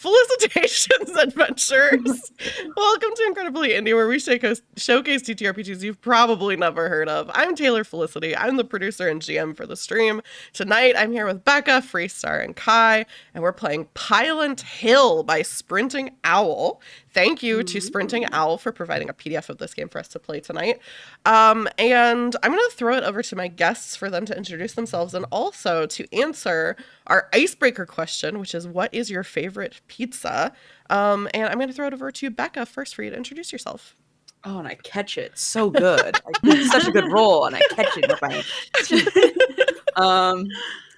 Felicitations, adventurers! Welcome to Incredibly Indie, where we showcase TTRPGs you've probably never heard of. I'm Taylor Felicity. I'm the producer and GM for the stream. Tonight, I'm here with Becca, Freestar, and Kai, and we're playing Pie Lent Hill by Sprinting Owl. Thank you to Sprinting Owl for providing a PDF of this game for us to play tonight. And I'm going to throw it over to my guests for them to introduce themselves and also to answer our icebreaker question, which is, what is your favorite pizza? And I'm going to throw it over to Becca first for you to introduce yourself. Oh, and I catch it so good. It's such a good role, and I catch it with my teeth.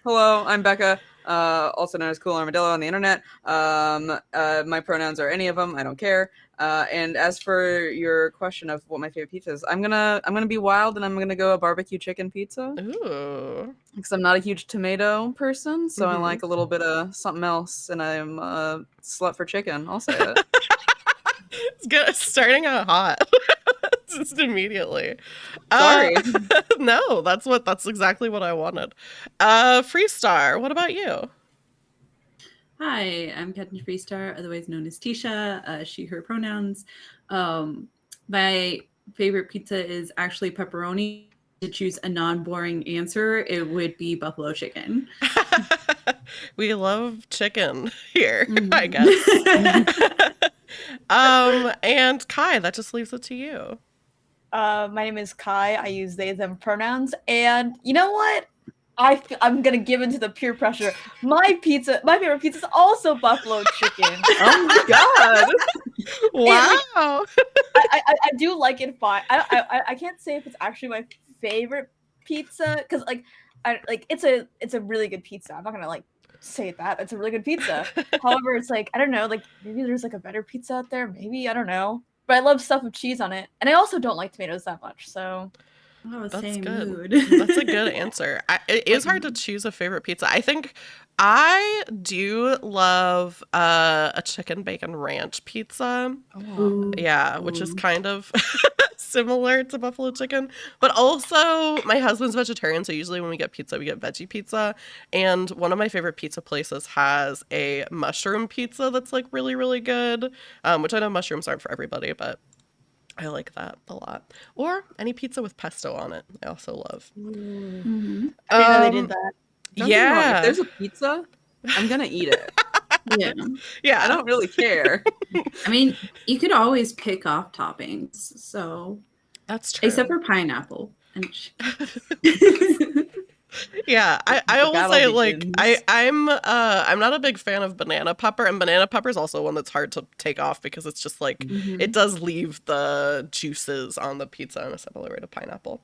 Hello, I'm Becca, also known as Cool Armadillo on the internet. My pronouns are any of them. I don't care. And as for your question of what my favorite pizza is, I'm gonna be wild, and I'm gonna go a barbecue chicken pizza. Ooh. Because I'm not a huge tomato person, so I like a little bit of something else, and I'm a slut for chicken. I'll say it. It's good. Starting out hot. Just immediately. Sorry. No, that's exactly what I wanted. Freestar, what about you? Hi, I'm Captain Freestar, otherwise known as Tisha, she, her pronouns. My favorite pizza is actually pepperoni. To choose a non-boring answer, it would be buffalo chicken. We love chicken here, I guess. And Kai, that just leaves it to you. My name is Kai. I use they, them pronouns. And you know what? I'm going to give into the peer pressure. My favorite pizza is also buffalo chicken. Oh my god. Wow. I do like it fine. I can't say if it's actually my favorite pizza because it's a really good pizza. I'm not going to say that. It's a really good pizza. However, it's I don't know, maybe there's a better pizza out there. Maybe, I don't know. But I love stuff with cheese on it. And I also don't like tomatoes that much, so... Oh, that's same good. Mood. That's a good answer. It is hard to choose a favorite pizza. I think I do love a chicken bacon ranch pizza. Ooh. Yeah, which is kind of similar to buffalo chicken. But also, my husband's vegetarian, so usually when we get pizza, we get veggie pizza. And one of my favorite pizza places has a mushroom pizza that's really, really good, which I know mushrooms aren't for everybody, but I like that a lot. Or any pizza with pesto on it, I also love. I didn't know they did that. Don't get me wrong, Yeah. if there's a pizza, I'm gonna eat it. Yeah. I don't really care. I mean, you could always pick off toppings, so... That's true. Except for pineapple. Yeah, I will Battle say begins. I'm not a big fan of banana pepper, and banana pepper is also one that's hard to take off because it's just it does leave the juices on the pizza in a similar way to pineapple.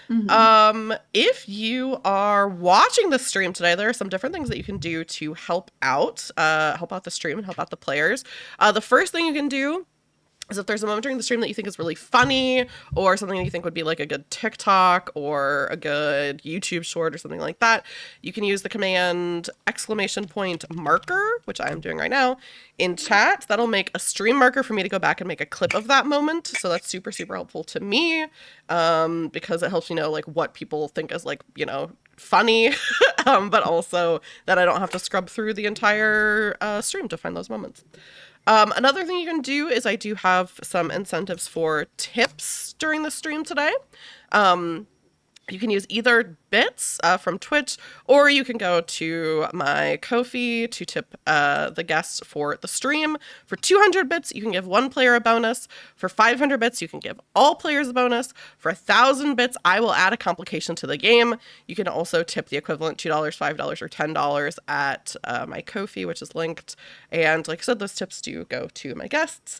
If you are watching the stream today, there are some different things that you can do to help out the stream and help out the players. The first thing you can do is if there's a moment during the stream that you think is really funny or something that you think would be a good TikTok or a good YouTube short or something like that, you can use the command !marker, which I'm doing right now, in chat. That'll make a stream marker for me to go back and make a clip of that moment. So that's super, super helpful to me because it helps me know what people think is funny, but also that I don't have to scrub through the entire stream to find those moments. Another thing you can do is I do have some incentives for tips during the stream today. You can use either bits from Twitch, or you can go to my Ko-fi to tip the guests for the stream. For 200 bits, you can give one player a bonus. For 500 bits, you can give all players a bonus. For 1,000 bits, I will add a complication to the game. You can also tip the equivalent $2, $5, or $10 at my Ko-fi, which is linked. And like I said, those tips do go to my guests.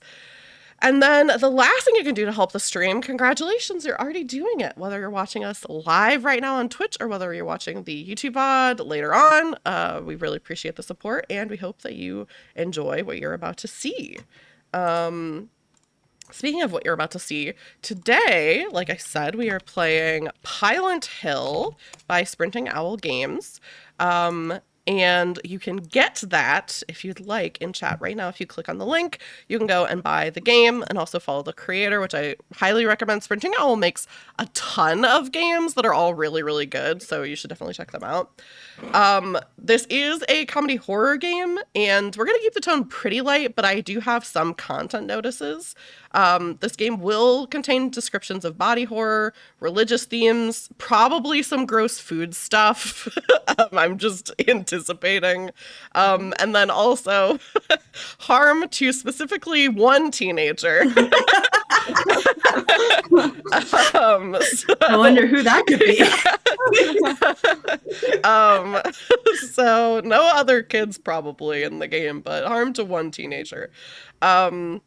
And then the last thing you can do to help the stream, congratulations, you're already doing it. Whether you're watching us live right now on Twitch or whether you're watching the YouTube VOD later on, we really appreciate the support and we hope that you enjoy what you're about to see. Speaking of what you're about to see, today, like I said, we are playing Pie Lent Hill by Sprinting Owl Games. And you can get that, if you'd like, in chat right now. If you click on the link, you can go and buy the game and also follow the creator, which I highly recommend. Sprinting Owl makes a ton of games that are all really, really good, so you should definitely check them out. This is a comedy horror game, and we're going to keep the tone pretty light, but I do have some content notices. This game will contain descriptions of body horror, religious themes, probably some gross food stuff. I'm just anticipating. And then also harm to specifically one teenager. I wonder who that could be. So no other kids probably in the game, but harm to one teenager. And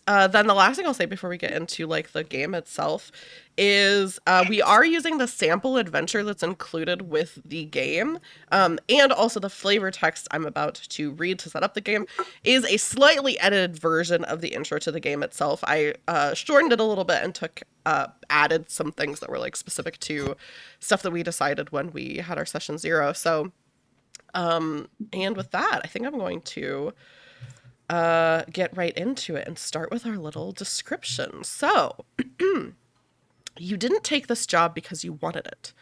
then the last thing I'll say before we get into like the game itself is we are using the sample adventure that's included with the game, and also the flavor text I'm about to read to set up the game is a slightly edited version of the intro to the game itself. I shortened it a little bit and added some things that were like specific to stuff that we decided when we had our session 0. So, and with that, I think I'm going to get right into it and start with our little description. So, you didn't take this job because you wanted it.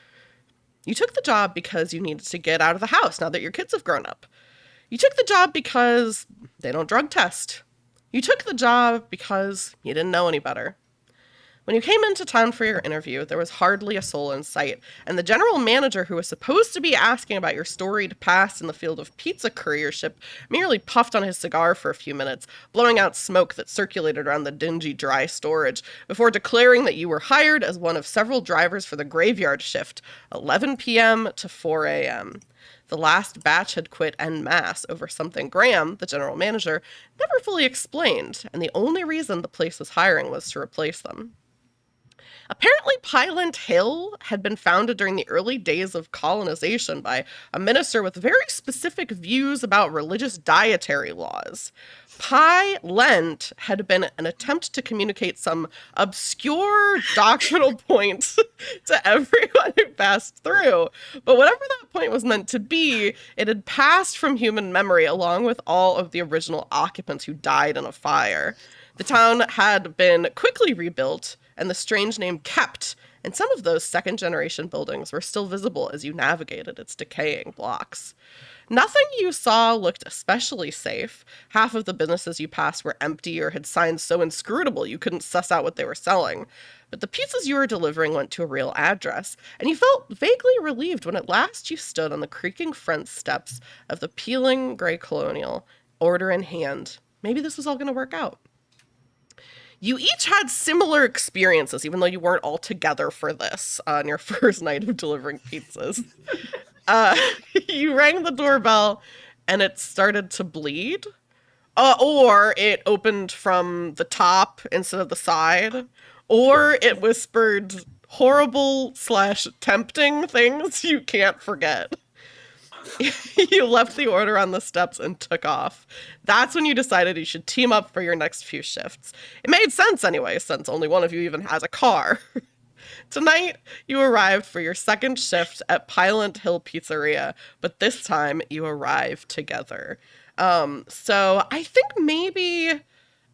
You took the job because you needed to get out of the house now that your kids have grown up. You took the job because they don't drug test. You took the job because you didn't know any better. When you came into town for your interview, there was hardly a soul in sight, and the general manager who was supposed to be asking about your storied past in the field of pizza couriership merely puffed on his cigar for a few minutes, blowing out smoke that circulated around the dingy dry storage, before declaring that you were hired as one of several drivers for the graveyard shift, 11 p.m. to 4 a.m. The last batch had quit en masse over something Graham, the general manager, never fully explained, and the only reason the place was hiring was to replace them. Apparently, Pie Lent Hill had been founded during the early days of colonization by a minister with very specific views about religious dietary laws. Pie Lent had been an attempt to communicate some obscure doctrinal point to everyone who passed through. But whatever that point was meant to be, it had passed from human memory along with all of the original occupants who died in a fire. The town had been quickly rebuilt, and the strange name kept, and some of those second-generation buildings were still visible as you navigated its decaying blocks. Nothing you saw looked especially safe. Half of the businesses you passed were empty or had signs so inscrutable you couldn't suss out what they were selling. But the pizzas you were delivering went to a real address, and you felt vaguely relieved when at last you stood on the creaking front steps of the peeling gray colonial, order in hand. Maybe this was all going to work out. You each had similar experiences, even though you weren't all together for this on your first night of delivering pizzas. You rang the doorbell, and it started to bleed. Or it opened from the top instead of the side. Or it whispered horrible/tempting things you can't forget. You left the order on the steps and took off. That's when you decided you should team up for your next few shifts. It made sense anyway, since only one of you even has a car. Tonight, you arrived for your second shift at Pie Lent Hill Pizzeria, but this time you arrived together. So I think maybe,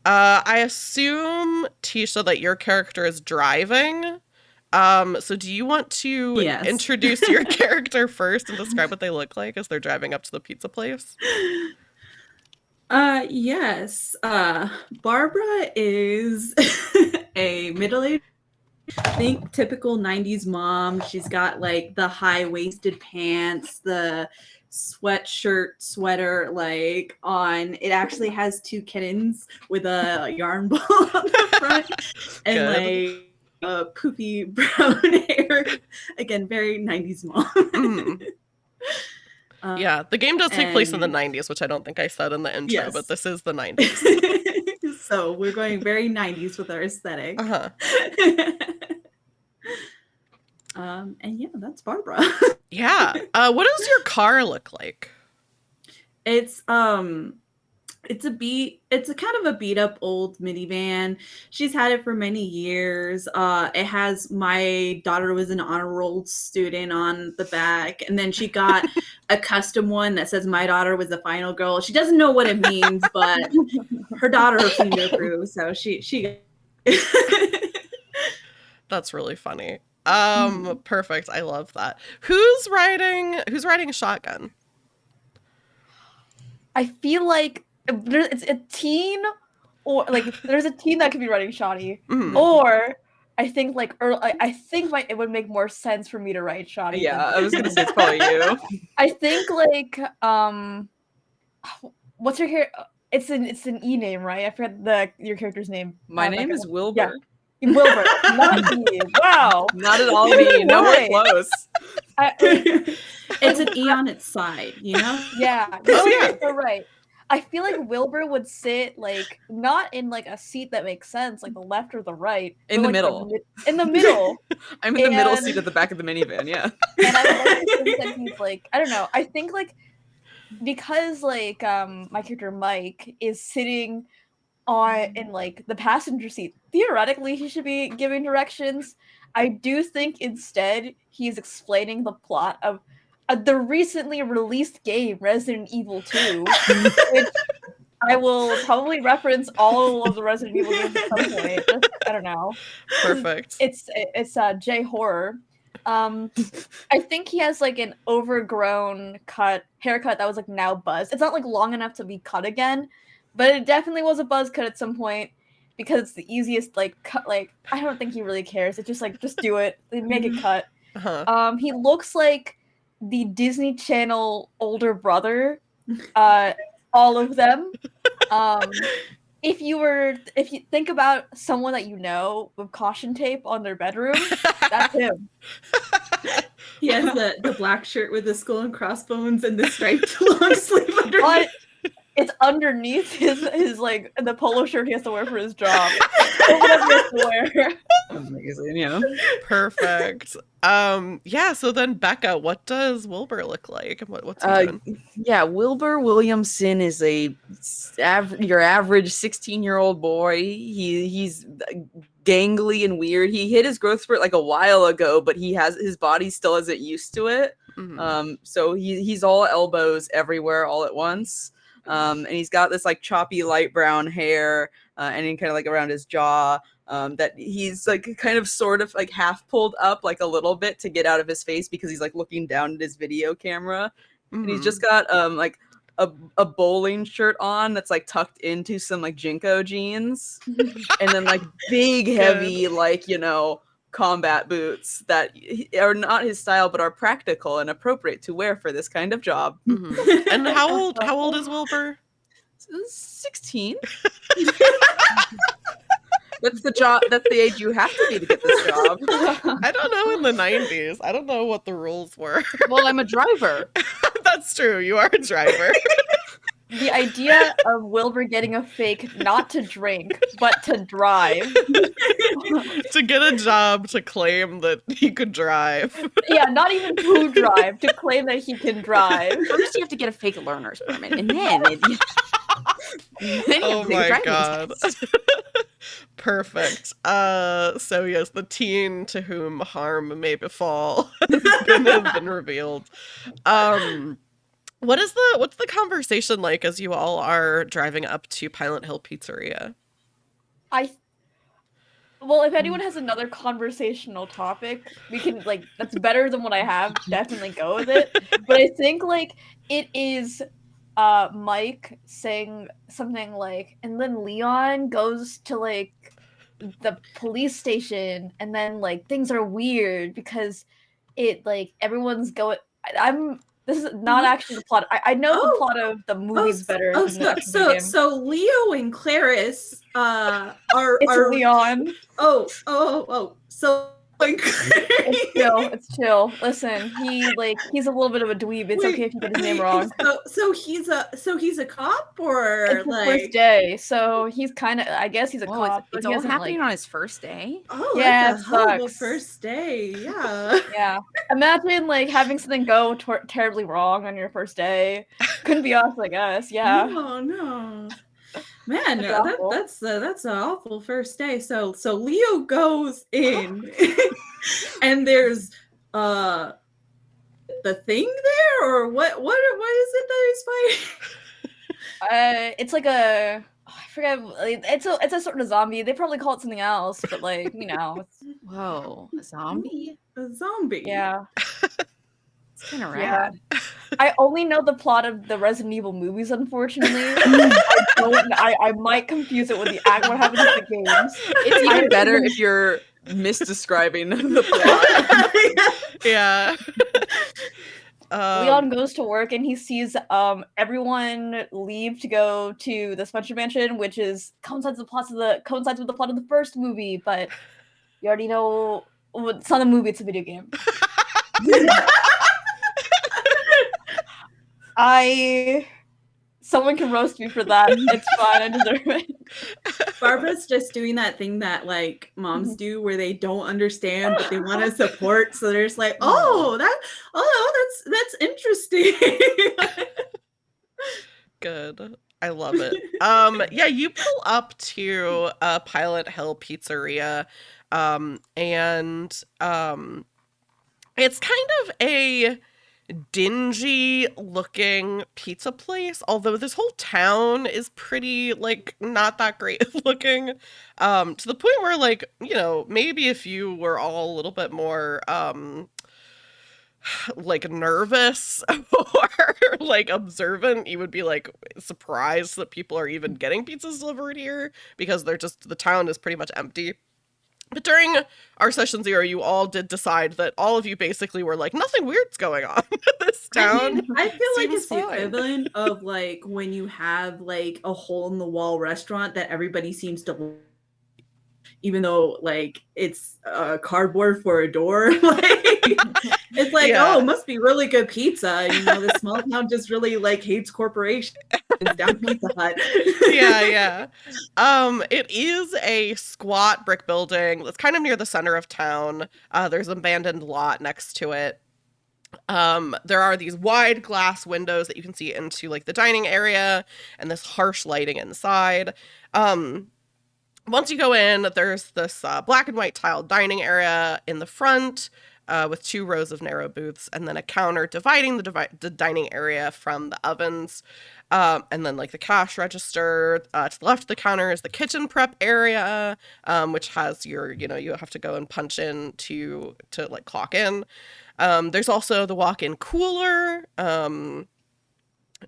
I assume, Tisha, that your character is driving. So do you want to introduce your character first and describe what they look like as they're driving up to the pizza place? Yes. Barbara is a middle-aged, think typical 90s mom. She's got like the high-waisted pants, the sweater like on. It actually has 2 kittens with a yarn ball on the front and like poofy brown hair. Again, very 90s mom. Yeah, the game does take place in the 90s, which I don't think I said in the intro, but this is the 90s. So we're going very 90s with our aesthetic. And yeah, that's Barbara. Yeah. What does your car look like? It's It's a kind of a beat up old minivan. She's had it for many years. It has my daughter was an honor roll student on the back, and then she got a custom one that says my daughter was the final girl. She doesn't know what it means, but her daughter seemed to approve, so she That's really funny. Perfect. I love that. Who's riding shotgun? I feel like it's a teen, or like there's a teen that could be riding shoddy, or I think it would make more sense for me to write shoddy. Yeah, I was gonna say it's probably you. I think like what's your hair? It's an E name, right? I forgot your character's name. My name is Wilbur. Yeah. Wilbur, not E. Wow, not at all me. Nowhere close. It's an E on its side, you know? Yeah. You're right. I feel like Wilbur would sit like not in like a seat that makes sense, like the left or the right. In the like middle. In the middle. I'm in the middle seat at the back of the minivan, yeah. And I like to think that he's like, I don't know. I think like because like my character Mike is sitting in like the passenger seat, theoretically he should be giving directions. I do think instead he's explaining the plot of the recently released game Resident Evil 2, which I will probably reference all of the Resident Evil games at some point. I don't know. Perfect. It's J horror. I think he has like an overgrown haircut that was like now buzzed. It's not like long enough to be cut again, but it definitely was a buzz cut at some point because it's the easiest like cut. Like I don't think he really cares. It's just like just do it, make it cut. He looks like the Disney Channel older brother, all of them. If you think about someone that you know with caution tape on their bedroom, that's him. He has the black shirt with the skull and crossbones and the striped long sleeve underneath. But it's underneath his like the polo shirt he has to wear for his job. Whatever he has to wear. Amazing, yeah. Perfect. Yeah, so then Becca, what does Wilbur look like? What's he doing? Yeah, Wilbur Williamson is your average 16-year-old boy. He's gangly and weird. He hit his growth spurt like a while ago, but his body still isn't used to it. So he's all elbows everywhere all at once. And he's got this like choppy light brown hair, and then kind of like around his jaw. That he's like kind of sort of like half pulled up like a little bit to get out of his face because he's like looking down at his video camera. And he's just got like a bowling shirt on that's like tucked into some like Jinko jeans, and then like big heavy like combat boots that are not his style but are practical and appropriate to wear for this kind of job. And how old is Wilbur? 16. That's the job. That's the age you have to be to get this job. I don't know in the 90s. I don't know what the rules were. Well, I'm a driver. That's true. You are a driver. The idea of Wilbur getting a fake not to drink, but to drive. To get a job to claim that he could drive. Yeah, not even to drive, to claim that he can drive. First, you have to get a fake learner's permit, and then oh my god. Perfect. So yes, the teen to whom harm may befall has been revealed. What's the conversation like as you all are driving up to Pie Lent Hill Pizzeria? Well, if anyone has another conversational topic, we can that's better than what I have. Definitely go with it. But I think it is Mike saying something like, and then Leon goes to the police station, and then things are weird because it everyone's going. This is not actually the plot. I know the plot of the movie's better. So Leo and Clarice are Leon. So Like, It's chill. It's chill. Listen, he's a little bit of a dweeb. It's okay if you get his name wrong. So he's a cop, or It's his first like, day, so he's kind of. I guess he's a Whoa, cop. it's but he all hasn't, happening like, on his first day? oh, Yeah, that's a it hell of a sucks. first day. Yeah. Yeah. Imagine like having something go terribly wrong on your first day. Couldn't be us, I guess. Yeah. No, no. Man, That's awful. that's an awful first day. So Leo goes in, and there's the thing there, or what is it that he's fighting? It's like a. I forget. It's a sort of zombie. They probably call it something else, but like it's, Whoa, a zombie? A zombie. yeah. It's kind of Yeah. rad. I only know the plot of the Resident Evil movies, unfortunately. I might confuse it with what happens in the games. It's even better if you're misdescribing the plot. Yeah. Leon goes to work and he sees everyone leave to go to the Spencer Mansion, which coincides with the plot of the first movie, but you already know it's not a movie, it's a video game. Someone can roast me for that. It's fine, I deserve it. Barbara's just doing that thing that like moms do where they don't understand but they want to support, so they're just like, that's interesting. Good. I love it. Yeah, you pull up to Pie Lent Hill Pizzeria, and it's kind of a dingy looking pizza place, although this whole town is pretty like not that great looking, to the point where, like, maybe if you were all a little bit more like nervous or like observant, you would be like surprised that people are even getting pizzas delivered here, because the town is pretty much empty. But during our session 0, you all did decide that all of you basically were like, nothing weird's going on in this town. I feel like it's the fine. equivalent of like when you have like a hole in the wall restaurant that everybody seems to, even though like it's cardboard for a door. It's like, oh, it must be really good pizza. The small town just really like hates corporations. Down Pizza Hut. Yeah. It is a squat brick building that's kind of near the center of town. There's an abandoned lot next to it. There are these wide glass windows that you can see into like the dining area, and this harsh lighting inside. Once you go in, there's this black and white tiled dining area in the front, with 2 rows of narrow booths, and then a counter dividing the dining area from the ovens. And then like the cash register. To the left of the counter is the kitchen prep area, which has your, you have to go and punch in to like clock in. There's also the walk-in cooler.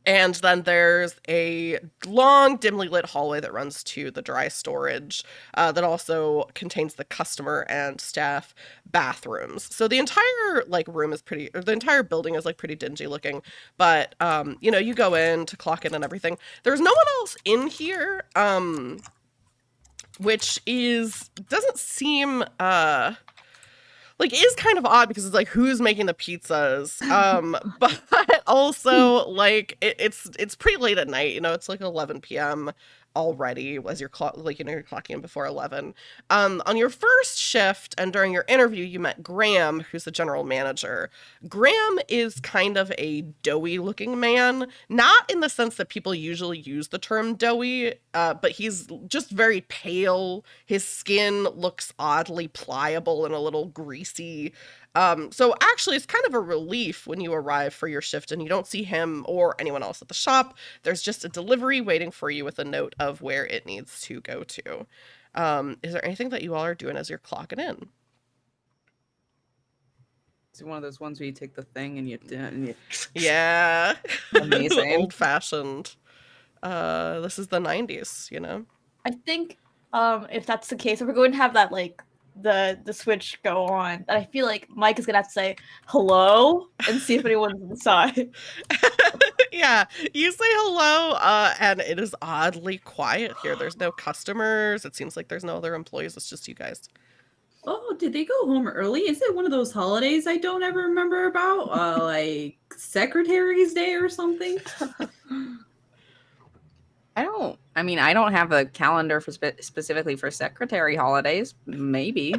And then there's a long, dimly lit hallway that runs to the dry storage, that also contains the customer and staff bathrooms. So the entire the entire building is like pretty dingy looking, but you go in to clock in and everything. There's no one else in here, which doesn't seem like is kind of odd, because it's like, who's making the pizzas? But also like it's pretty late at night. It's like 11 p.m. already as you're you're clocking in before 11. On your first shift and during your interview, you met Graham, who's the general manager. Graham is kind of a doughy looking man, not in the sense that people usually use the term doughy, but he's just very pale. His skin looks oddly pliable and a little greasy. So actually it's kind of a relief when you arrive for your shift and you don't see him or anyone else at the shop. There's just a delivery waiting for you with a note of where it needs to go to. Is there anything that you all are doing as you're clocking in? It's one of those ones where you take the thing and you Yeah. Amazing. Old fashioned. This is the 90s, I think if that's the case, if we're going to have that like the switch go on, I feel like Mike is gonna have to say hello and see if anyone's inside. Yeah, you say hello, and it is oddly quiet here. There's no customers. It seems like there's no other employees. It's just you guys. Oh, did they go home early? Is it one of those holidays I don't ever remember about? Like Secretary's Day or something? I don't have a calendar for specifically for secretary holidays. Maybe.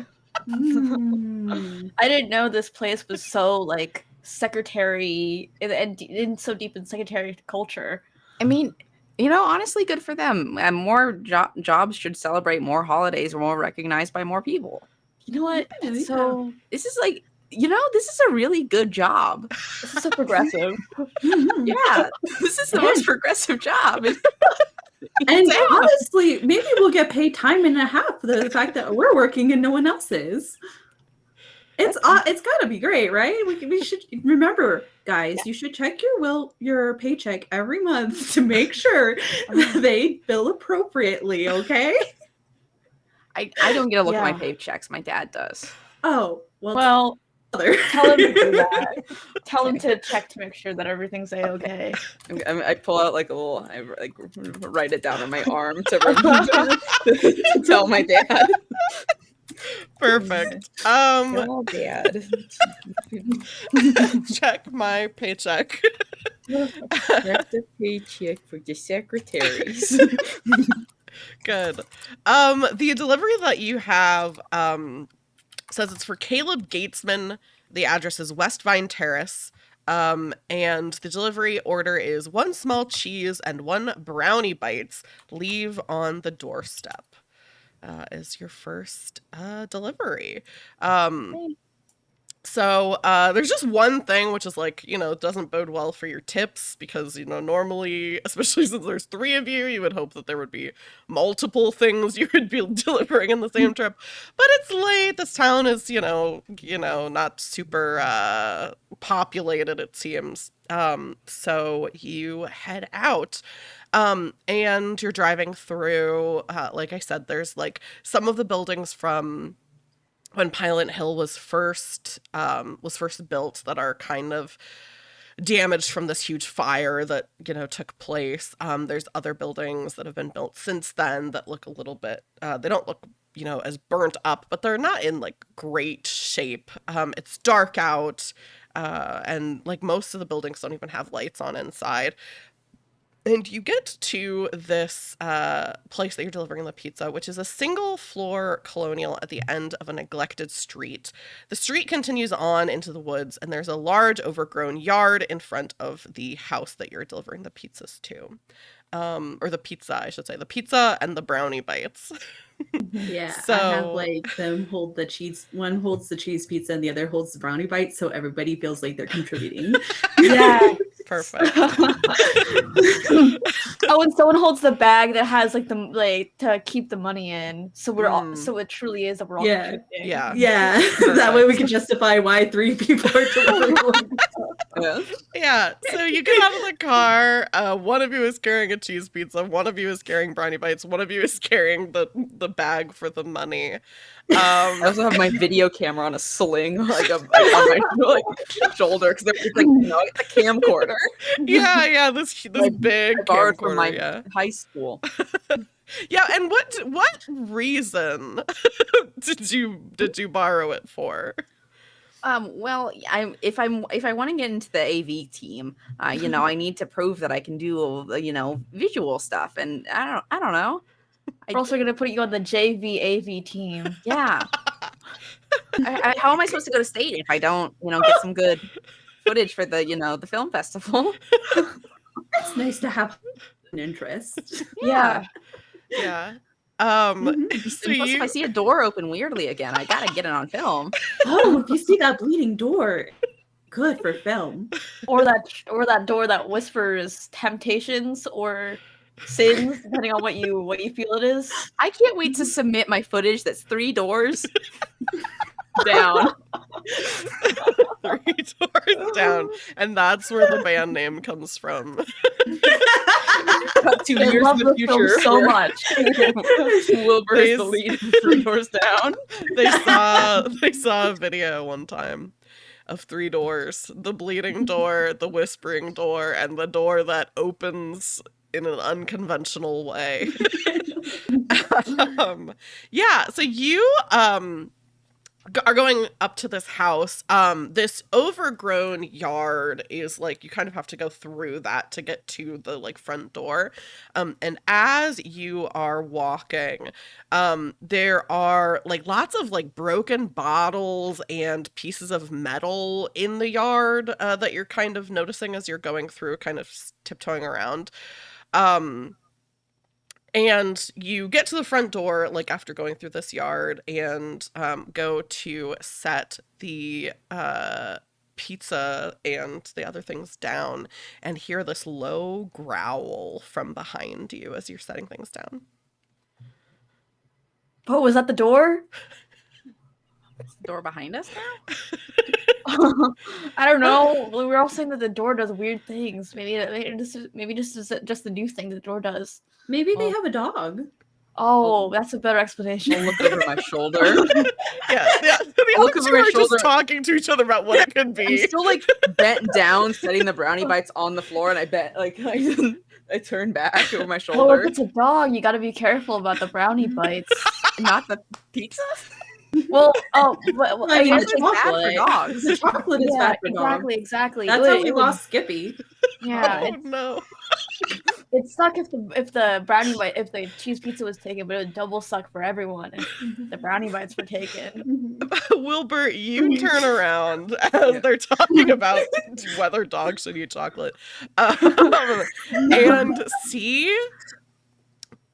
Hmm. I didn't know this place was so like secretary and so deep in secretary culture. I mean, honestly, good for them. And more jobs should celebrate more holidays, or more recognized by more people. You know what? Yeah, It's yeah. so This is like, this is a really good job. this is so progressive. Mhm. Yeah, this is the most progressive job. And Damn. honestly, maybe we'll get paid time and a half for the fact that we're working and no one else is. It's got to be great, right? We should remember, guys. You should check your paycheck every month to make sure that they bill appropriately. Okay. I don't get a look at my Yeah. paychecks. My dad does. Oh Well, other. tell him to do that. Tell him to check to make sure that everything's okay. I pull out like I write it down on my arm to remember to tell my dad. Perfect. Oh, Dad. Check my paycheck. That's the paycheck for the secretaries. Good. The delivery that you have says it's for Caleb Gatesman. The address is West Vine Terrace. And the delivery order is 1 small cheese and 1 brownie bites. Leave on the doorstep. Is your first delivery. So there's just one thing, which is like, doesn't bode well for your tips because, normally, especially since there's 3 of you, you would hope that there would be multiple things you would be delivering in the same trip. But it's late. This town is, not super populated, it seems. So you head out. And you're driving through, like I said, there's like some of the buildings from when Pie Lent Hill was first built that are kind of damaged from this huge fire that took place. There's other buildings that have been built since then that look a little bit they don't look as burnt up, but they're not in like great shape. It's dark out, and like most of the buildings don't even have lights on inside. And you get to this place that you're delivering the pizza, which is a single-floor colonial at the end of a neglected street. The street continues on into the woods, and there's a large, overgrown yard in front of the house that you're delivering the pizzas to. Or the pizza, I should say. The pizza and the brownie bites. Yeah, So- I have like them hold the cheese. One holds the cheese pizza and the other holds the brownie bites, so everybody feels like they're contributing. Yeah. Perfect. Oh, and someone holds the bag that has like to keep the money in, so we're all so it truly is that we're all Yeah. contributing. Yeah. Yeah, that way we can justify why 3 people are delivering. Yeah, so you get out of the car. One of you is carrying a cheese pizza. One of you is carrying brownie bites. One of you is carrying the bag for the money. I also have my video camera on a sling, like on my shoulder, because it's like it's a camcorder. Yeah, this big I borrowed from camcorder. my Yeah, high school. yeah. And what reason did you borrow it for? Well, if I want to get into the AV team, I need to prove that I can do visual stuff, and I don't know. We're also gonna put you on the JV AV team. Yeah. How am I supposed to go to state if I don't, get some good footage for the film festival? It's nice to have an interest. Yeah. Yeah. So And plus, if I see a door open weirdly again, I gotta get it on film. Oh, if you see that bleeding door, good for film. Or that door that whispers temptations or sins, depending on what you feel it is. I can't wait to submit my footage that's 3 doors down. 3 doors down, and that's where the band name comes from. Cut 2 I years love in the this film future. so much. Wilbur is the lead in 3 doors down. They saw a video one time of 3 doors: the bleeding door, the whispering door, and the door that opens in an unconventional way. Yeah, so you are going up to this house. This overgrown yard is like you kind of have to go through that to get to the like front door. And as you are walking, there are like lots of like broken bottles and pieces of metal in the yard that you're kind of noticing as you're going through, kind of tiptoeing around. Um, and you get to the front door, like after going through this yard, and go to set the pizza and the other things down, and hear this low growl from behind you as you're setting things down. Oh, was that the door? Is the door behind us now? I don't know. We were all saying that the door does weird things. Maybe this is just the new thing the door does. Maybe they have a dog. Oh, that's a better explanation. I'll look over my shoulder. Yeah, the Look other over two my are shoulder. just talking to each other about what it could I'm be. still like bent down, setting the brownie bites on the floor, and I bet like I turn back over my Well, if shoulder. it's a dog, you got to be careful about the brownie bites. Not the pizza. Well, I mean, guess it's It's bad for chocolate. dogs. The chocolate is yeah, bad for dogs. exactly. That's how we lost Skippy. Yeah, Oh no. it suck if the brownie bite, if the cheese pizza was taken, but it would double suck for everyone if the brownie bites were taken. Wilbur, you turn around as they're talking about whether dogs should eat chocolate, and see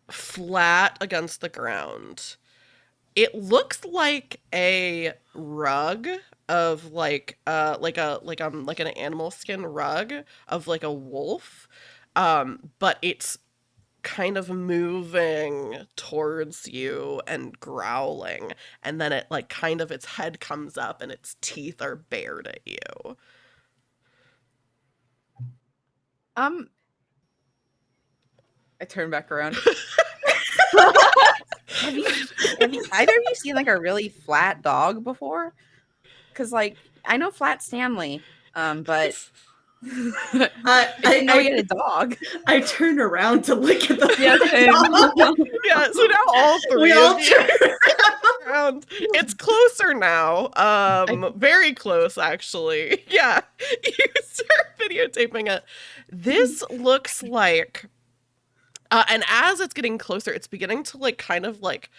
flat against the ground. It looks like a rug of like an animal skin rug of like a wolf, but it's kind of moving towards you and growling, and then it like kind of its head comes up and its teeth are bared at you. I turn back around. Have you either of you seen like a really flat dog before? Because like I know Flat Stanley, but I didn't know he had a dog. I turn around to look at the Yeah, dog. Yeah, so now all three We all of you turn around. It's closer now. Very close actually. Yeah. You start videotaping it. This looks like and as it's getting closer, it's beginning to like kind of like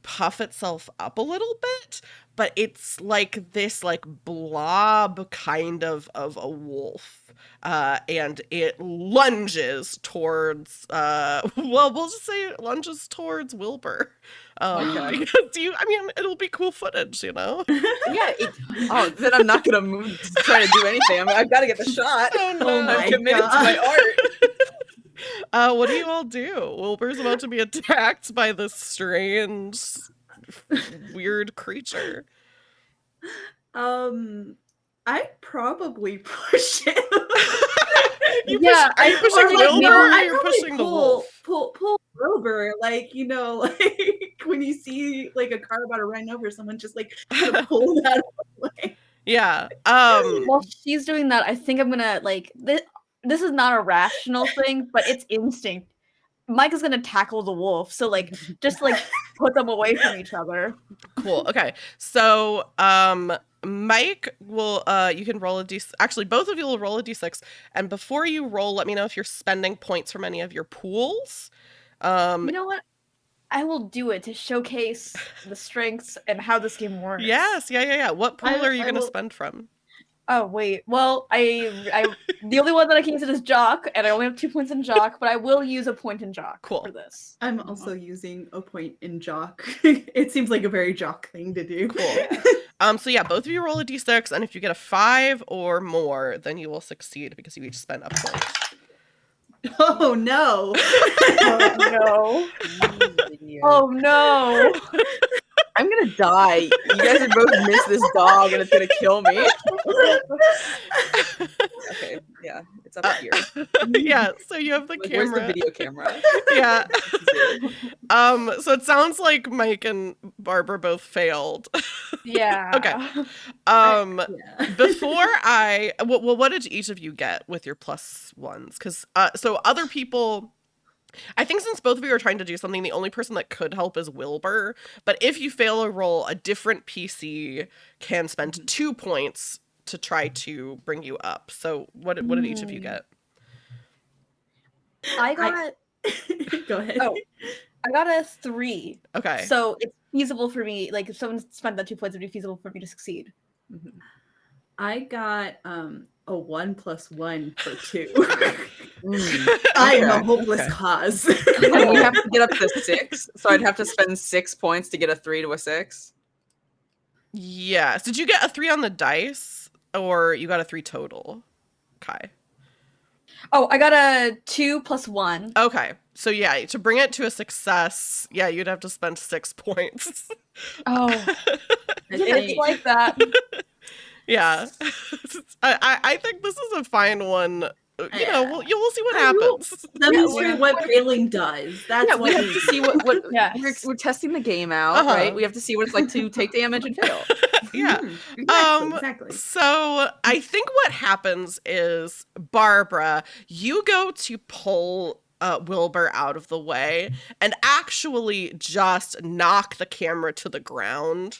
puff itself up a little bit, but it's like this like blob kind of a wolf, and it lunges towards well, we'll just say it lunges towards Wilbur, because I mean it'll be cool footage, you know. Yeah. Then I'm not gonna move to try to do anything. I've got to get the shot. Oh, no. I'm committed to my art. What do you all do? Wilbur's about to be attacked by this strange, weird creature. I probably push him. Are you pushing Wilbur or are you pushing the wolf? Pull Wilbur, like, you know, like when you see like a car about to run over someone, just like pull that away. Yeah. While she's doing that, I think I'm gonna like this is not a rational thing, but it's instinct. Mike is gonna tackle the wolf, so like just like put them away from each other. Cool. Okay. So, Mike will you can roll a d. Actually, both of you will roll a d6, and before you roll, let me know if you're spending points from any of your pools. You know what? I will do it to showcase the strengths and how this game works. Yes. Yeah. What pool are you going to spend from? Oh wait. Well, I the only one that I can use it is Jock, and I only have 2 points in Jock, but I will use a point in Jock for this. I'm also using a point in Jock. It seems like a very Jock thing to do. Cool. So yeah, both of you roll a d6, and if you get a 5 or more, then you will succeed because you each spend a point. Oh no! Oh no! Oh no! I'm gonna die. You guys are both miss this dog, and it's gonna kill me. Okay, yeah, it's up here. Yeah, so you have the camera. Where's the video camera? Yeah. So it sounds like Mike and Barbara both failed. Yeah. Okay. Before what did each of you get with your plus ones? Because so other people I think since both of you are trying to do something, the only person that could help is Wilbur. But if you fail a roll, a different PC can spend 2 points to try to bring you up. So what did each of you get? I got Go ahead. Oh, I got a 3. Okay. So it's feasible for me. Like if someone spent that 2 points, it'd be feasible for me to succeed. I got a 1 + 1 for 2. Mm, I am a okay, hopeless okay. cause. And we have to get up to 6, so I'd have to spend 6 points to get a 3 to a 6. Yes. Did you get a 3 on the dice, or you got a 3 total, Kai? Oh, I got a 2 + 1. Okay. So yeah, to bring it to a success, yeah, you'd have to spend 6 points. Oh, it's like that. Yeah. I think this is a fine one. You know, we'll see what I will- happens. Demonstrate what failing does. That's Yeah, what we have to see what Yes. we're testing the game out, Uh-huh. right? We have to see what it's like to take damage and fail. Yeah. Exactly. So I think what happens is, Barbara, you go to pull Wilbur out of the way and actually just knock the camera to the ground.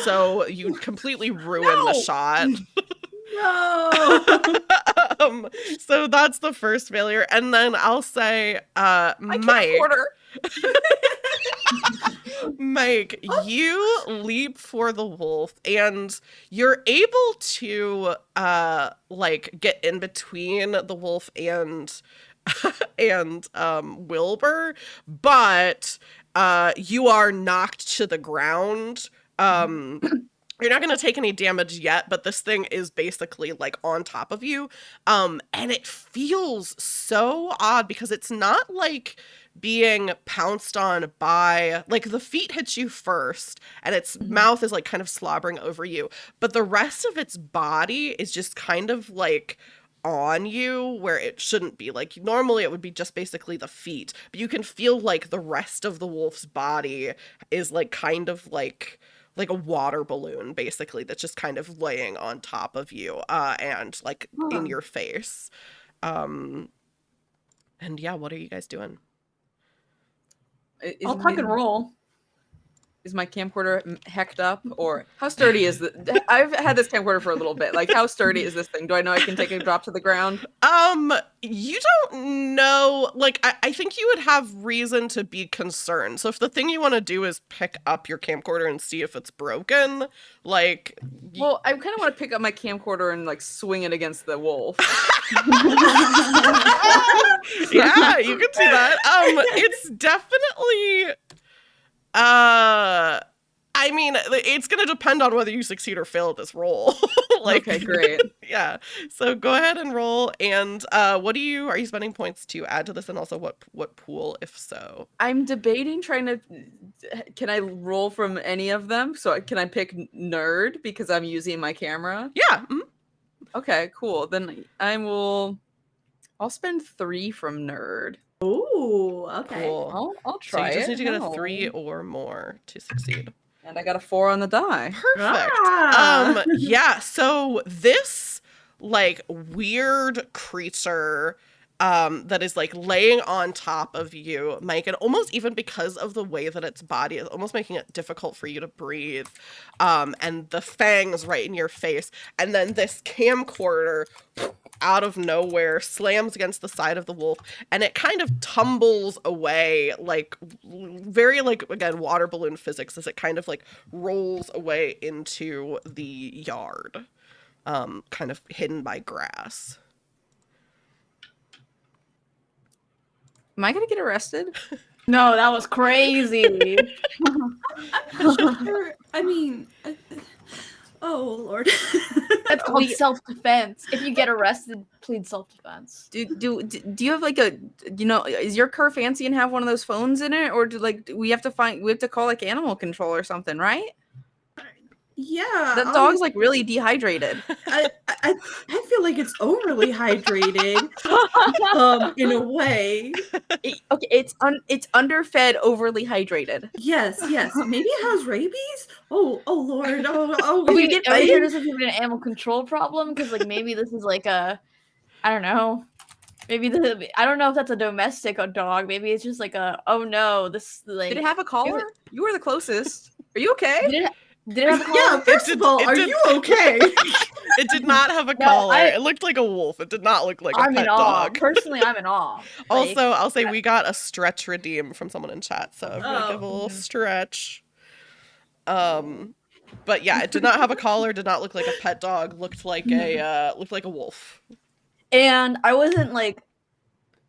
So you completely ruin the shot. No. So that's the first failure. And then I'll say, Mike. Mike, you leap for the wolf and you're able to like get in between the wolf and Wilbur, but you are knocked to the ground. You're not going to take any damage yet, but this thing is basically like on top of you. And it feels so odd because it's not like being pounced on by, like, the feet hit you first and its mouth is like kind of slobbering over you, but the rest of its body is just kind of like on you where it shouldn't be. Like normally it would be just basically the feet, but you can feel like the rest of the wolf's body is like kind of like a water balloon basically that's just kind of laying on top of you and like in your face. And yeah, what are you guys doing? I'll tuck and roll. Is my camcorder hecked up, or how sturdy is the? I've had this camcorder for a little bit. Like, how sturdy is this thing? Do I know I can take a drop to the ground? You don't know. Like, I think you would have reason to be concerned. So if the thing you want to do is pick up your camcorder and see if it's broken, like, well, I kind of want to pick up my camcorder and like swing it against the wolf. Yeah, you can see that. It's definitely. I mean, it's gonna depend on whether you succeed or fail at this roll. Like, okay, great. Yeah. So go ahead and roll. And are you spending points to add to this, and also what pool, if so? I'm debating can I roll from any of them? So can I pick nerd because I'm using my camera? Yeah. Mm-hmm. Okay, cool. Then I'll spend 3 from nerd. Ooh, okay. Cool. I'll So try you just it. need to get a No. 3 or more to succeed. And I got a 4 on the die. Perfect. Ah. Yeah, so this like weird creature that is like laying on top of you, Mike, and almost even because of the way that its body is almost making it difficult for you to breathe. And the fangs right in your face, and then this camcorder out of nowhere slams against the side of the wolf, and it kind of tumbles away, like very like, again, water balloon physics, as it kind of like rolls away into the yard, kind of hidden by grass. Am I gonna get arrested? No, that was crazy. Sure. I mean, oh Lord. That's called self-defense. If you get arrested, plead self-defense. Do you have like is your car fancy and have one of those phones in it, or do we have to call like animal control or something, right? Yeah. That dog's like really dehydrated. I feel like it's overly hydrated. In a way. Okay, it's underfed, overly hydrated. Yes. Maybe it has rabies. Oh Lord. Oh. Are we sure this isn't an animal control problem? Because like maybe this is like I don't know. Maybe I don't know if that's a domestic dog. Maybe it's just like oh no, this like. Did it have a collar? You were the closest. Are you okay? Did it have a collar? Yeah, first of all, are you okay? It did not have a No, collar. It looked like a wolf. It did not look like a I'm pet in awe. dog. Personally, I'm in awe. Also, I'll say we got a stretch redeem from someone in chat, so I'm gonna give a little stretch. But yeah, it did not have a collar. Did not look like a pet dog. Looked like a wolf. And I wasn't like,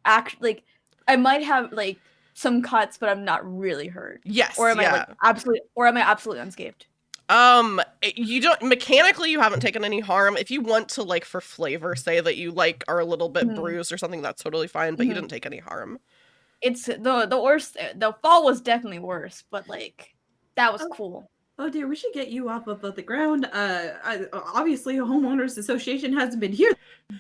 I might have like some cuts, but I'm not really hurt. Yes. Or am I like absolutely unscathed? You don't mechanically. You haven't taken any harm. If you want to, like, for flavor, say that you like are a little bit bruised or something, that's totally fine. But you didn't take any harm. It's the worst. The fall was definitely worse, but like that was cool. Oh dear, we should get you off of the ground. Obviously, a homeowners association hasn't been here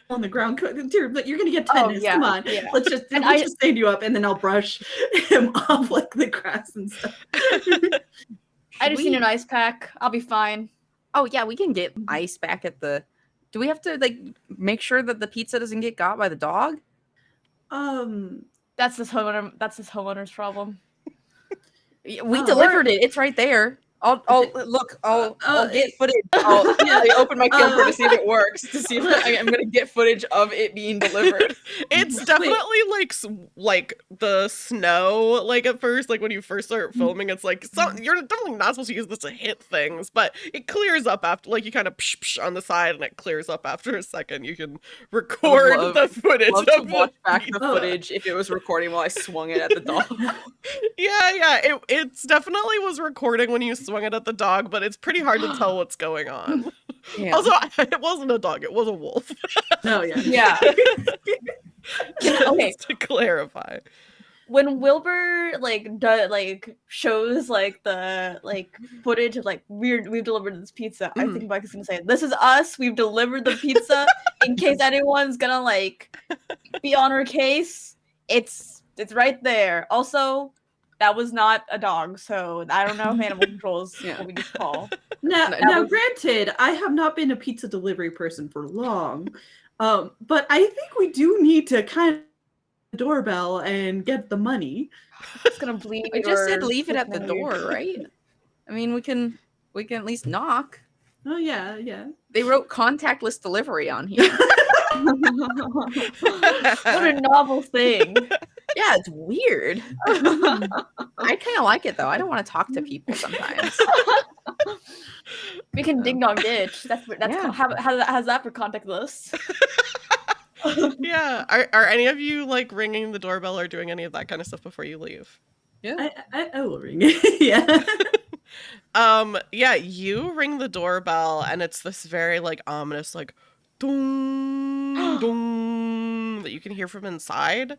on the ground, dear, but you're gonna get tetanus. Come on, let's just stand you up, and then I'll brush him off like the grass and stuff. I just need an ice pack. I'll be fine. Oh yeah, we can get ice back at the. Do we have to like make sure that the pizza doesn't get got by the dog? That's this homeowner's problem. We delivered it. It's right there. I'll get footage. I'll open my camera to see if it works. To see if I'm gonna get footage of it being delivered. It's definitely like the snow. Like at first, like when you first start filming, it's like you're definitely not supposed to use this to hit things, but it clears up after. Like you kind of psh on the side, and it clears up after a second. You can record the footage. Love to watch back the footage if it was recording while I swung it at the dog. Yeah. It's definitely was recording when you swung it at the dog, but it's pretty hard to tell what's going on. Yeah. Also, it wasn't a dog; it was a wolf. No, yeah. Okay. Just to clarify, when Wilbur shows like the footage of like we've delivered this pizza, I think Mike is gonna say, "This is us. We've delivered the pizza." In case anyone's gonna like be on our case, it's right there. Also, that was not a dog, so I don't know if animal control is what we just call. Now, granted, I have not been a pizza delivery person for long, but I think we do need to kind of the doorbell and get the money. It's gonna bleed. I just said leave it at the door, right? I mean, we can at least knock. Oh yeah. They wrote contactless delivery on here. What a novel thing. Yeah, it's weird. I kind of like it though. I don't want to talk to people sometimes. We can ding dong ditch. That's how's that for contactless? Yeah. Are any of you like ringing the doorbell or doing any of that kind of stuff before you leave? Yeah, I will ring it. Yeah. Yeah, you ring the doorbell and it's this very like ominous like dong dong that you can hear from inside.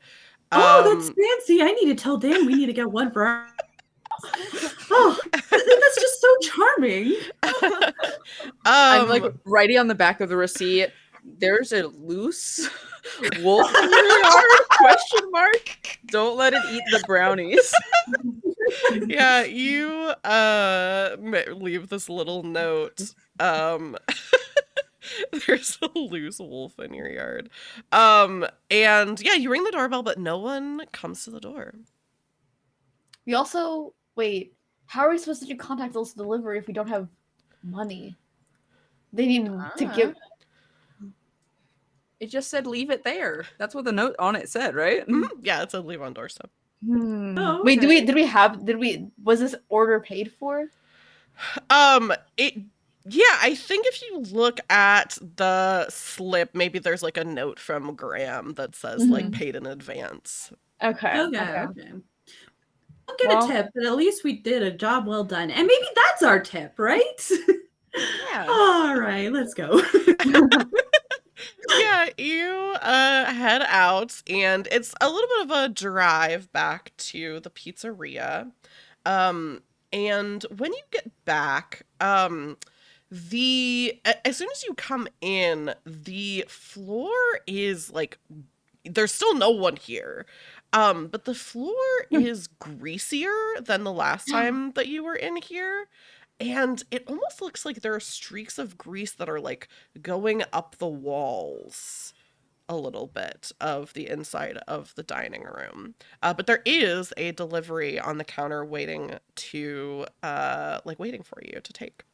That's fancy. I need to tell Dan we need to get one for our Oh, that's just so charming. I'm like writing on the back of the receipt, there's a loose wolf in your yard? ? Don't let it eat the brownies. Yeah, you leave this little note. There's a loose wolf in your yard. And yeah, you ring the doorbell, but no one comes to the door. We also wait. How are we supposed to do contactless delivery if we don't have money? They need to give. It just said leave it there. That's what the note on it said, right? Mm-hmm. Yeah, it said leave on doorstep. Oh, okay. Wait, was this order paid for? Yeah, I think if you look at the slip, maybe there's like a note from Graham that says like paid in advance. Okay. I'll get a tip, but at least we did a job well done. And maybe that's our tip, right? Yeah. All right, let's go. Yeah, you head out, and it's a little bit of a drive back to the pizzeria. And when you get back, as soon as you come in, the floor is like, there's still no one here. But the floor is greasier than the last time that you were in here. And it almost looks like there are streaks of grease that are like going up the walls. a little bit of the inside of the dining room. But there is a delivery on the counter waiting to waiting for you to take.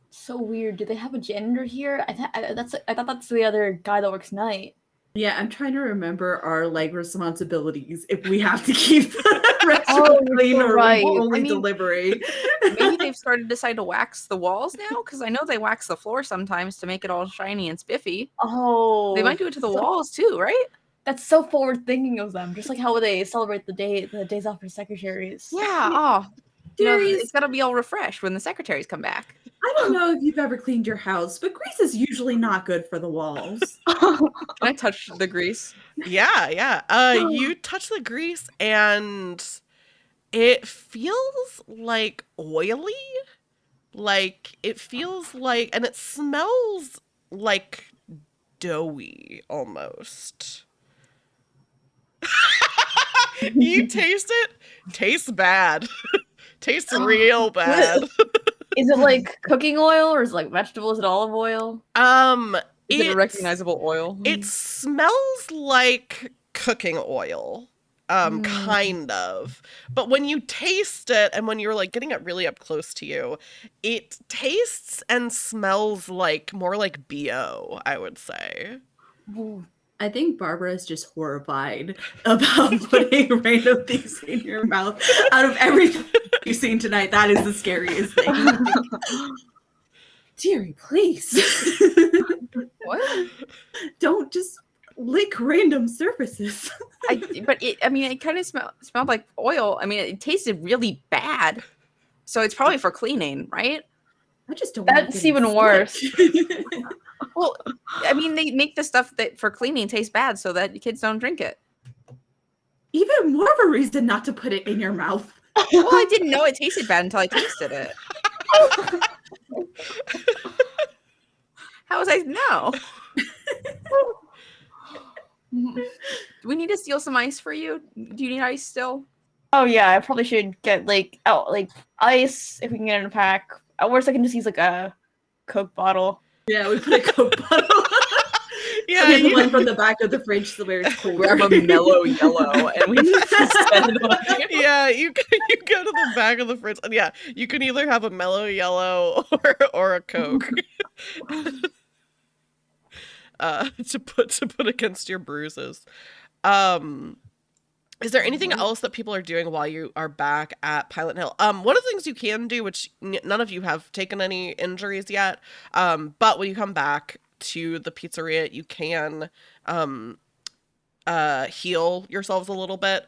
So weird. Do they have a janitor here? I thought that's the other guy that works night. Yeah, I'm trying to remember our responsibilities if we have to keep the restaurant you're clean so or right. only I mean- delivery. Maybe they've started to decide to wax the walls now, because I know they wax the floor sometimes to make it all shiny and spiffy. Oh, They might do it to the walls too, right? That's so forward thinking of them. Just like how they celebrate the days off for secretaries. Yeah. Oh, Dearies, it's gotta be all refreshed when the secretaries come back. I don't know if you've ever cleaned your house, but grease is usually not good for the walls. Can I touch the grease? Yeah. You touch the grease and it feels like oily. Like it feels like, and it smells like doughy almost. You taste it, tastes bad. Tastes real bad. Is it like cooking oil or is it like vegetables? Is it olive oil? Is it a recognizable oil? It smells like cooking oil. Kind of. But when you taste it and when you're like getting it really up close to you, it tastes and smells like more like BO, I would say. I think Barbara is just horrified about putting random things in your mouth. Out of everything you've seen tonight, that is the scariest thing. Dearie, please. What? Don't just lick random surfaces. It kind of smelled like oil. I mean, it tasted really bad. So it's probably for cleaning, right? I just don't want That's to even worse. Well, I mean, they make the stuff that for cleaning taste bad so that kids don't drink it. Even more of a reason not to put it in your mouth. Well, I didn't know it tasted bad until I tasted it. How was I know? Do we need to steal some ice for you? Do you need ice still? Oh yeah, I probably should get like ice if we can get it in a pack. At worst, I can just use like a Coke bottle. Yeah, we put a Coke bottle. Yeah, The one from the back of the fridge so where it's colder. Grab a mellow yellow and we set it on you. Yeah, you go to the back of the fridge, and yeah, you can either have a mellow yellow or a Coke. To put against your bruises. Is there anything else that people are doing while you are back at Pie Lent Hill? One of the things you can do, which none of you have taken any injuries yet, but when you come back to the pizzeria, you can heal yourselves a little bit.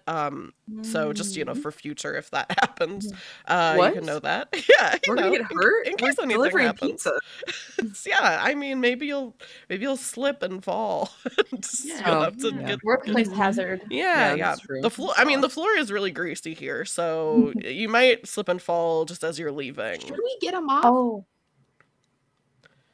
So just, for future, if that happens, you can know that. Yeah, We're gonna get hurt. in case We're anything delivering happens. pizza. Yeah, I mean, maybe you'll slip and fall. You'll have to get Workplace hazard. yeah. That's true. The floor. I mean, the floor is really greasy here, so you might slip and fall just as you're leaving. Should we get a mop? Oh.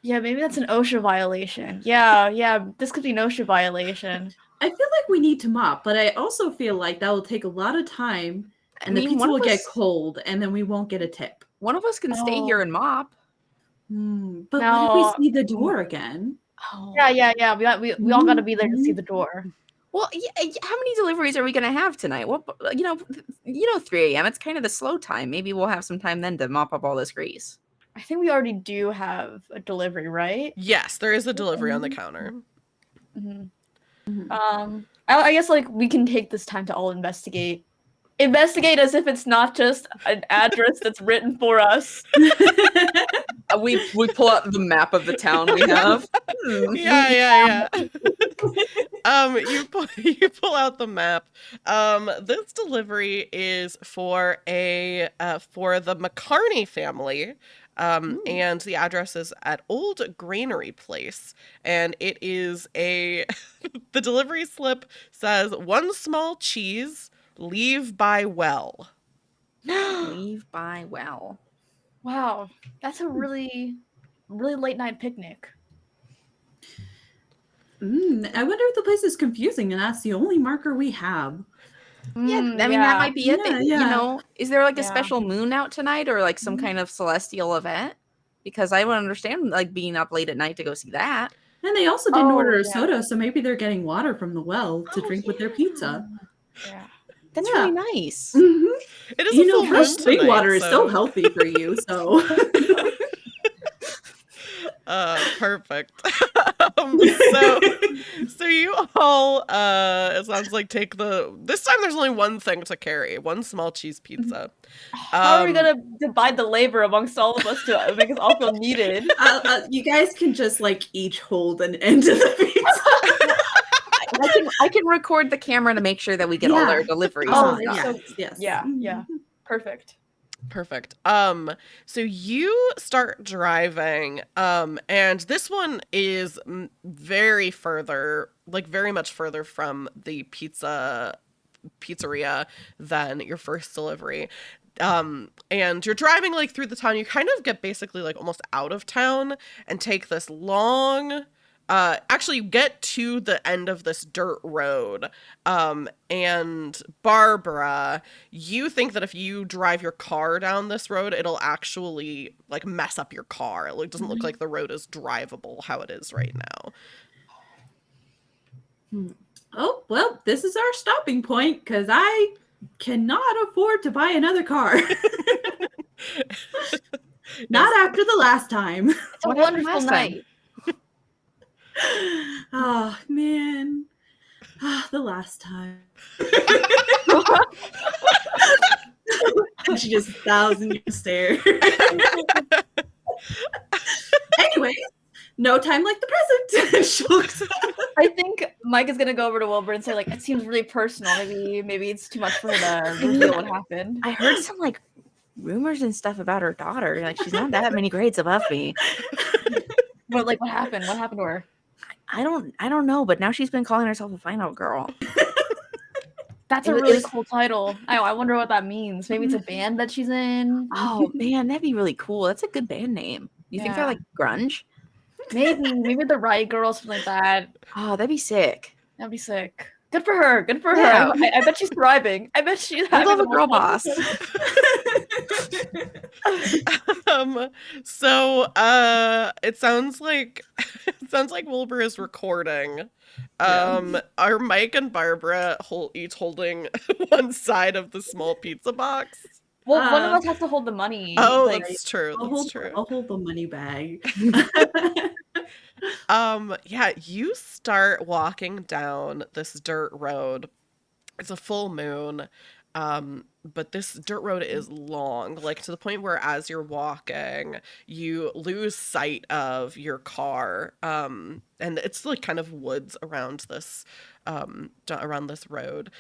Yeah, maybe that's an OSHA violation. Yeah, this could be an OSHA violation. I feel like we need to mop, but I also feel like that will take a lot of time and the pizza one will of get us- cold and then we won't get a tip. One of us can stay here and mop. But No. what if we see the door again? Oh. Yeah. We all got to be there to see the door. Well, how many deliveries are we going to have tonight? What 3 a.m. It's kind of the slow time. Maybe we'll have some time then to mop up all this grease. I think we already do have a delivery, right? Yes, there is a delivery on the counter. I guess like we can take this time to all investigate as if it's not just an address that's written for us. We pull out the map of the town we have. Yeah. You pull out the map. This delivery is for the McCarney family. And the address is at Old Granary Place, and it is the delivery slip says 1 small cheese, leave by well. Leave by well. Wow, that's a really, really late night picnic. I wonder if the place is confusing and that's the only marker we have. Yeah, I mean that might be it. Yeah. Is there like a special moon out tonight or like some kind of celestial event? Because I would understand like being up late at night to go see that. And they also didn't order a yeah. soda, so maybe they're getting water from the well to drink with their pizza. Yeah. That's Yeah. really nice. Mhm. It is You a know, full fresh moon spring tonight, water is so healthy for you. So Perfect. So you all it sounds like take this time there's only one thing to carry, one small cheese pizza. How are we gonna divide the labor amongst all of us to make us all feel needed? you guys can just like each hold an end of the pizza. I can record the camera to make sure that we get all our deliveries. Oh, and stuff. yes. Yeah, yeah. Perfect. Perfect. So you start driving, and this one is very much further from the pizzeria than your first delivery. And you're driving like through the town. You kind of get basically like almost out of town and take this long actually you get to the end of this dirt road. And Barbara, you think that if you drive your car down this road, it'll actually like mess up your car. It doesn't look like the road is drivable how it is right now. Oh, well, this is our stopping point because I cannot afford to buy another car. Not after the last time. It's a wonderful night. Oh, man. The last time. And she just 1,000-year stare. Anyways, no time like the present. I think Mike is gonna go over to Wilbur and say, like, it seems really personal. Maybe it's too much for her to reveal what happened. I heard some like rumors and stuff about her daughter. Like she's not that many grades above me. But like, what happened? What happened to her? I don't know, but now she's been calling herself a final girl. That's a really cool title. I wonder what that means. Maybe it's a band that she's in. Oh man, that'd be really cool. That's a good band name. You think they're like grunge? Maybe the Riot Girls, something like that. Oh, that'd be sick. That'd be sick. Good for her. Good for her. I bet she's thriving. I bet she's having love a girl boss. So it sounds like Wilbur is recording. Are Mike and Barbara each holding one side of the small pizza box? Well, one of us has to hold the money. Oh, that's true. I'll hold the money bag. Yeah, you start walking down this dirt road. It's a full moon. But this dirt road is long, like to the point where as you're walking, you lose sight of your car. And it's like kind of woods around this road.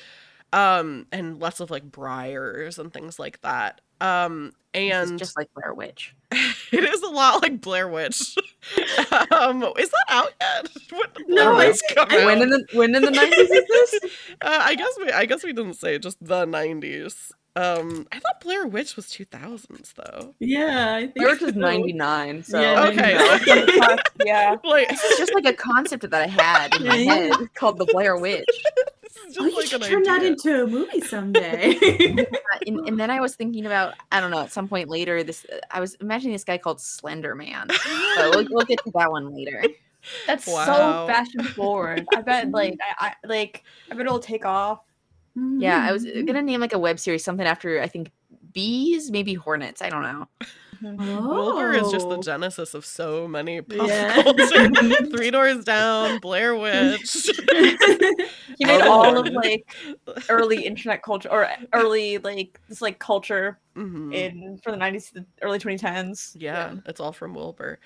And lots of like briars and things like that. And it's just like Blair Witch. It is a lot like Blair Witch. Is that out yet? No, when in the 90s is this? I guess we didn't say just the 90s. I thought Blair Witch was 2000s though. Yeah, I think Blair Witch was 99. So yeah, okay. Yeah. Like, this is just like a concept that I had in my head called the Blair Witch. You should turn that into a movie someday. And then I was thinking about, I don't know, at some point later, I was imagining this guy called Slender Man. So we'll get to that one later. That's so fashion forward. I bet I bet it'll take off. Yeah, I was gonna name like a web series, something after I think bees, maybe hornets. I don't know. Wilbur is just the genesis of so many pop culture. 3 Doors Down, Blair Witch. He made all of like early internet culture or early like this like culture from the 90s to the early 2010s. Yeah, it's all from Wilbur.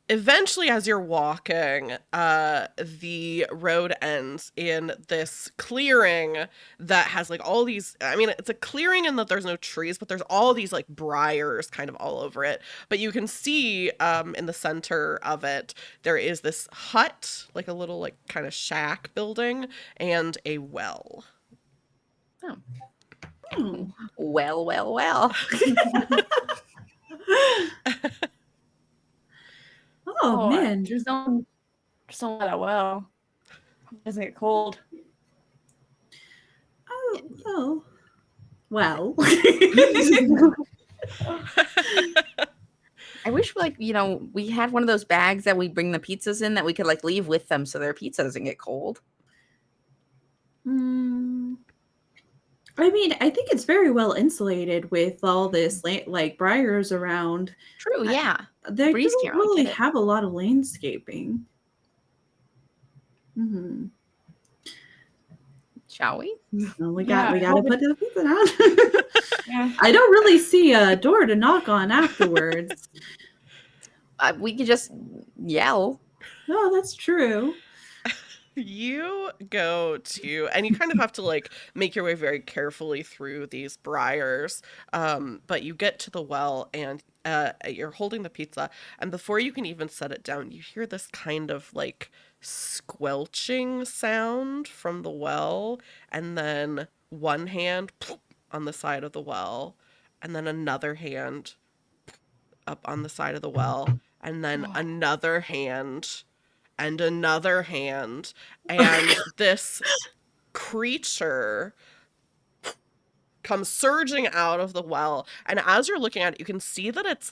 Eventually, as you're walking, the road ends in this clearing that has like all these, I mean, it's a clearing in that there's no trees, but there's all these like briars kind of all over it. But you can see in the center of it, there is this hut, like a little like kind of shack building and a well. Oh. Well. Oh man, just don't let that well. It doesn't get cold. Oh, well. I wish, like, we had one of those bags that we bring the pizzas in that we could like leave with them so their pizza doesn't get cold. I mean, I think it's very well insulated with all this like briars around. True, yeah. They Breeze don't can't really really get it. have a lot of landscaping. Shall we? Well, we Yeah, gotta I hope put the pizza down. Yeah. I don't really see a door to knock on afterwards. We could just yell. Oh, that's true. You go to, and you kind of have to like make your way very carefully through these briars, but you get to the well and you're holding the pizza, and before you can even set it down, you hear this kind of like squelching sound from the well, and then one hand plop, on the side of the well, and then another hand up on the side of the well, and then another hand and another hand, and this creature comes surging out of the well. And as you're looking at it, you can see that it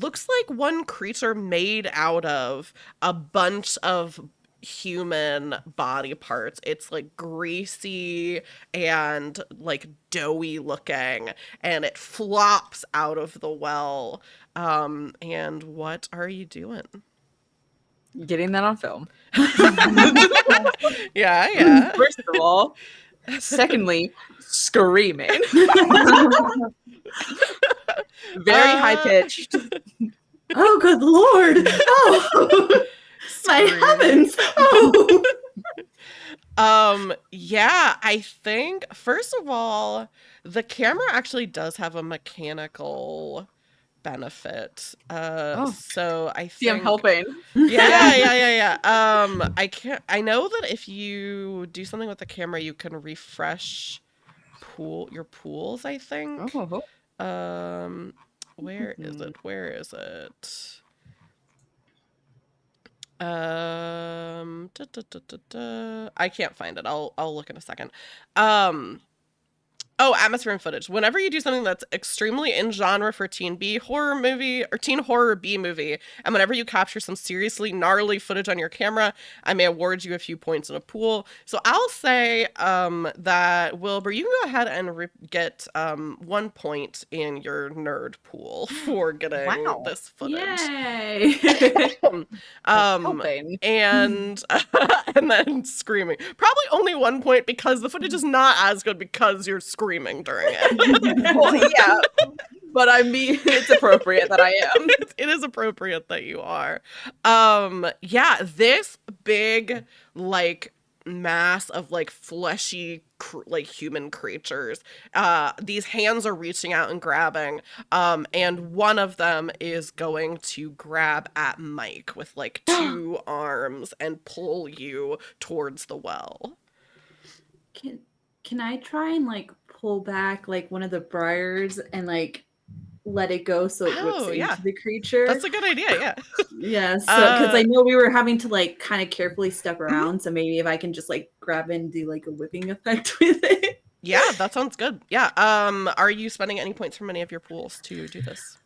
looks like one creature made out of a bunch of human body parts. It's like greasy and like doughy looking, and it flops out of the well. And what are you doing? Getting that on film. Yeah. First of all. Secondly, screaming. Very high pitched. Oh, good Lord! Oh, my heavens! Oh. Yeah, I think first of all, the camera actually does have a mechanical benefit. So I See, I'm think helping. Yeah. I know that if you do something with the camera, you can refresh your pools, I think. Oh. Where is it? I can't find it. I'll look in a second. Oh, atmosphere and footage. Whenever you do something that's extremely in genre for teen B horror movie or teen horror B movie, and whenever you capture some seriously gnarly footage on your camera, I may award you a few points in a pool. So I'll say that Wilbur, you can go ahead and get 1 point in your nerd pool for getting this footage. Yay! And then screaming. Probably only 1 point because the footage is not as good because you're screaming during it. Well, yeah, but I mean, it's appropriate that I am. It is appropriate that you are. Yeah, this big like mass of like fleshy like human creatures, these hands are reaching out and grabbing, and one of them is going to grab at Mike with like 2 arms and pull you towards the well. Can I try and like pull back like one of the briars and like let it go so it whips into the creature? That's a good idea. Yeah. Yeah. So because I know we were having to like kind of carefully step around, so maybe if I can just like grab and do like a whipping effect with it. Yeah, that sounds good. Yeah. Are you spending any points from any of your pools to do this?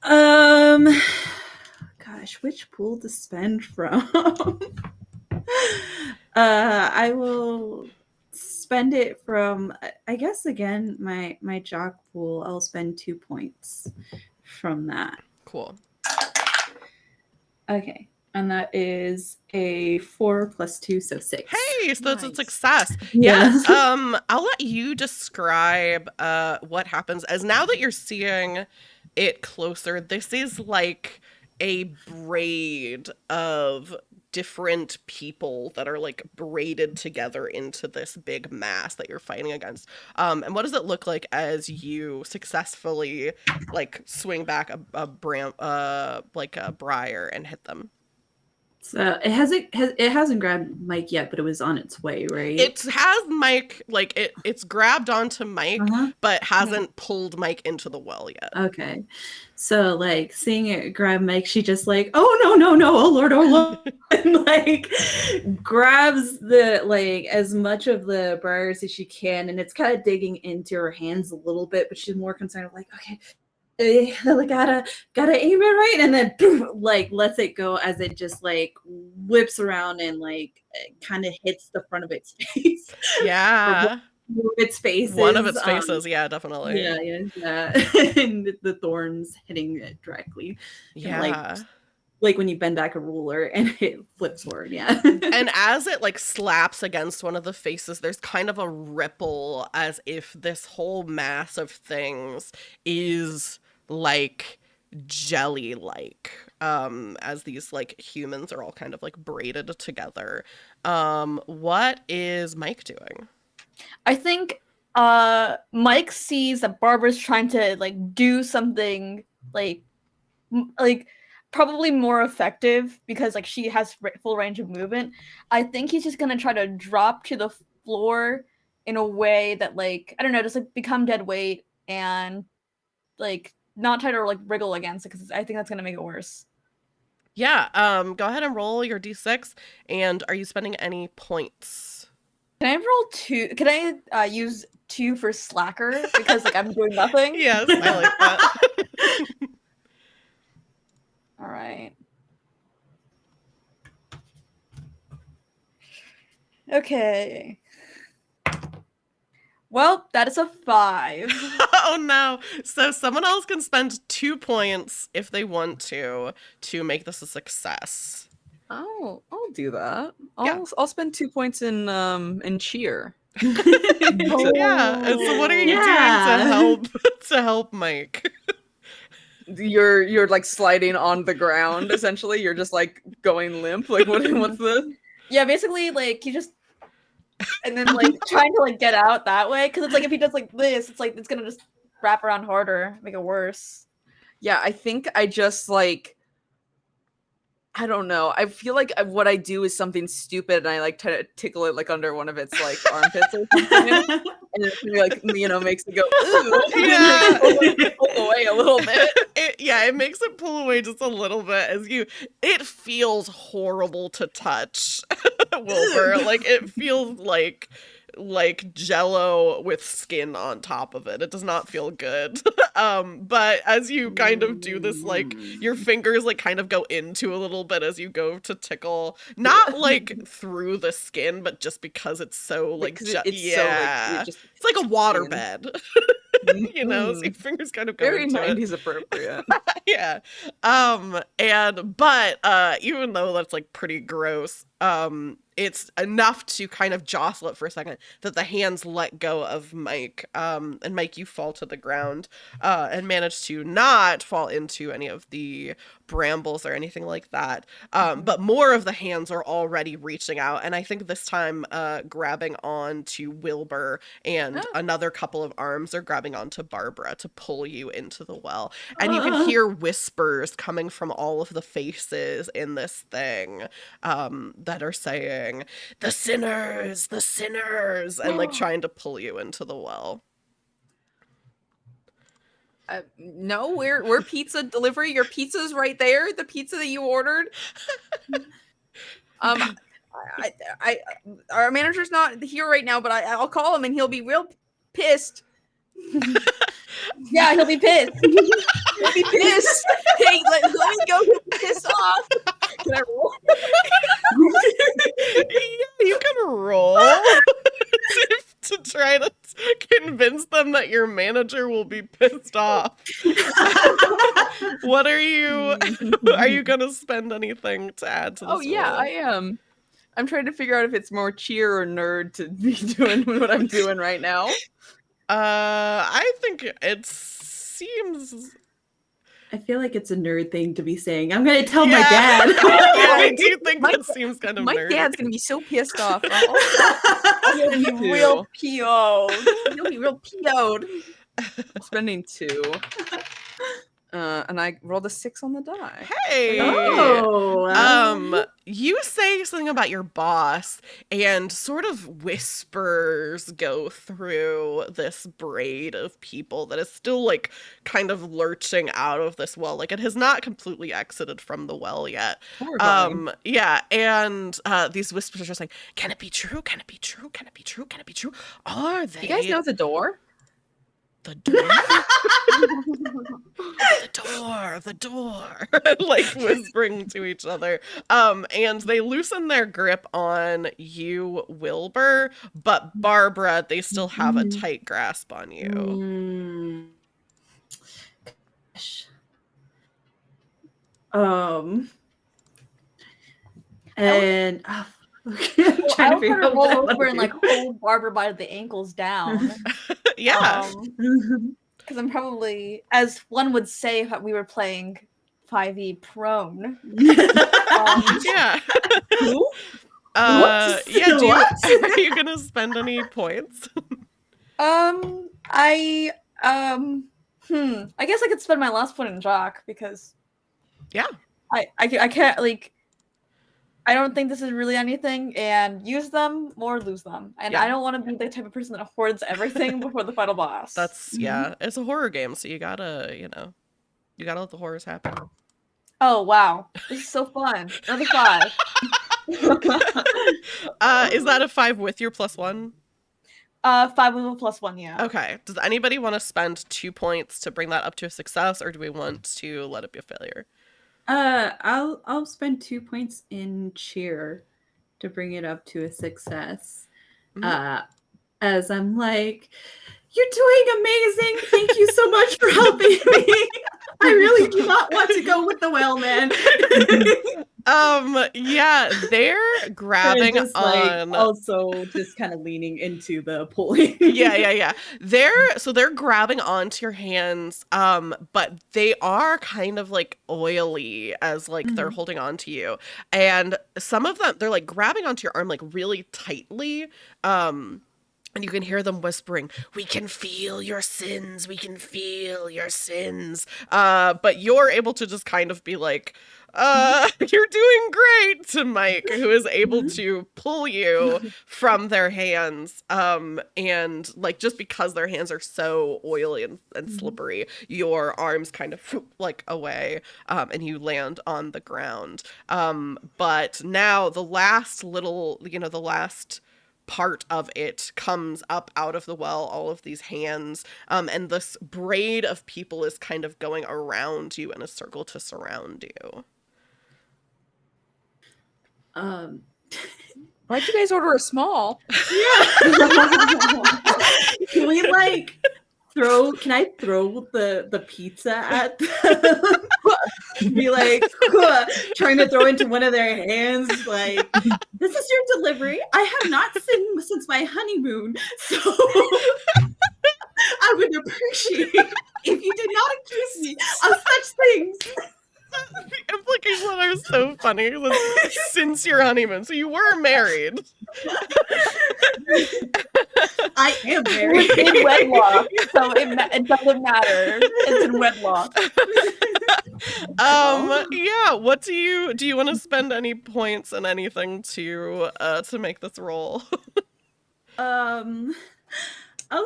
Gosh, which pool to spend from? I will spend it from, I guess, again, my jock pool. I'll spend 2 points from that. Cool. Okay. And that is a 4 + 2, so 6. Hey, so that's a success. Yeah. I'll let you describe what happens as now that you're seeing it closer. This is like a braid of different people that are like braided together into this big mass that you're fighting against. And what does it look like as you successfully like swing back a briar and hit them? So it hasn't grabbed Mike yet, but it was on its way, right? It has Mike, like it's grabbed onto Mike, but hasn't pulled Mike into the well yet. Okay. So like seeing it grab Mike, she just like, oh no, oh Lord, and like grabs the like as much of the briars as she can, and it's kind of digging into her hands a little bit, but she's more concerned with like, okay, like gotta aim it right, and then poof, like lets it go as it just like whips around and like kind of hits the front of its face. Or Yeah. one of its faces. One of its faces, yeah, definitely. Yeah. And the thorns hitting it directly. Kind of Yeah. like when you bend back a ruler and it flips forward, yeah. And as it like slaps against one of the faces, there's kind of a ripple as if this whole mass of things is like jelly like, as these like humans are all kind of like braided together. What is Mike doing? I think Mike sees that Barbara's trying to like do something like like probably more effective because like she has full range of movement. I think he's just gonna try to drop to the floor in a way that like I don't know, just like become dead weight and like not try to like wriggle against it because I think that's gonna make it worse. Yeah, go ahead and roll your d6. And are you spending any points? Can I roll 2? Can I use 2 for slacker because like I'm doing nothing? Yes, I like that. All right. Okay. Well, that is a 5. Oh no. So someone else can spend 2 points if they want to make this a success. I'll do that. Yeah. I'll spend 2 points in cheer. Yeah. And so what are you doing to help Mike? You're like sliding on the ground essentially. You're just like going limp. Like what's the Yeah, basically like you just and then like trying to like get out that way because it's like if he does like this, it's like it's gonna just wrap around harder, make it worse. Yeah, I think I just like I don't know. I feel like what I do is something stupid, and I like try to tickle it like under one of its like armpits or something, and it like makes it go ooh, Yeah. pull away a little bit. It makes it pull away just a little bit it feels horrible to touch. Wilbur. Like it feels like jello with skin on top of it. It does not feel good. But as you kind of do this, like your fingers like kind of go into a little bit as you go to tickle, not like through the skin, but just because it's so like it's so, like, it's like a waterbed. So your fingers kind of go very into 90s it. appropriate. Yeah. But even though that's like pretty gross, it's enough to kind of jostle it for a second that the hands let go of Mike. And Mike, you fall to the ground, and manage to not fall into any of the brambles or anything like that. But more of the hands are already reaching out, and I think this time grabbing on to Wilbur, and another couple of arms are grabbing onto Barbara to pull you into the well. And you can hear whispers coming from all of the faces in this thing, that are saying, the sinners, and like trying to pull you into the well. No, we're pizza delivery. Your pizza's right there. The pizza that you ordered. Our manager's not here right now, but I'll call him and he'll be real pissed. Yeah, he'll be pissed. He'll be pissed. Hey, let me go. He'll be pissed off. Can I roll? Yeah, you can roll to try to convince them that your manager will be pissed off. What are you gonna spend anything to add to this? Oh yeah, roll? I am. I'm trying to figure out if it's more cheer or nerd to be doing what I'm doing right now. I think it seems. I feel like it's a nerd thing to be saying. I'm gonna tell my dad. Yeah, I do think that seems kind of My nerdy. dad's gonna be so pissed off. He'll be real PO'd. He'll be real PO'd. I'm spending 2. And I rolled a 6 on the die. Hey! Oh. You say something about your boss, and sort of whispers go through this braid of people that is still, like, kind of lurching out of this well. Like, it has not completely exited from the well yet. Yeah, and these whispers are saying, can it be true? Can it be true? Can it be true? Can it be true? Are they? You guys know the door? The door? The door, like whispering to each other. And they loosen their grip on you, Wilbur, but Barbara, they still have a tight grasp on you. Gosh. And I'm trying to figure out roll what over and like hold Barbara by the ankles down. Yeah. Because I'm probably, as one would say if we were playing 5e prone. Yeah. Who? Yeah, What? are you gonna spend any points? I guess I could spend my last point in Jock because Yeah. I can't, like, I don't think this is really anything, and use them or lose them. And I don't want to be the type of person that hoards everything before the final boss. That's it's a horror game, so you gotta, you gotta let the horrors happen. Oh wow, this is so fun. Another 5. Is that a 5 with your +1? 5 with a +1, yeah. Okay. Does anybody want to spend 2 points to bring that up to a success, or do we want to let it be a failure? I'll spend 2 points in cheer to bring it up to a success. As I'm like, you're doing amazing. Thank you so much for helping me. I really do not want to go with the whale man. Yeah, they're grabbing just, on. Like, also just kind of leaning into the pulling. Yeah. They're grabbing onto your hands, but they are kind of like oily as like they're holding onto you. And some of them, they're like grabbing onto your arm like really tightly. And you can hear them whispering, "We can feel your sins. We can feel your sins." But you're able to just kind of be like, "You're doing great," to Mike, who is able to pull you from their hands. And like, just because their hands are so oily and slippery, your arms kind of like away, and you land on the ground. But now the last little, the last part of it comes up out of the well, all of these hands, and this braid of people is kind of going around you in a circle to surround you. Why'd you guys order a small? Can we like can I throw the pizza at them? Be like trying to throw into one of their hands, like, this is your delivery. I have not sinned since my honeymoon, so I would appreciate if you did not accuse me of such things. The implications are so funny. Since your honeymoon, so you were married. I am married in wedlock, so it doesn't matter. It's in wedlock. Yeah. What do you want to spend any points and anything to make this roll? I'll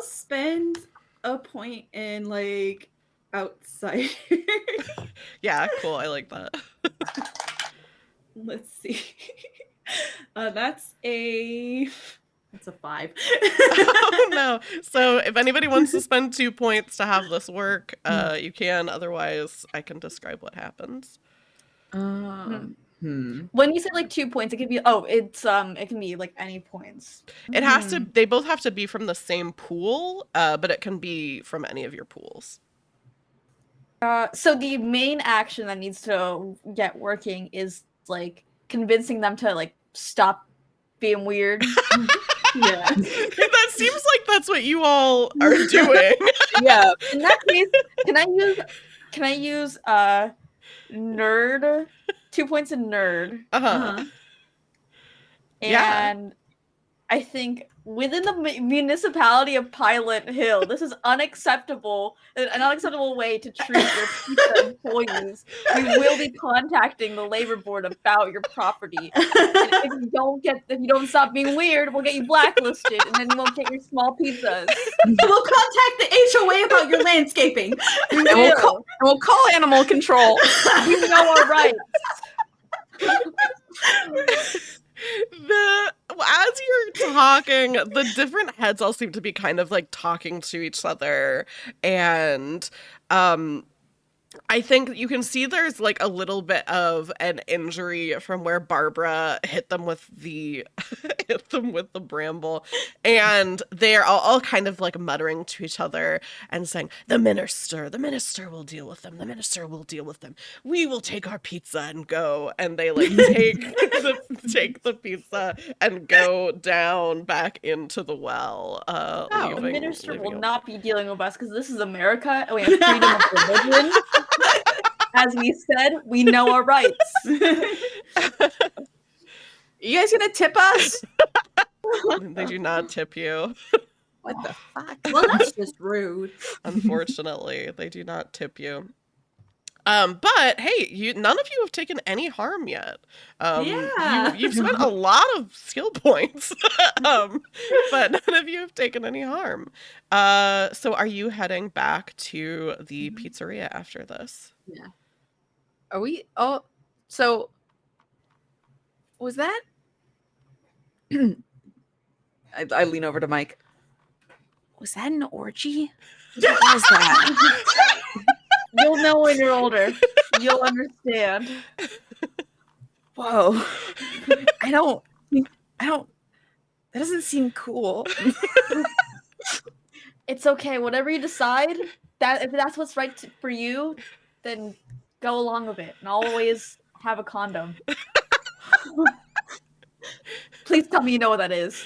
spend a point in like outside. Yeah, cool. I like that. Let's see. That's a 5. Oh no. So if anybody wants to spend 2 points to have this work, you can. Otherwise, I can describe what happens. When you say like 2 points, it can be it can be like any points. It has to. They both have to be from the same pool, but it can be from any of your pools. So the main action that needs to get working is like convincing them to like stop being weird. Yeah. That seems like that's what you all are doing. Yeah. In that case, can I use nerd? 2 points in nerd. And I think within the municipality of Pie Lent Hill, this is unacceptable. An unacceptable way to treat your pizza employees. We will be contacting the labor board about your property. And if you don't stop being weird, we'll get you blacklisted, and then you won't get your small pizzas. We'll contact the HOA about your landscaping. We'll call animal control. You know our rights. as you're talking, the different heads all seem to be kind of like talking to each other, and I think you can see there's like a little bit of an injury from where Barbara hit them with the bramble, and they're all kind of like muttering to each other and saying, the minister will deal with them. The minister will deal with them. We will take our pizza and go." And they like take the pizza and go down back into the well. The minister will not be dealing with us because this is America and we have freedom of religion. As we said, we know our rights. You guys gonna tip us? They do not tip you. What the fuck? Well, that's just rude. Unfortunately, they do not tip you. But hey, none of you have taken any harm yet. You've spent a lot of skill points, but none of you have taken any harm. So are you heading back to the pizzeria after this? Yeah. Are we? Oh, so was that? I lean over to Mike. Was that an orgy? What was that? You'll know when you're older. You'll understand. Whoa. I don't. That doesn't seem cool. It's okay. Whatever you decide, that if that's what's right for you, then go along with it. And always have a condom. Please tell me you know what that is.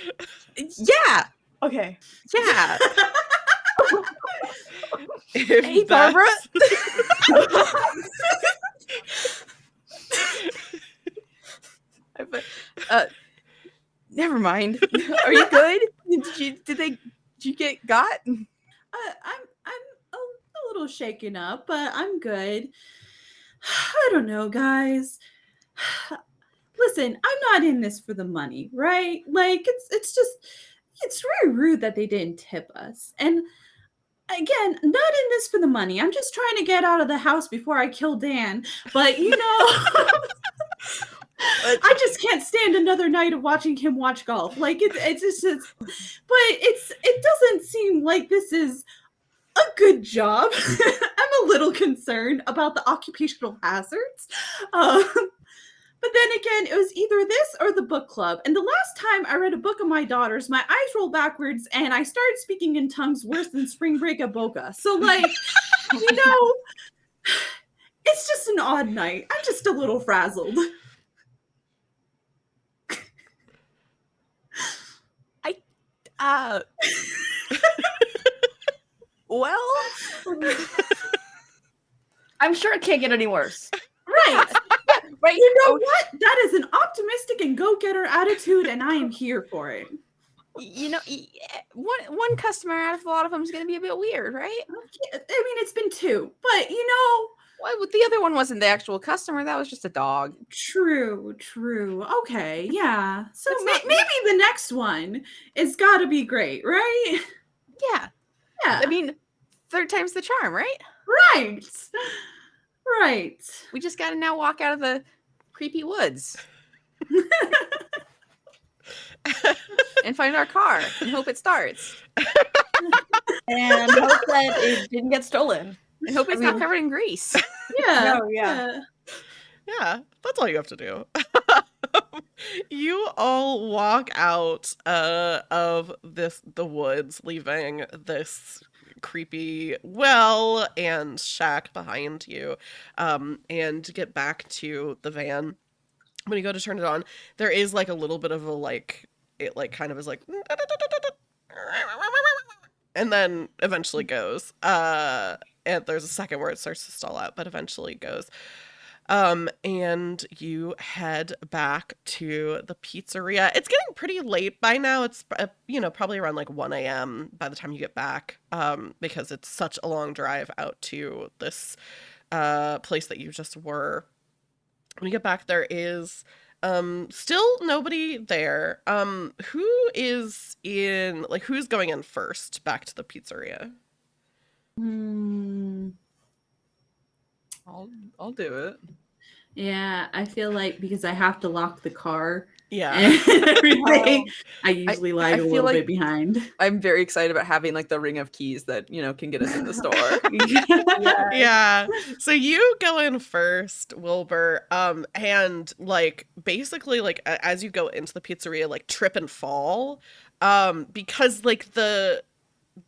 Yeah. Okay. Yeah. Hey, Barbara. Never mind. Are you good? Did you get got? I'm a little shaken up, but I'm good. I don't know, guys. Listen, I'm not in this for the money, right? Like it's very rude that they didn't tip us. And again, not in this for the money. I'm just trying to get out of the house before I kill Dan. But I just can't stand another night of watching him watch golf. Like it's just, but it doesn't seem like this is a good job. I'm a little concerned about the occupational hazards. But then again, it was either this or the book club. And the last time I read a book of my daughter's, my eyes rolled backwards and I started speaking in tongues worse than spring break at Boca. So like, it's just an odd night. I'm just a little frazzled. Well, I'm sure it can't get any worse. Right. Right. You know what? That is an optimistic and go-getter attitude, and I am here for it. One customer out of a lot of them is going to be a bit weird, right? I mean, it's been two, but well, the other one wasn't the actual customer. That was just a dog. True. Okay, yeah. So maybe the next one is got to be great, right? Yeah. Yeah. I mean, third time's the charm, right? Right. We just got to now walk out of the creepy woods and find our car and hope it starts. And hope that it didn't get stolen. And hope it's not covered in grease. Yeah. No, yeah. Yeah, that's all you have to do. You all walk out of the woods, leaving this creepy well and shack behind you, and get back to the van. When you go to turn it on, there is like a little bit of a it kind of is like, and then eventually goes. And there's a second where it starts to stall out, but eventually goes. And you head back to the pizzeria. It's getting pretty late by now. It's, probably around like 1 a.m. by the time you get back, because it's such a long drive out to this place that you just were. When you get back, there is still nobody there. Who's going in first back to the pizzeria? I'll do it. Yeah, I feel like because I have to lock the car Yeah. and everything, Oh. I usually lag I a feel little like bit behind. I'm very excited about having like the ring of keys that, can get us in the store. Yeah. Yeah. So you go in first, Wilbur, and like basically like as you go into the pizzeria, like trip and fall, because like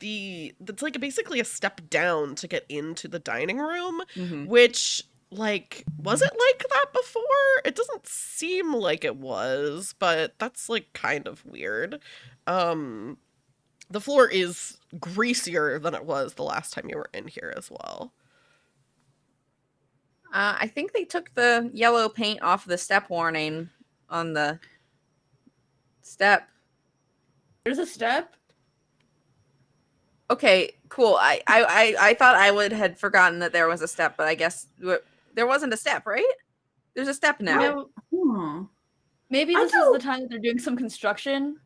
it's like basically a step down to get into the dining room, Hmm. which like was it like that before? It doesn't seem like it was, but that's like kind of weird. Um, the floor is greasier than it was the last time you were in here as well. I think they took the yellow paint off the step warning on the step. There's a step. Okay, cool. I thought I would had forgotten that there was a step, but I guess there wasn't a step, right? There's a step now. No, Huh. maybe I this is the don't. time that they're doing some construction.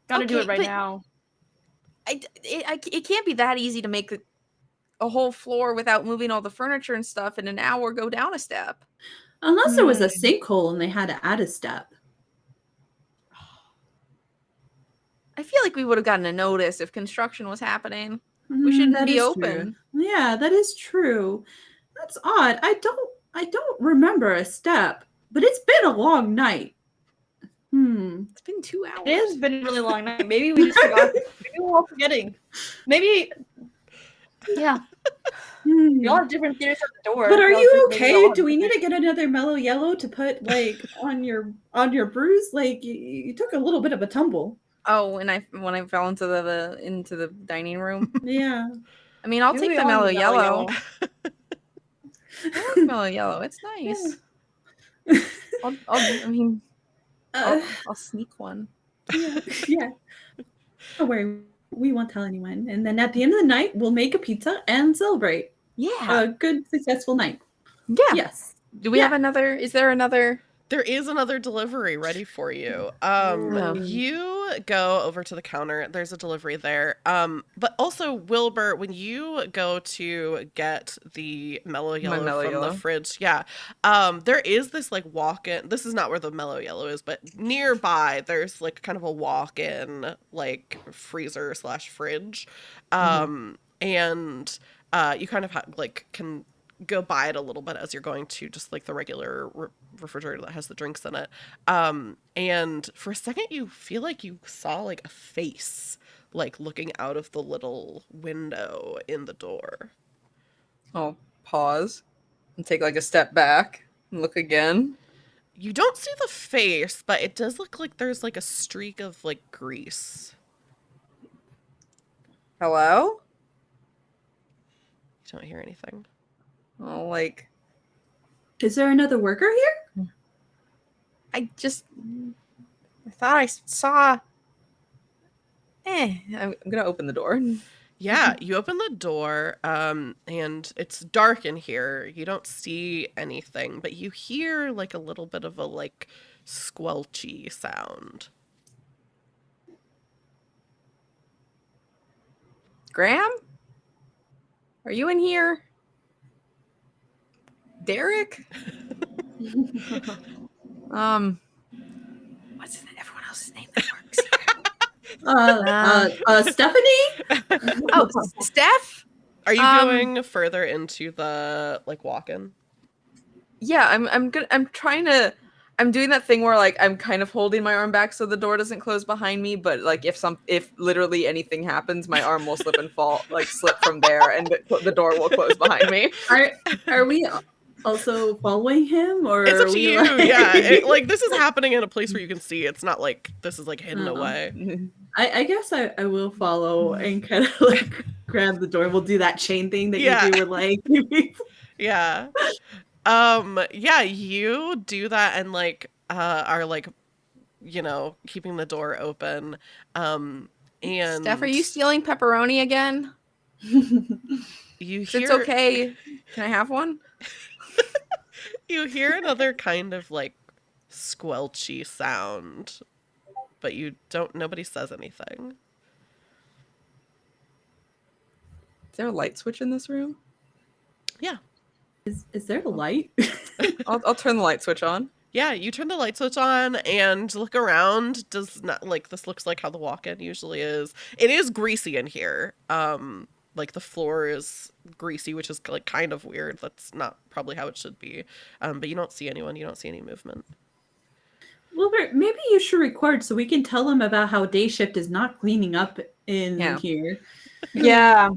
Gotta do it Okay, right but now. it can't be that easy to make a whole floor without moving all the furniture and stuff in an hour go down a step. Unless there was a Hmm. sinkhole and they had to add a step. I feel like we would have gotten a notice if construction was happening. We shouldn't That be is true. open. Yeah, that is true. That's odd. I don't remember a step, but it's been a long night. It's been 2 hours. It has been a really long night. Maybe we just forgot. Maybe we're all forgetting. Maybe, yeah. We all Hmm. have different theories at the door. But are We all you think maybe we all okay? have Do we need different- to get another mellow yellow to put like on your bruise? Like you took a little bit of a tumble. Oh, and when I fell into the dining room. Yeah. I mean, I'll Maybe take we the all mellow need mellow yellow. yellow. I like mellow yellow. It's nice. I mean, Uh, I'll sneak one. yeah. Yeah. Don't worry. We won't tell anyone. And then at the end of the night, we'll make a pizza and celebrate Yeah. a good, successful night. Yeah. Yes. Do we Yeah. have another? Is there another? There is another delivery ready for you. Oh. You go over to the counter. There's a delivery there. But also Wilbur, when you go to get the mellow yellow mellow from yellow. the fridge, yeah. There is this like walk-in. This is not where the mellow yellow is, but nearby there's like kind of a walk-in like freezer slash fridge. And you kind of like can go by it a little bit as you're going to just like the regular refrigerator that has the drinks in it. And for a second you feel like you saw like a face like looking out of the little window in the door. I'll pause and take like a step back and look again. You don't see the face, but it does look like there's like a streak of like grease. Hello? You don't hear anything. Oh, like Is there another worker here? I thought I saw. I'm gonna open the door. Yeah, you open the door, and it's dark in here. You don't see anything, but you hear like a little bit of a like squelchy sound. Graham? Are you in here? Derek? What's everyone else's name that works here? Stephanie? Oh, Steph? Are you Um, going further into the like walk-in? Yeah, I'm doing that thing where like I'm kind of holding my arm back so the door doesn't close behind me, but like if literally anything happens, my arm will slip from there and the door will close behind me. Are we also following him, or It's up are to we you. like... Yeah, like this is happening in a place where you can see. It's not like this is like hidden away. I guess I will follow and kind of like grab the door. We'll do that chain thing that Yeah. you do with like Yeah. Yeah, you do that and like are like, you know, keeping the door open. And Steph, are you stealing pepperoni again? you If hear it's okay, can I have one? you hear another kind of like squelchy sound, but nobody says anything. Is there a light switch in this room? Yeah. Is there a light? I'll turn the light switch on. Yeah, you turn the light switch on and look around. Does not like this looks like how the walk-in usually is. It is greasy in here. Like the floor is greasy, which is like kind of weird. That's not probably how it should be. But you don't see anyone. You don't see any movement. Well, maybe you should record so we can tell them about how day shift is not cleaning up in here. Yeah.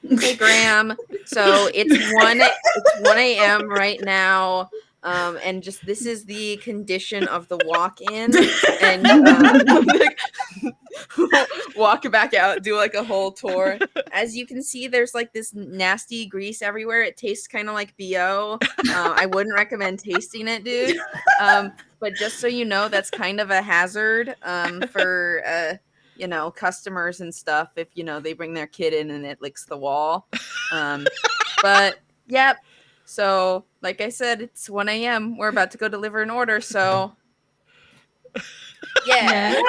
Hey, Graham. So it's 1 a.m. right now. And just this is the condition of the walk-in, and walk back out, do like a whole tour. As you can see, there's like this nasty grease everywhere. It tastes kind of like BO. I wouldn't recommend tasting it, dude. But just so you know, that's kind of a hazard for customers and stuff if they bring their kid in and it licks the wall. But yep. So, like I said, it's 1 a.m. We're about to go deliver an order, so yeah.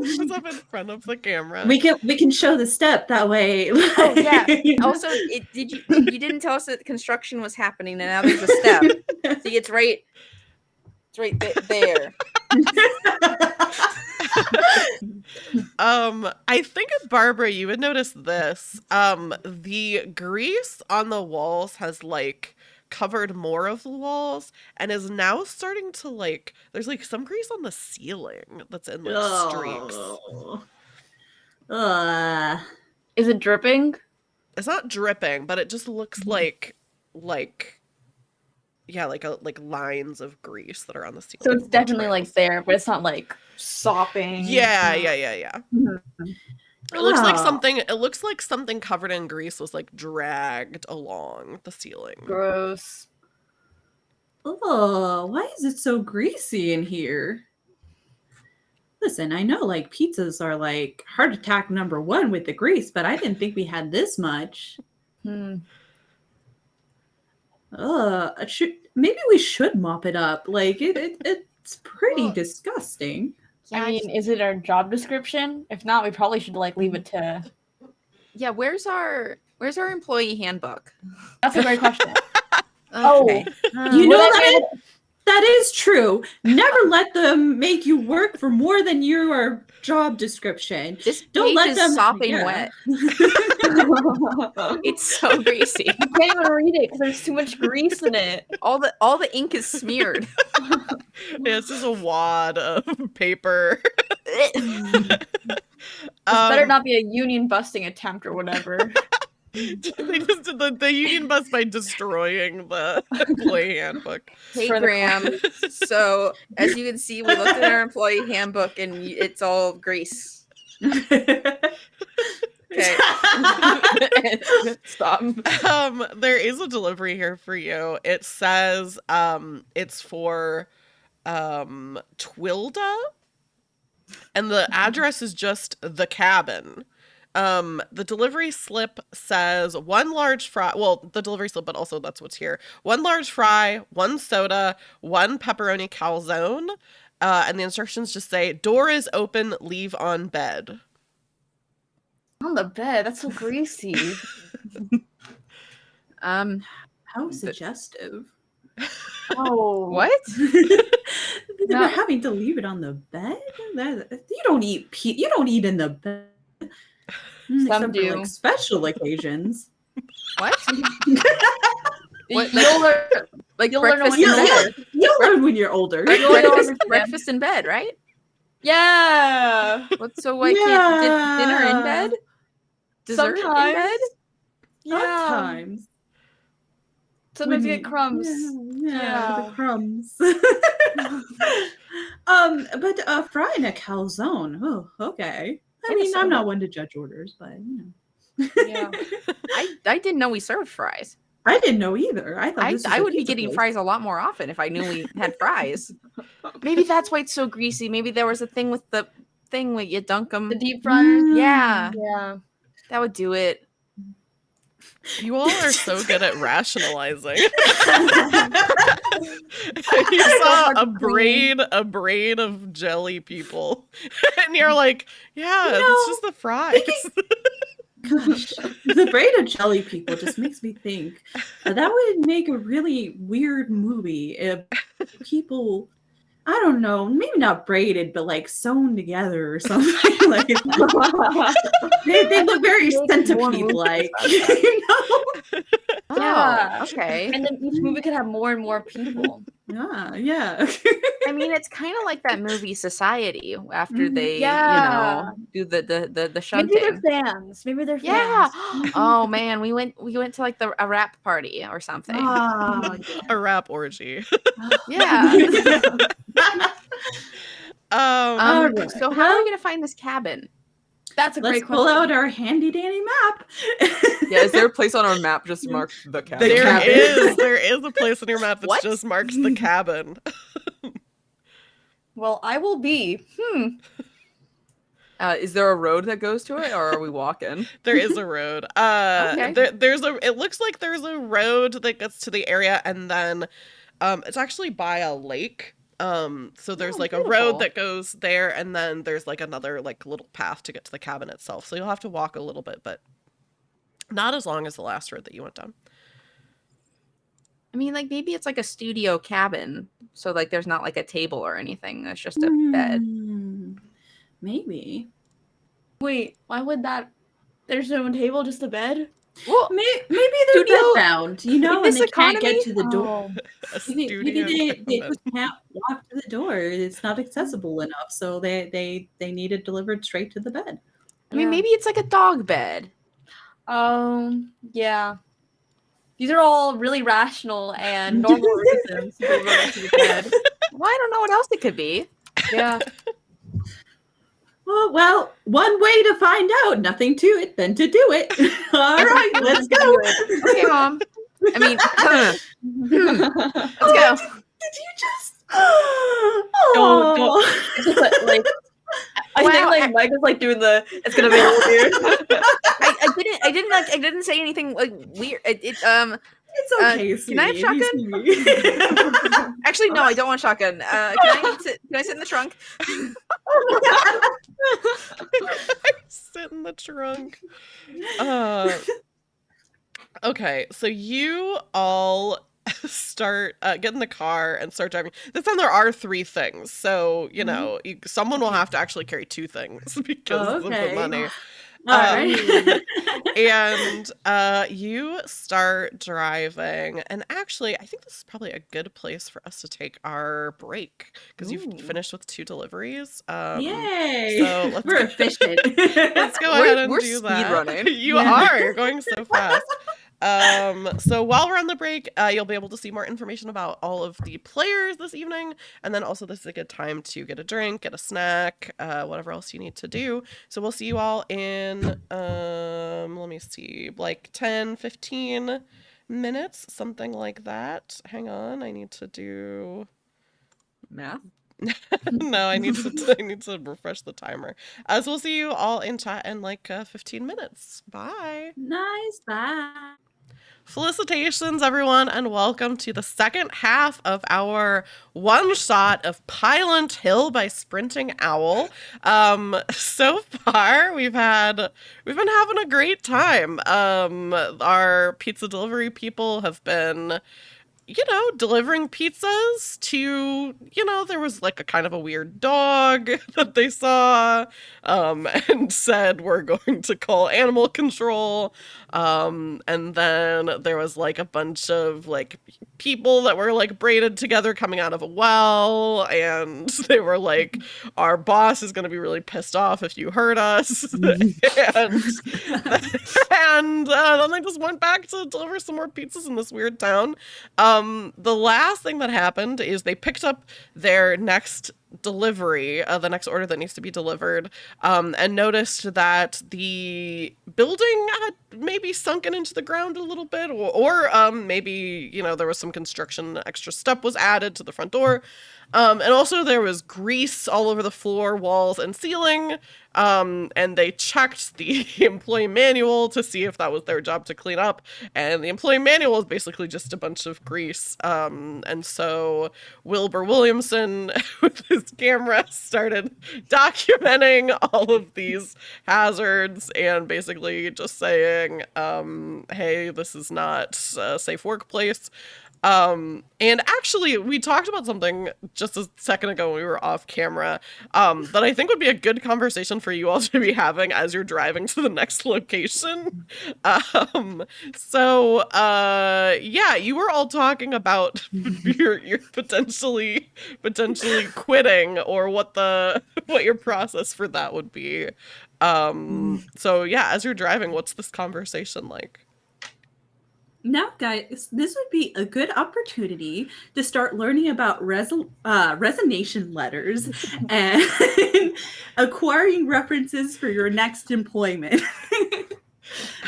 She's up in front of the camera. We can show the step that way. Oh yeah. Also, you didn't tell us that construction was happening, and now there's a step. See, it's right there. I think, Barbara, you would notice this. The grease on the walls has like covered more of the walls and is now starting to like there's like some grease on the ceiling that's in like streaks. Is it dripping? It's not dripping, but it just looks like lines of grease that are on the ceiling. So it's definitely like there, but it's not like sopping. Yeah. Mm-hmm. It looks like something covered in grease was like dragged along the ceiling. Gross. Oh, why is it so greasy in here? Listen, I know like pizzas are like heart attack number 1 with the grease, but I didn't think we had this much. Hmm. Maybe we should mop it up. Like it's pretty disgusting. I mean, is it our job description? If not, we probably should like leave it to. Yeah, where's our employee handbook? That's a great question. Okay. You know that is true. Never let them make you work for more than your job description. This Don't page let is them sopping wet. It's so greasy. You can't even read it because there's too much grease in it. All the ink is smeared. Yeah, it's just a wad of paper. This better not be a union busting attempt or whatever. They just did the union bust by destroying the employee handbook. Hey, For the Graham. So, as you can see, we looked at our employee handbook and it's all grease. Okay. Stop. There is a delivery here for you. It says it's for Twilda, and the address is just the cabin. The delivery slip says 1 large fry. Well, the delivery slip, but also that's what's here. 1 large fry, 1 soda, 1 pepperoni calzone. And the instructions just say, door is open, leave on bed. On the bed. That's so greasy. How suggestive. Oh. What? They're having to leave it on the bed? You don't eat in the bed. Except do. for like special occasions. What? What? You'll learn. Like You'll learn breakfast when in you're bed? older. You'll learn when you're older. Breakfast in bed, right? Yeah. So why can't dinner in bed? Dessert Sometimes. in bed? Sometimes. Sometimes you get crumbs. Yeah, the crumbs. But frying a calzone. Oh, okay. I mean, I'm not one to judge orders, but Yeah. I didn't know we served fries. I didn't know either. I thought this was I a would be pizza getting place. fries a lot more often if I knew we had fries. Maybe that's why it's so greasy. Maybe there was a thing with the thing where you dunk them. The deep fryer. Yeah, Yeah. that would do it. You all are so good at rationalizing. You saw a braid of jelly people, and you're like, yeah, it's just the fries. Gosh, the braided jelly people just makes me think that would make a really weird movie if people, I don't know, maybe not braided, but like sewn together or something. Like they look very Make more centipede-like, movies about you know? Oh, Yeah. okay. And then each movie could have more and more people. Yeah. I mean, it's kind of like that movie Society after they, Yeah. do the Maybe shunting. they're fans. Maybe they're Yeah. fans. Oh man, we went to like a rap party or something. Oh, A rap orgy. Yeah. Alright. So how are we gonna find this cabin? That's a Let's great pull question. out our handy dandy map. Yeah, is there a place on our map just marked the cabin? The cabin. There is a place on your map that What? just marks the cabin. Well, I will be. Is there a road that goes to it, or are we walking? There is a road. Okay. It looks like there's a road that gets to the area, and then it's actually by a lake. So there's Oh, like a beautiful. road that goes there, and then there's like another like little path to get to the cabin itself. So you'll have to walk a little bit, but not as long as the last road that you went down. I mean, like maybe it's like a studio cabin, so like there's not like a table or anything. It's just a bed. Maybe. Wait, why would that? There's no table, just a bed? Well, Maybe they're Studio- bound, you know, in and this they can't get economy? to the door. Oh. A Maybe studio they cabin. just can't walk to the door. It's not accessible enough, so they need it delivered straight to the bed. I mean, maybe it's like a dog bed. Yeah. These are all really rational and normal reasons to deliver it to the bed. Well, I don't know what else it could be. Yeah. Well, one way to find out, nothing to it than to do it. All right, let's go. Okay, Mom. I mean, let's go. Did you just? Don't- It's just like I think Wow, like Mike is like doing the it's gonna be weird. I didn't say anything like weird. It's okay, can I have sweetie. Actually, no, I don't want shotgun. Can I sit in the trunk? Sit in the trunk. Okay, so you all start get in the car and start driving. This time there are 3 things, so you know someone will have to actually carry 2 things because of the Okay. money. All right. And you start driving, and actually I think this is probably a good place for us to take our break because you've Ooh. finished with 2 deliveries. Yay! so let's We're go- efficient. Let's go We're- ahead and we're do speed that. running. You Yeah. are. You're going so fast. So while we're on the break, you'll be able to see more information about all of the players this evening, and then also this is a good time to get a drink, get a snack, whatever else you need to do. So we'll see you all in let me see, like 10-15 minutes, something like that. Hang on, I need to do Math. no, I need to refresh the timer. So we'll see you all in chat in like 15 minutes. Bye. Nice. Bye. Felicitations, everyone, and welcome to the second half of our one shot of Pie Lent Hill by Sprinting Owl. So far, we've been having a great time. Our pizza delivery people have been, delivering pizzas to, there was like a kind of a weird dog that they saw, and said, we're going to call animal control. And then there was like a bunch of like people that were like braided together coming out of a well, and they were like, our boss is going to be really pissed off if you hurt us. and then they just went back to deliver some more pizzas in this weird town. The last thing that happened is they picked up their next delivery, the next order that needs to be delivered, and noticed that the building had maybe sunken into the ground a little bit, or maybe, you know, there was some construction, extra step was added to the front door. And also there was grease all over the floor, walls, and ceiling. And they checked the employee manual to see if that was their job to clean up. And the employee manual is basically just a bunch of grease. And so Wilbur Williamson, with his camera, started documenting all of these hazards and basically just saying, hey, this is not a safe workplace. And actually, we talked about something just a second ago when we were off camera, that I think would be a good conversation for you all to be having as you're driving to the next location. Yeah, you were all talking about your potentially quitting, or what your process for that would be. So yeah, as you're driving, what's this conversation like? Now, guys, this would be a good opportunity to start learning about resignation letters and acquiring references for your next employment.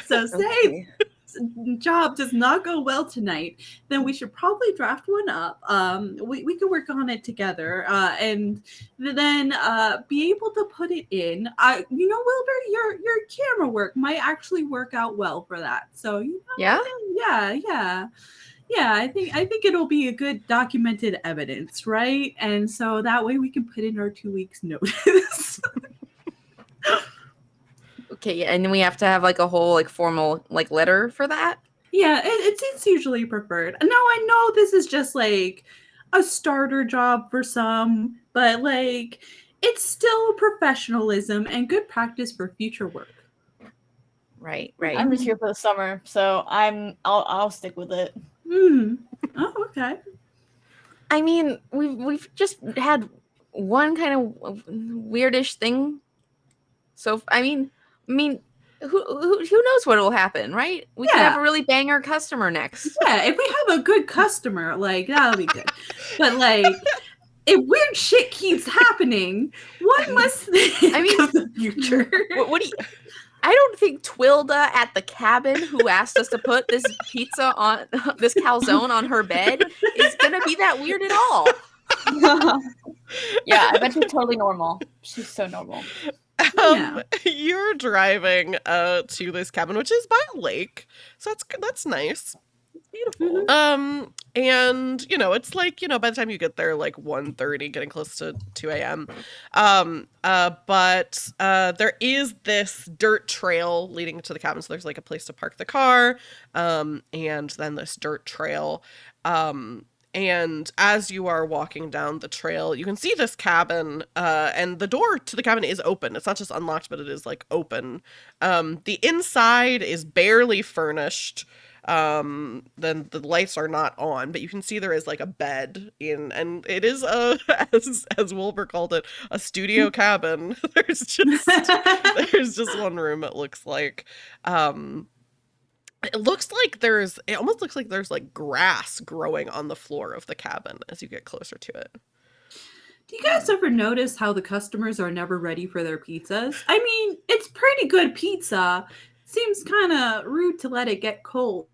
So say job does not go well tonight, then we should probably draft one up. We can work on it together, and then be able to put it in. You know, Wilbur, your camera work might actually work out well for that. So you know, yeah. I think it'll be a good documented evidence, right? And so that way we can put in our 2 weeks notice. Okay, and we have to have like a whole like formal like letter for that. Yeah, it's usually preferred. Now I know this is just like a starter job for some, but like it's still professionalism and good practice for future work. Right. I'm just here for the summer, so I'll stick with it. Oh, okay. I mean, we've just had one kind of weirdish thing. So I mean, who knows what will happen, right? We could have a really banger customer next. Yeah, if we have a good customer, like that'll be good. But like, if weird shit keeps happening, one must think of the future. What do you? I don't think Twilda at the cabin, who asked us to put this pizza on this calzone on her bed, is gonna be that weird at all. Yeah, I bet she's totally normal. She's so normal. You're driving to this cabin, which is by a lake, so that's nice. It's beautiful. And you know, it's like, you know, by the time you get there, like 1:30, getting close to 2 a.m. But there is this dirt trail leading to the cabin, so there's like a place to park the car, and then this dirt trail. And as you are walking down the trail, you can see this cabin, and the door to the cabin is open. It's not just unlocked, but it is like open. The inside is barely furnished. Then the lights are not on, but you can see there is like a bed in, and it is as Wilbur called it, a studio cabin. There's just one room, it looks like. It almost looks like there's like grass growing on the floor of the cabin as you get closer to it. Do you guys ever notice how the customers are never ready for their pizzas? I mean, it's pretty good pizza. Seems kind of rude to let it get cold.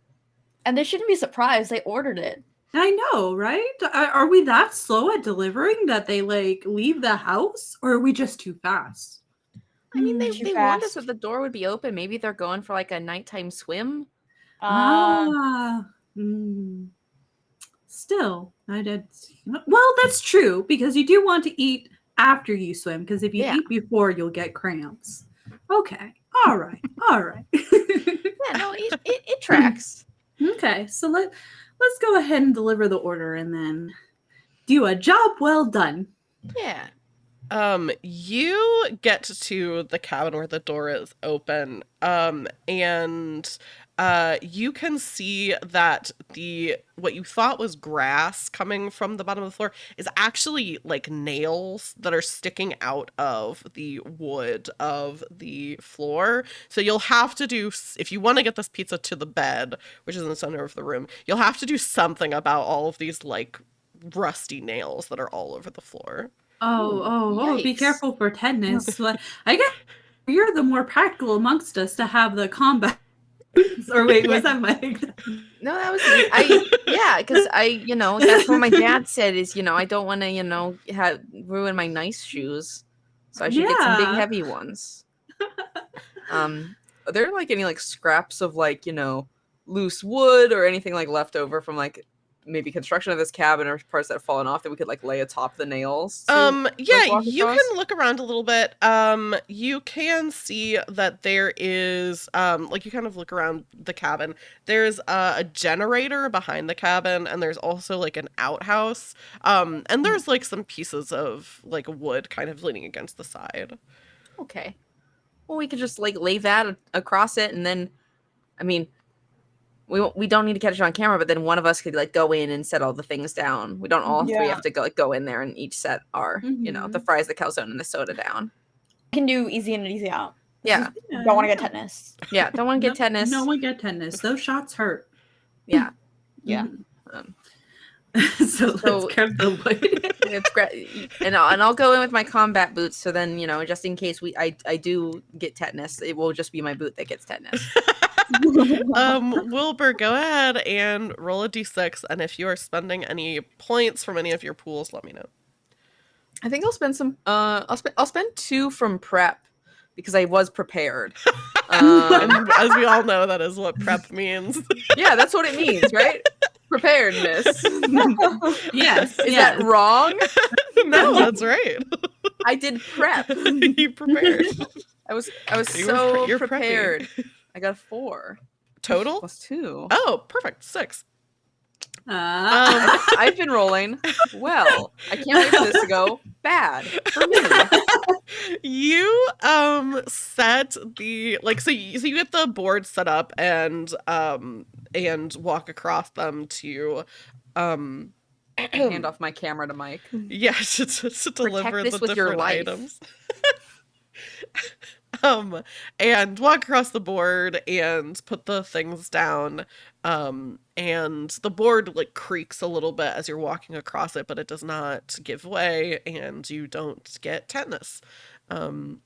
And they shouldn't be surprised. They ordered it. I know, right? Are we that slow at delivering that they like leave the house, or are we just too fast? I mean, they warned us that the door would be open. Maybe they're going for like a nighttime swim. Still, I did. Well, that's true, because you do want to eat after you swim, because if you eat before, you'll get cramps. Okay. All right. Yeah, no, it tracks. Okay, so let's go ahead and deliver the order and then do a job well done. Yeah. You get to the cabin where the door is open, and you can see that what you thought was grass coming from the bottom of the floor is actually like nails that are sticking out of the wood of the floor. So you'll have to do, if you want to get this pizza to the bed, which is in the center of the room, you'll have to do something about all of these like rusty nails that are all over the floor. Oh, be careful for tetanus. I guess you're the more practical amongst us to have the combat Or wait, was that Mike? No, that was me. Because that's what my dad said is, I don't want to, ruin my nice shoes. So I should get some big Yeah. heavy ones. Are there like any like scraps of like, loose wood or anything like left over from like maybe construction of this cabin or parts that have fallen off that we could like lay atop the nails? You can look around a little bit. You can see that there is you kind of look around the cabin. There's a generator behind the cabin, and there's also like an outhouse. And there's like some pieces of like wood kind of leaning against the side. Okay. Well, we could just like lay that across it, and then, I mean, we don't need to catch it on camera, but then one of us could like go in and set all the things down. We don't all three have to go in there and each set our, the fries, the calzone, and the soda down. Can do easy in and easy out. Yeah. Don't want to get tetanus. Yeah, don't want to get tetanus. No one get tetanus. Those shots hurt. Yeah. Yeah. So let's grab the wood. It's great. And I'll go in with my combat boots, so then, just in case I do get tetanus, it will just be my boot that gets tetanus. Wilbur, go ahead and roll a d6, and if you are spending any points from any of your pools, let me know. I think I'll spend some. I'll spend 2 from prep because I was prepared. And as we all know, that is what prep means. Yeah, that's what it means, right? Preparedness. Yes. Is that wrong? No, that's right. I did prep. You prepared. I was You're prepared. I got a 4 total. plus 2. Oh, perfect. 6. I've been rolling well. I can't wait for this to go bad for me. You set the so you get the board set up and walk across them to hand off my camera to Mike. Yeah, to deliver this the with your different life. items. And walk across the board and put the things down. And the board like creaks a little bit as you're walking across it, but it does not give way, and you don't get tetanus. And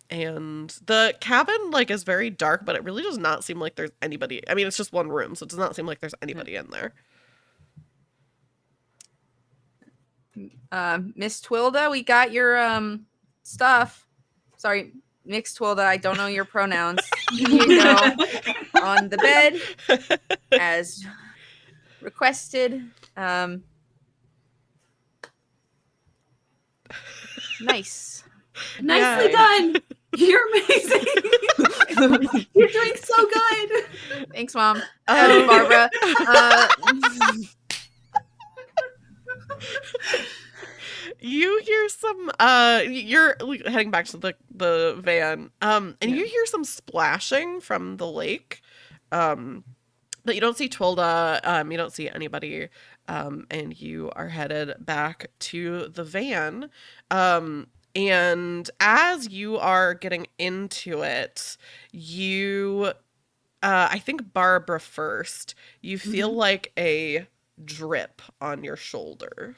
the cabin like is very dark, but it really does not seem like there's anybody. I mean, it's just one room, so it does not seem like there's anybody in there. Miss Twilda, we got your stuff. Sorry, Mix Twilda, I don't know your pronouns. You go on the bed as requested. Nice. Nicely done. You're amazing. You're doing so good. Thanks, Mom. Barbara. You hear some you're heading back to the van and you hear some splashing from the lake, but you don't see Twilda, you don't see anybody, and you are headed back to the van, and as you are getting into it, you I think Barbara first, you feel like a drip on your shoulder.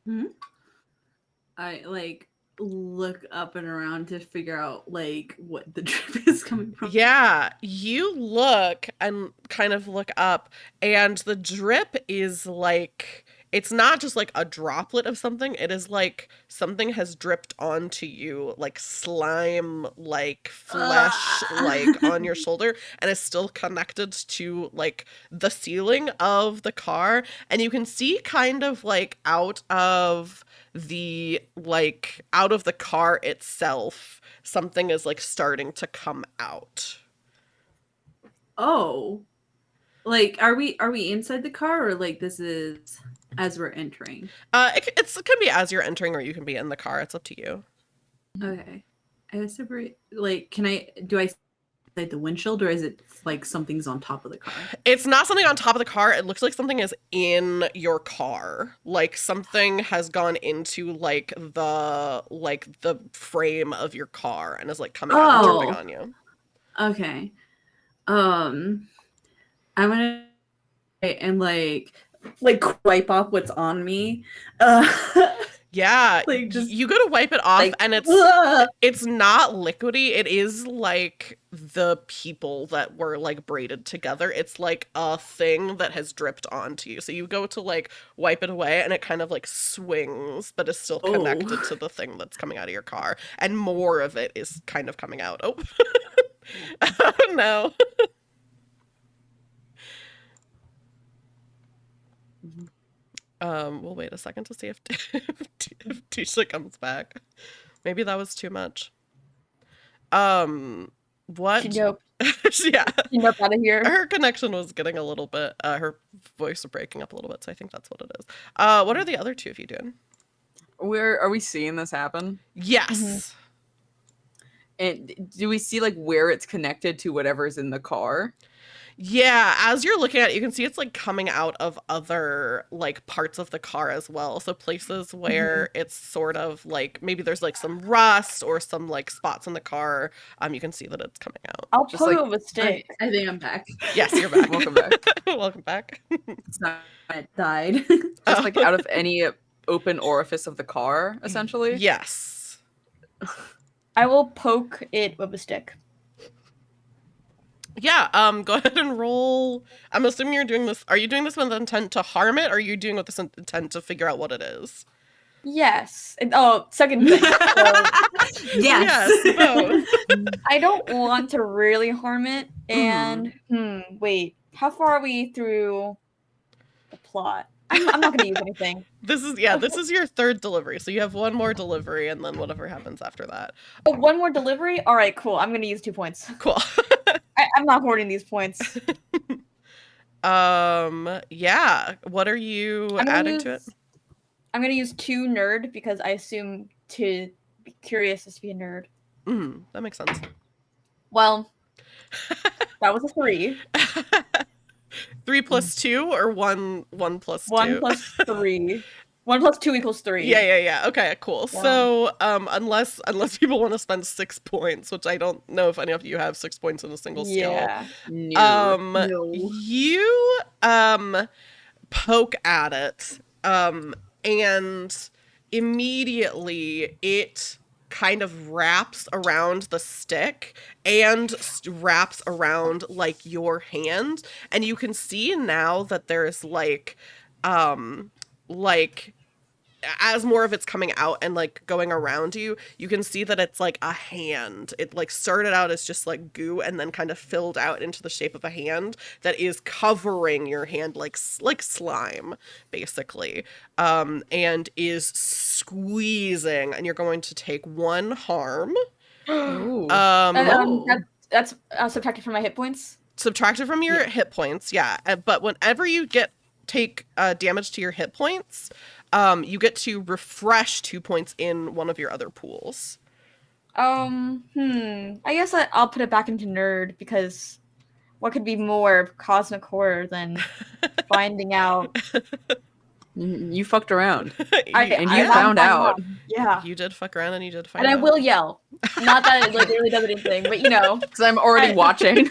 Mm-hmm. I like look up and around to figure out like what the drip is coming from. Yeah, you look and kind of look up, and the drip is like, it's not just like a droplet of something, it is like something has dripped onto you, like slime, like flesh, like on your shoulder, and is still connected to like the ceiling of the car, and you can see kind of like out of the car itself, something is like starting to come out. Oh, like are we inside the car, or like this is as we're entering? It can be as you're entering, or you can be in the car. It's up to you. Okay. I separate, like, do I like the windshield, or is it like something's on top of the car? It's not something on top of the car. It looks like something is in your car. Like something has gone into like the frame of your car and is like coming out and dripping on you. Okay. I'm gonna and like wipe off what's on me. Yeah, Like, just you go to wipe it off, like, and ugh. it's not liquidy. It is like the people that were like braided together. It's like a thing that has dripped onto you. So you go to like wipe it away, and it kind of like swings, but is still connected to the thing that's coming out of your car, and more of it is kind of coming out. Oh, oh no. We'll wait a second to see if Tisha comes back. Maybe that was too much. What? She doped. Yeah. She doped out of here. Her connection was getting a little bit, her voice was breaking up a little bit, so I think that's what it is. What are the other two of you doing? Where are we seeing this happen? Yes. And do we see like where it's connected to whatever's in the car? Yeah, as you're looking at it, you can see it's like coming out of other like parts of the car as well. So places where it's sort of like maybe there's like some rust or some like spots in the car. You can see that it's coming out. I'll Just poke like- it with a stick. I think I'm back. Yes, you're back. Welcome back. Welcome back. Sorry, I died. Just like out of any open orifice of the car, essentially. Yes. I will poke it with a stick. Yeah, go ahead and roll. I'm assuming you're doing this. Are you doing this with the intent to harm it, or are you doing with this intent to figure out what it is? Yes. Second thing. So, Yes. Both. I don't want to really harm it. And wait, how far are we through the plot? I'm not gonna use anything. This is your third delivery, so you have one more delivery, and then whatever happens after that. Oh, one more delivery? All right, cool. I'm gonna use 2 points. Cool. I'm not hoarding these points. Yeah. What are you adding to it? I'm gonna use 2 nerd because I assume to be curious is to be a nerd. That makes sense. Well, that was a 3. 3 plus 2 or 1 plus 2? 1 plus 3. 1 plus 2 equals 3. Yeah. Okay, cool. Wow. So, unless people want to spend 6 points, which I don't know if any of you have 6 points in a single skill. Yeah. No. You poke at it, and immediately it kind of wraps around the stick and wraps around like your hand, and you can see now that there's like as more of it's coming out and like going around you, you can see that it's like a hand. It like started out as just like goo and then kind of filled out into the shape of a hand that is covering your hand like slime, basically, and is squeezing. And you're going to take 1 harm. Ooh. That's subtracted from my hit points. Subtracted from your hit points, yeah. But whenever you take damage to your hit points, you get to refresh 2 points in one of your other pools. I guess I'll put it back into nerd because what could be more cosmic horror than finding out? You fucked around. And you found out. Yeah. You did fuck around and you did find And out. I will yell. Not that it like, really does anything, but you know. Because I'm already watching.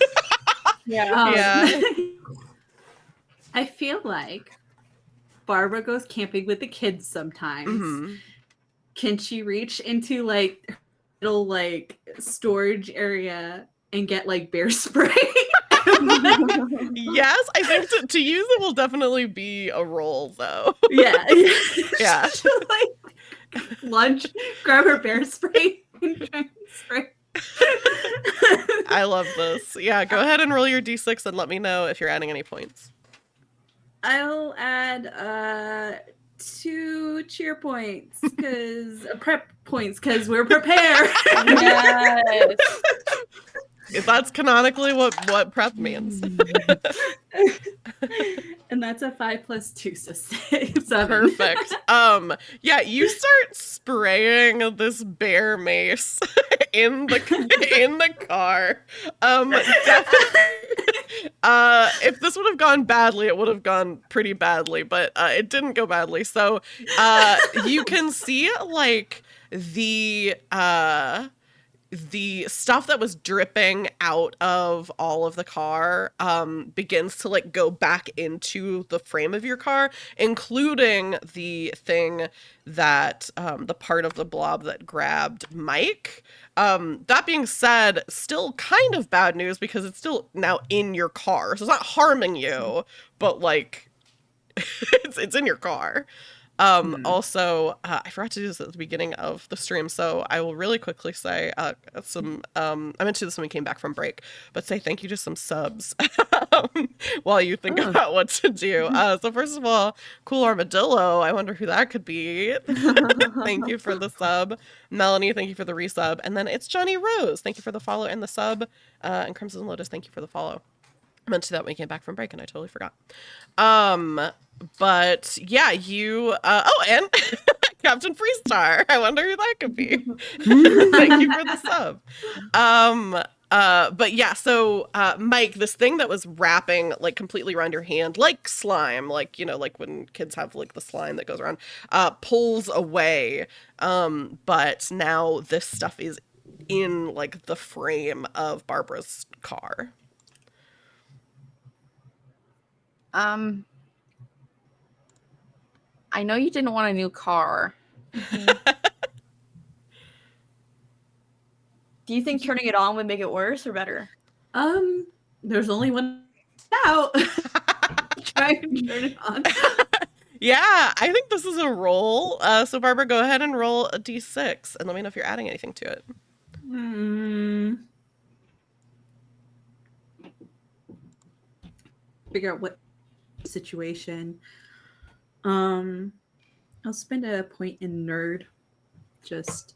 Yeah. Yeah. I feel like Barbara goes camping with the kids sometimes. Mm-hmm. Can she reach into like her little like storage area and get like bear spray? Yes, I think to use it will definitely be a roll, though. Yeah. Yeah. She'll like lunch, grab her bear spray, and try and spray. I love this. Yeah, go ahead and roll your d6 and let me know if you're adding any points. I'll add 2 cheer points because prep points because we're prepared. Yes. That's canonically what prep means. And that's a 5 plus 2, so 6. 7. Perfect. Yeah, you start spraying this bear mace in the car. If this would have gone badly, it would have gone pretty badly, but it didn't go badly. So you can see like the the stuff that was dripping out of all of the car begins to like go back into the frame of your car, including the thing that the part of the blob that grabbed Mike. That being said, still kind of bad news because it's still now in your car. So it's not harming you, but like it's in your car. Also, I forgot to do this at the beginning of the stream, so I will really quickly say I meant to do this when we came back from break, but say thank you to some subs while you think about what to do. So first of all, Cool Armadillo, I wonder who that could be. Thank you for the sub. Melanie, thank you for the resub. And then it's Johnny Rose. Thank you for the follow and the sub. And Crimson Lotus, thank you for the follow. I meant to do that when we came back from break and I totally forgot. But yeah, you and Captain Freestar. I wonder who that could be. Thank you for the sub. But yeah, so Mike, this thing that was wrapping like completely around your hand, like slime, like, you know, like when kids have like the slime that goes around, pulls away. But now this stuff is in like the frame of Barbara's car. I know you didn't want a new car. Do you think turning it on would make it worse or better? There's only one out. Try and turn it on. Yeah, I think this is a roll. So Barbara, go ahead and roll a d6 and let me know if you're adding anything to it. Figure out what situation. I'll spend a point in nerd, just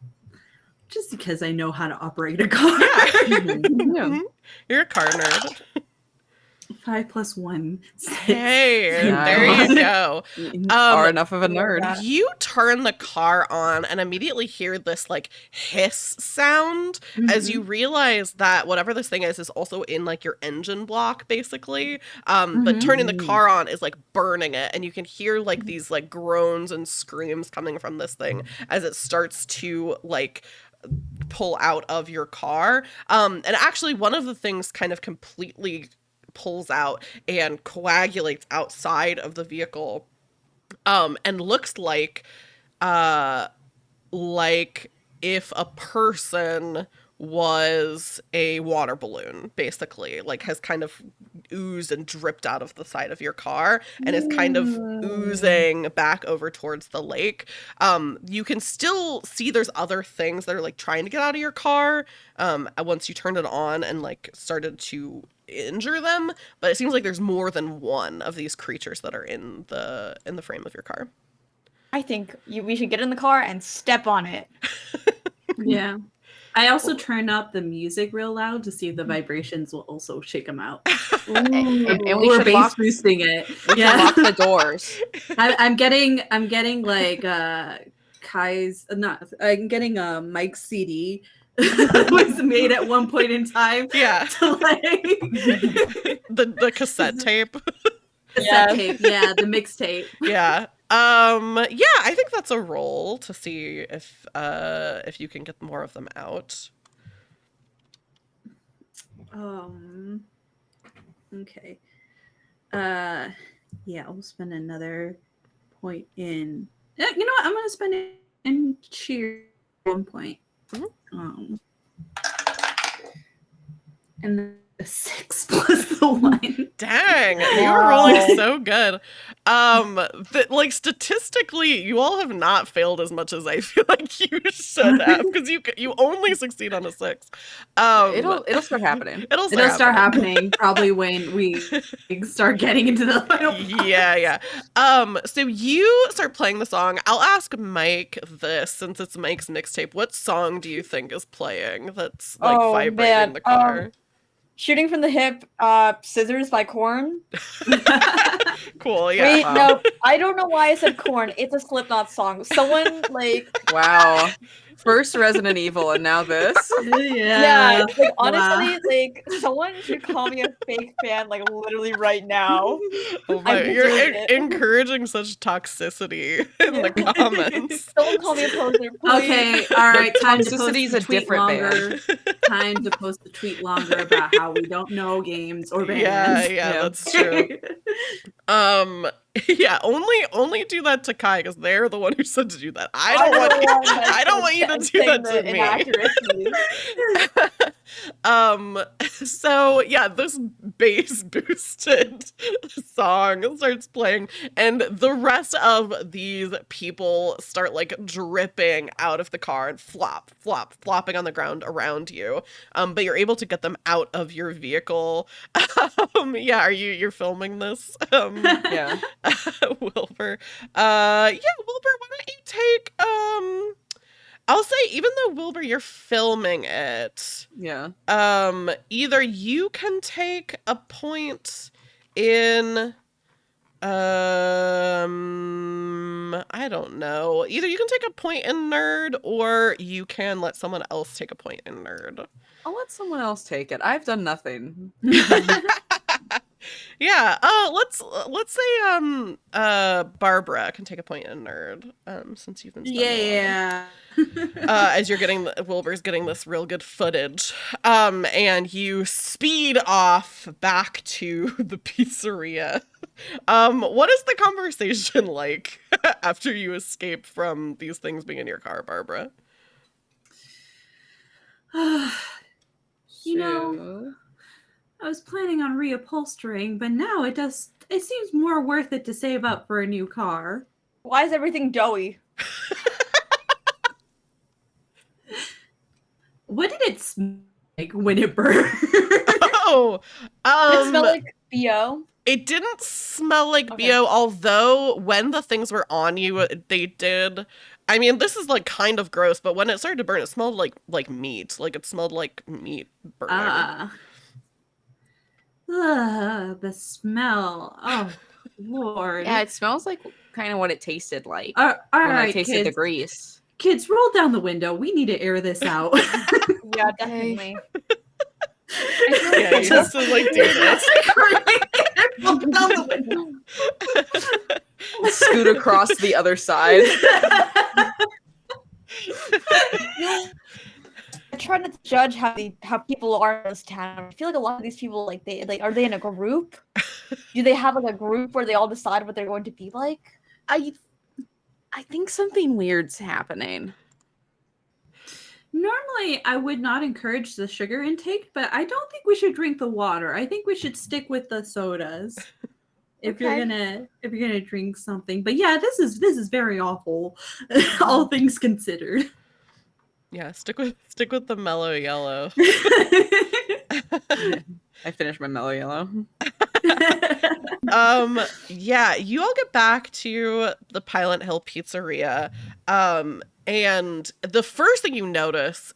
because I know how to operate a car. Yeah. You're a car nerd. 5 + 1. 6. Hey, there you go. Are enough of a nerd. You turn the car on and immediately hear this like hiss sound as you realize that whatever this thing is also in like your engine block, basically. But turning the car on is like burning it, and you can hear like these like groans and screams coming from this thing as it starts to like pull out of your car. And actually one of the things kind of completely pulls out and coagulates outside of the vehicle, and looks like if a person was a water balloon, basically, like has kind of oozed and dripped out of the side of your car and is kind of oozing back over towards the lake. You can still see there's other things that are like trying to get out of your car once you turned it on and like started to injure them, but it seems like there's more than one of these creatures that are in the frame of your car. I think we should get in the car and step on it. Yeah. I also turn up the music real loud to see if the vibrations will also shake them out. And we We're should bass boosting it. lock the doors. I'm getting like Kai's I'm getting Mike's CD was made at one point in time. Yeah. To like the cassette tape. Cassette tape, yeah, the mixtape. Yeah. Yeah, I think that's a roll to see if you can get more of them out. Okay. Yeah, I'll spend another point in. You know what? I'm gonna spend it in cheer 1 point. And then the 6 plus the 1. Dang, you were rolling so good. Like statistically, you all have not failed as much as I feel like you should have, because you only succeed on a 6. It'll start happening. It'll start happening probably when we start getting into the final part. Yeah. So you start playing the song. I'll ask Mike this, since it's Mike's mixtape. What song do you think is playing that's like vibrating the car? Shooting from the Hip, Scissors by Korn. Cool, yeah. Wait, no, I don't know why I said Korn. It's a Slipknot song. Someone like Wow. First Resident Evil, and now this. Yeah, like honestly, Wow. like someone should call me a fake fan, like literally right now. Oh I my, you're deserve it. encouraging such toxicity in the comments. Someone call me a poser, please. Okay, all right. Time to post Toxicity is the a tweet different longer. band. Time to post the tweet longer about how we don't know games or Yeah, bands. yeah, Yeah. that's true. Yeah, only do that to Kai because they're the one who said to do that. I don't want you to do that to me. So yeah, this bass boosted song starts playing, and the rest of these people start like dripping out of the car and flopping on the ground around you. But you're able to get them out of your vehicle. Yeah, you're filming this? Yeah. Wilbur. Yeah, Wilbur, why don't you take I'll say, even though Wilbur, you're filming it, Yeah. either you can take a point in I don't know. Either you can take a point in nerd, or you can let someone else take a point in nerd. I'll let someone else take it. I've done nothing. Yeah. Let's say Barbara can take a point in nerd. Since you've been spending Yeah. as you're getting Wilbur's getting this real good footage. And you speed off back to the pizzeria. What is the conversation like after you escape from these things being in your car, Barbara? You know, I was planning on reupholstering, but now it seems more worth it to save up for a new car. Why is everything doughy? What did it smell like when it burned? Oh, Did it smell like BO? it didn't smell like Okay. BO, although when the things were on you, they did. I mean, this is like kind of gross, but when it started to burn, it smelled like meat. Like it smelled like meat burning. The smell. Oh, Lord. Yeah, it smells like kind of what it tasted like All when I right, tasted the kids. grease. Kids, roll down the window. We need to air this out. Yeah, definitely. Yeah, you have to like do this. Roll down the window. Scoot across the other side. I try not to judge how people are in this town. I feel like a lot of these people, like are they in a group? Do they have like a group where they all decide what they're going to be like? I think something weird's happening. Normally, I would not encourage the sugar intake, but I don't think we should drink the water. I think we should stick with the sodas if you're gonna drink something. But yeah, this is very awful, all things considered. Yeah, stick with the mellow yellow. I finished my mellow yellow. Yeah, you all get back to the Pie Lent Hill Pizzeria. And the first thing you notice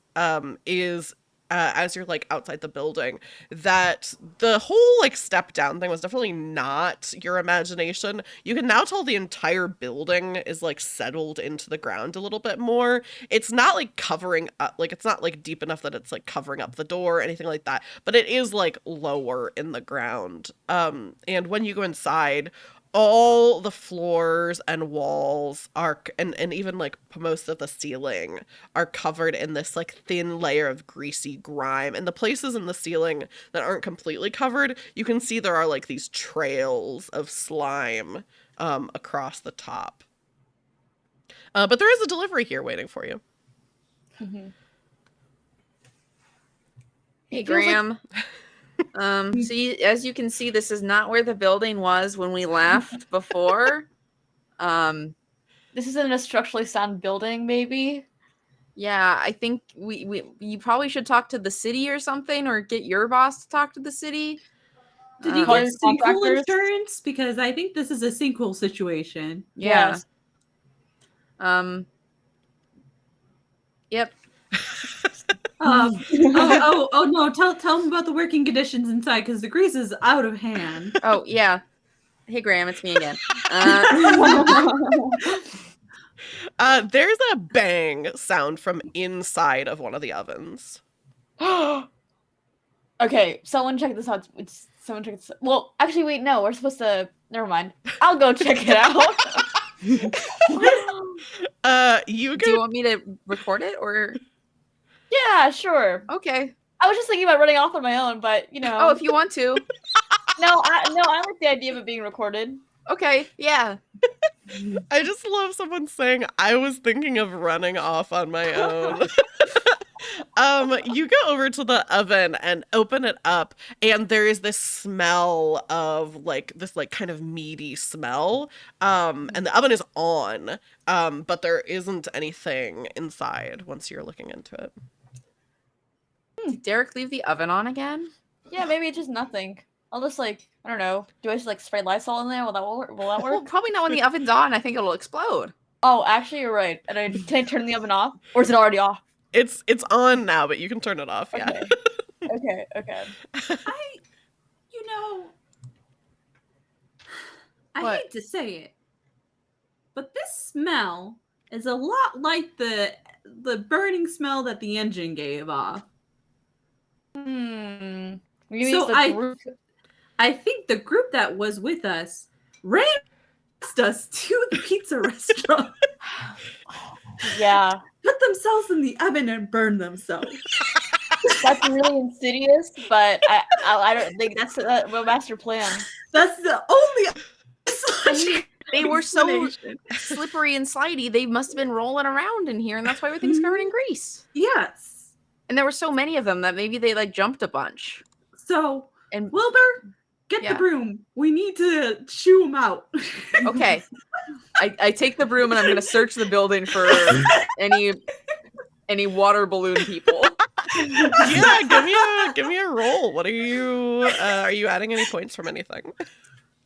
is as you're like outside the building, that the whole like step down thing was definitely not your imagination. You can now tell the entire building is like settled into the ground a little bit more. It's not like covering up, like it's not like deep enough that it's like covering up the door or anything like that, but it is like lower in the ground. And when you go inside, all the floors and walls are, and even like most of the ceiling are covered in this like thin layer of greasy grime. And the places in the ceiling that aren't completely covered, you can see there are like these trails of slime across the top. But there is a delivery here waiting for you. Mm-hmm. Hey, Graham. See, as you can see, this is not where the building was when we left before. This isn't a structurally sound building, maybe. Yeah, I think you probably should talk to the city or something, or get your boss to talk to the city. Did you Call get your sinkhole contractors? insurance? Because I think this is a sinkhole situation. Yeah. Yes. Yep. Oh no! Tell them about the working conditions inside, because the grease is out of hand. Oh yeah. Hey Graham, it's me again. There's a bang sound from inside of one of the ovens. Okay, someone check this out. Someone check this. Well, actually, wait. No, we're supposed to. Never mind. I'll go check it out. You Do you go. want me to record it or? Yeah, sure. Okay. I was just thinking about running off on my own, but Oh, if you want to. I like the idea of it being recorded. Okay. Yeah. I just love someone saying, "I was thinking of running off on my own." You go over to the oven and open it up, and there is this smell of this kind of meaty smell. And the oven is on, but there isn't anything inside once you're looking into it. Did Derek leave the oven on again? Yeah, maybe it's just nothing. I'll just I don't know. Do I just spray Lysol in there? Will that work? Well, probably not when the oven's on. I think it'll explode. Oh, actually, you're right. And can I turn the oven off, or is it already off? It's on now, but you can turn it off. Yeah. Okay. Okay. I What? hate to say it, but this smell is a lot like the burning smell that the engine gave off. I think the group that was with us ran past us to the pizza restaurant. Yeah, Put themselves in the oven and burned themselves. that's really insidious, but I don't think that's a master plan. That's the only. They were so slippery and slidey. They must have been rolling around in here, and that's why everything's covered in grease. Yes. And there were so many of them that maybe they jumped a bunch. So, And Wilbur, get the broom. We need to shoo them out. okay, I take the broom and I'm gonna search the building for any water balloon people. Yeah, give me a roll. What are you adding any points from anything?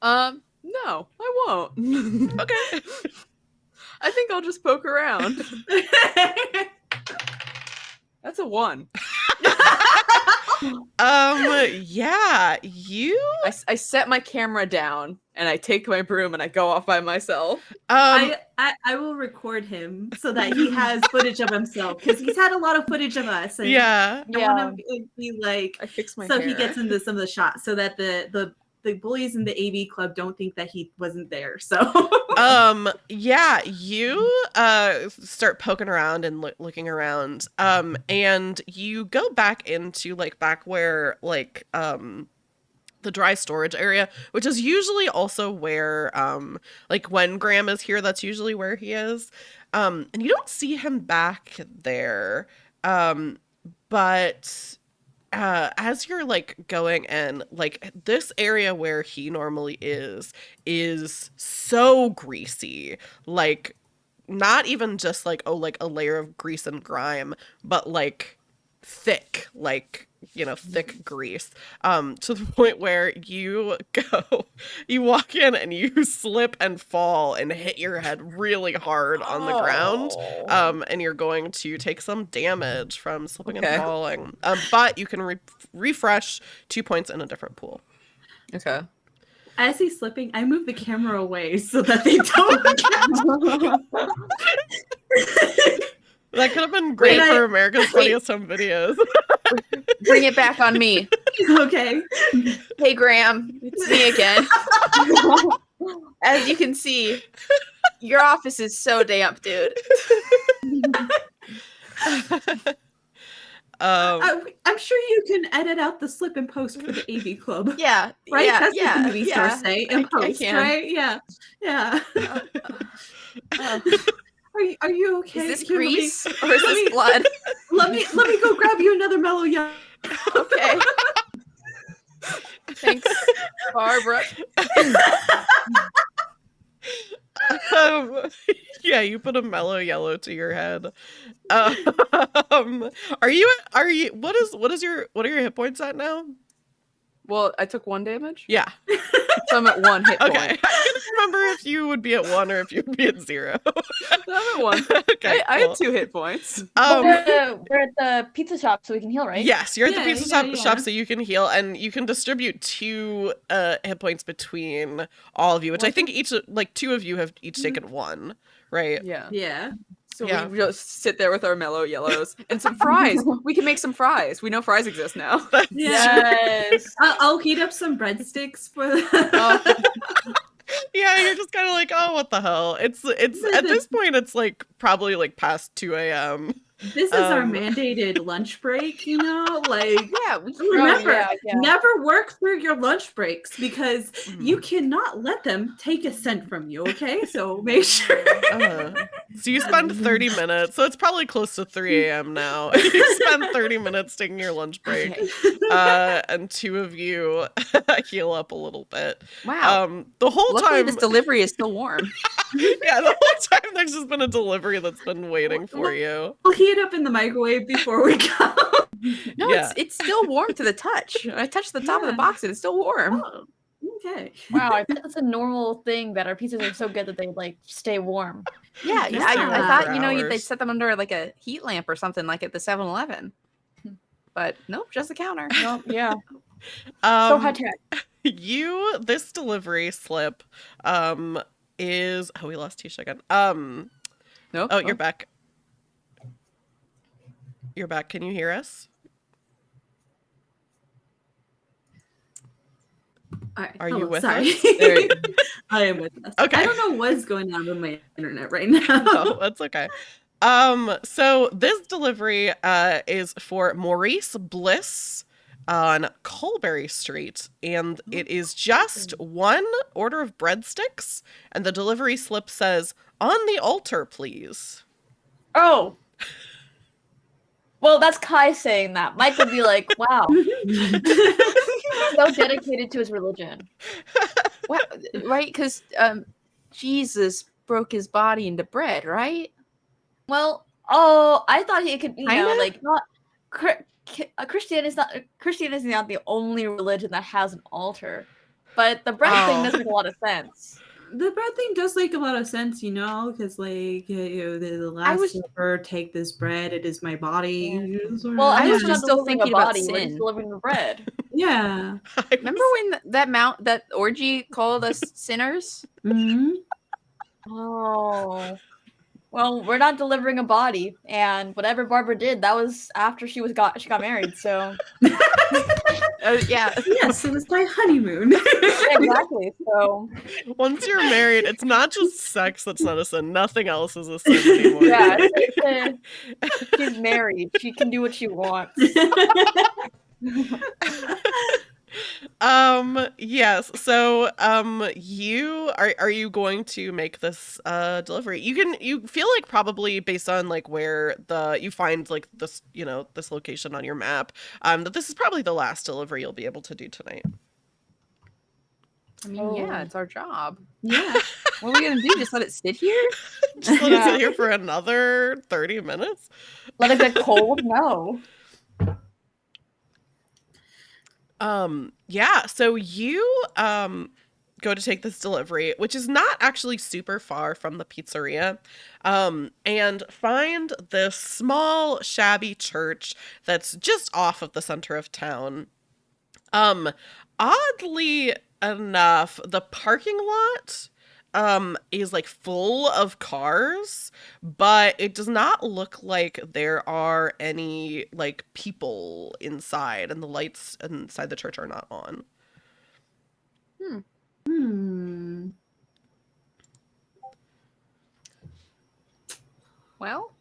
No, I won't. Okay. I think I'll just poke around. That's a 1. Yeah, you. I set my camera down and I take my broom and I go off by myself. I will record him so that he has footage of himself because he's had a lot of footage of us. And Yeah. I want to be I fix my so hair. he gets into some of the shots so that the bullies in the AV club don't think that he wasn't there. So yeah, you start poking around and looking around, and you go back into back where the dry storage area, which is usually also where when Graham is here, that's usually where he is, and you don't see him back there, but as you're going in, this area where he normally is so greasy, not even just a layer of grease and grime, but thick, thick grease, to the point where you walk in and you slip and fall and hit your head really hard on the ground, and you're going to take some damage from slipping and falling, but you can refresh 2 points in a different pool. Okay. as he's slipping, I move the camera away so that they don't. That could have been great for America's Funniest Home Videos. Bring it back on me. Okay. Hey, Graham. It's me again. As you can see, your office is so damp, dude. I'm sure you can edit out the slip and post for the AV Club. Yeah. Right? Yeah, That's yeah, what the movie stars say. In post, right? Yeah. Yeah. Are you okay? Is this Here, grease or is this blood? Let me go grab you another mellow yellow. Okay. Thanks, Barbara. Yeah, you put a mellow yellow to your head. Are you what are your hit points at now? Well, I took 1 damage. Yeah. So I'm at 1 hit point. Okay. I couldn't remember if you would be at 1 or if you would be at 0. I'm at 1. Okay, I had cool. 2 hit points. We're at the pizza shop, so we can heal, right? Yes, you're at the pizza shop, yeah. so you can heal, and you can distribute 2 hit points between all of you, which I think each 2 of you have each taken 1, right? Yeah. Yeah. So Yeah. we just sit there with our mellow yellows and some fries. We can make some fries. We know fries exist now. That's Yes. I'll heat up some breadsticks for the. Yeah, you're just kind of like, oh, what the hell? It's at this point, it's like probably like past 2 a.m. This is our mandated lunch break, you know? Like, Yeah, remember, yeah. never work through your lunch breaks because you cannot let them take a cent from you, okay? So make sure. So you spend 30 minutes. So it's probably close to 3 a.m. now. You spend 30 minutes taking your lunch break. And 2 of you heal up a little bit. Wow. The whole Luckily, time this delivery is still warm. yeah, the whole time there's just been a delivery that's been waiting for you. We'll heat up in the microwave before we go. No, Yeah. it's still warm to the touch. I touched the top of the box and it's still warm. Oh, okay. Wow, I think that's a normal thing that our pizzas are so good that they like stay warm. Yeah, They I stay warm thought, for you know, they'd hours. set them under like a heat lamp or something like at the 7-Eleven. But nope, just the counter. No, yeah. So high tech. This delivery slip is we lost Tisha again. Nope. Oh, you're back. You're back. Can you hear us? All right. Are you with sorry. us? There you I am with us. Okay. I don't know what's going on with my internet right now. No, that's okay. So this delivery is for Maurice Bliss on Culberry Street, and it is just one order of breadsticks, and the delivery slip says, "On the altar, please." Oh. Well, that's Kai saying that. Mike would be like, wow. So dedicated to his religion. Well, right? Because Jesus broke his body into bread, right? Well, oh, I thought he could, you know, Kinda? like not Christianity is not the only religion that has an altar, but the bread thing doesn't make a lot of sense. The bread thing does make a lot of sense, you know, because like the Last Supper, take this bread, it is my body. Yeah. Well, I I was was just not still delivering thinking a about body. We're just sin. delivering the bread. Yeah. Remember when that orgy called us sinners? Mm-hmm. Oh. Well, we're not delivering a body, and whatever Barbara did, that was after she got married. So Yeah. Yes, it was my honeymoon. exactly. So Once you're married, it's not just sex that's not a sin. Nothing else is a sin anymore. yeah, she's married. She can do what she wants. Yes. So you are you going to make this delivery? You feel like probably based on like where you find like this, you know, this location on your map, that this is probably the last delivery you'll be able to do tonight. I mean, yeah, it's our job. Yeah. What are we gonna do? Just let it sit here? Just let it sit here for another 30 minutes? Let it get cold? No. Yeah, so you go to take this delivery, which is not actually super far from the pizzeria, and find this small shabby church that's just off of the center of town. Oddly enough, the parking lot is like full of cars, but it does not look like there are any like people inside, and the lights inside the church are not on. Well,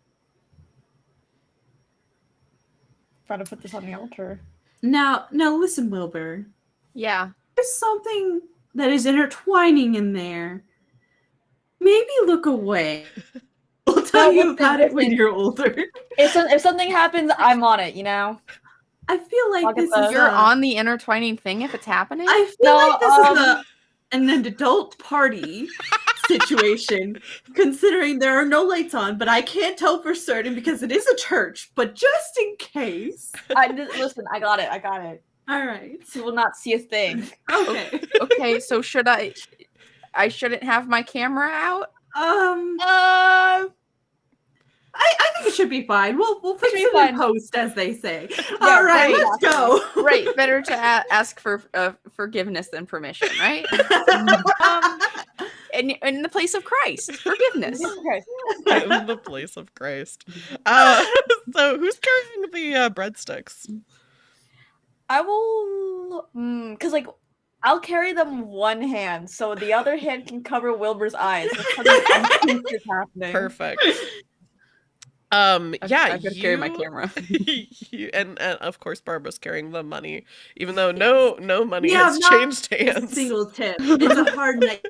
Try to put this on the altar. Now listen, Wilbur. yeah. There's something that is intertwining in there. Maybe look away. We'll tell you about it when you're older. If something happens, I'm on it. You know. I feel like this is You're on the intertwining thing if it's happening? I feel like this is an adult party situation, considering there are no lights on, but I can't tell for certain because it is a church. But just in case. Listen, I got it. All right. You will not see a thing. Okay. Okay, so should I shouldn't have my camera out? I think it should be fine. We'll fix it in post, as they say. All right, let's go. Right, better to ask for forgiveness than permission, right? in the place of Christ. Forgiveness. Okay. In the place of Christ. So who's carrying the breadsticks? I will, because like I'll carry them one hand, so the other hand can cover Wilbur's eyes. So something is happening. Perfect. I've got to you carry my camera. and of course Barbara's carrying the money, even though no money Yeah, has not changed A hands. single tip. It's a hard night.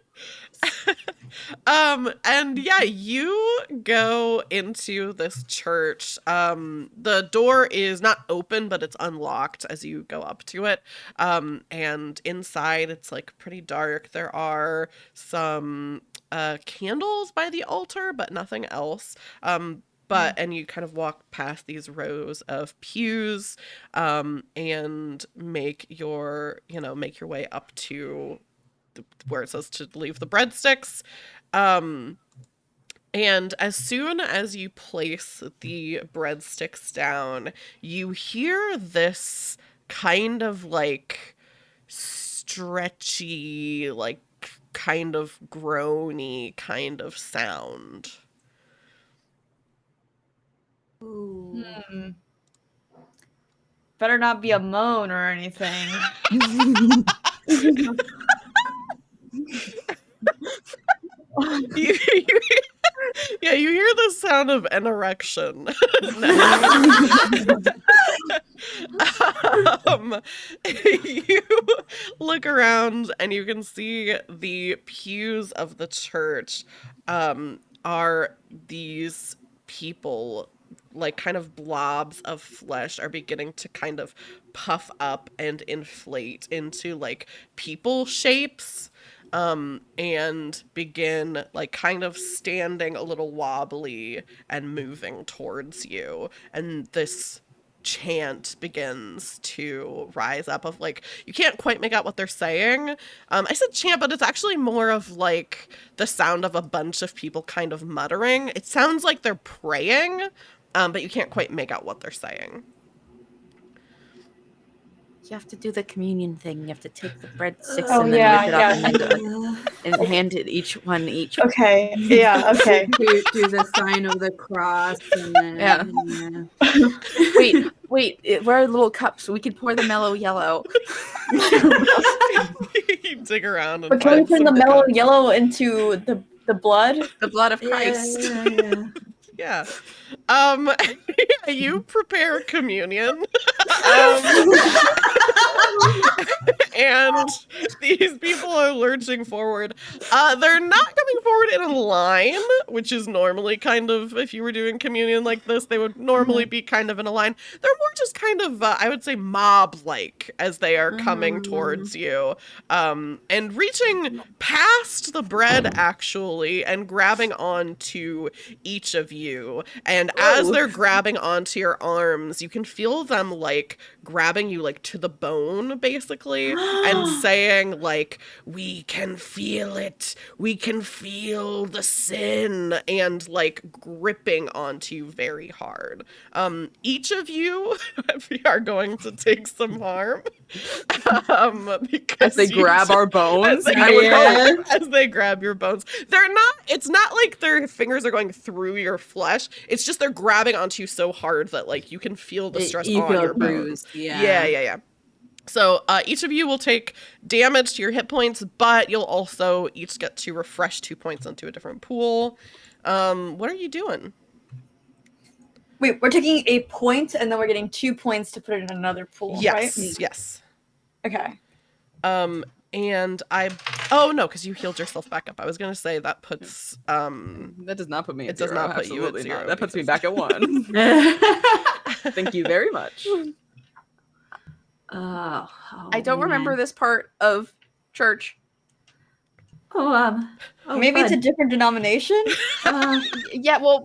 And yeah, you go into this church. The door is not open, but it's unlocked as you go up to it. And inside it's like pretty dark. There are some candles by the altar, but nothing else. And you kind of walk past these rows of pews, and make your way up to where it says to leave the breadsticks. And as soon as you place the breadsticks down, you hear this kind of like stretchy, like kind of groany kind of sound. Better not be a moan or anything. You hear the sound of an erection. You look around and you can see the pews of the church are these people, like kind of blobs of flesh are beginning to kind of puff up and inflate into like people shapes. And begin like kind of standing a little wobbly and moving towards you. And this chant begins to rise up of like, you can't quite make out what they're saying. I said chant, but it's actually more of like the sound of a bunch of people kind of muttering. It sounds like they're praying, but you can't quite make out what they're saying. You have to do the communion thing. You have to take the breadsticks Oh, and then yeah, lift it up and hand it each one each. Okay. Yeah. Okay. do the sign of the cross and then Wait, where are little cups so we can pour the mellow yellow? You dig around and But can we find turn the some mellow cups. yellow into the blood? The blood of Christ. Yeah. You prepare communion. And these people are lurching forward. They're not coming forward in a line, which is normally kind of, if you were doing communion like this, they would normally be kind of in a line. They're more just kind of, I would say, mob-like as they are coming towards you. And reaching past the bread, actually, and grabbing onto each of you. And as they're grabbing onto your arms, you can feel them, like, grabbing you, like, to the bone, basically, and saying, like, we can feel it. We can feel the sin. And, like, gripping onto you very hard. Each of you are going to take some harm. Because As they grab our bones, as they grab your bones. It's not like their fingers are going through your flesh. It's just they're grabbing onto you so hard that like you can feel the stress You on feel your bruised. bones. Yeah. Yeah. So each of you will take damage to your hit points, but you'll also each get to refresh 2 points into a different pool. What are you doing? Wait, we're taking a point and then we're getting 2 points to put it in another pool, right? Yes. Okay. And oh no, because you healed yourself back up. I was gonna say that puts that does not put me. It does not put you at 0. That puts me back at 1. Thank you very much. I don't remember this part of church. Maybe it's a different denomination. Yeah, well,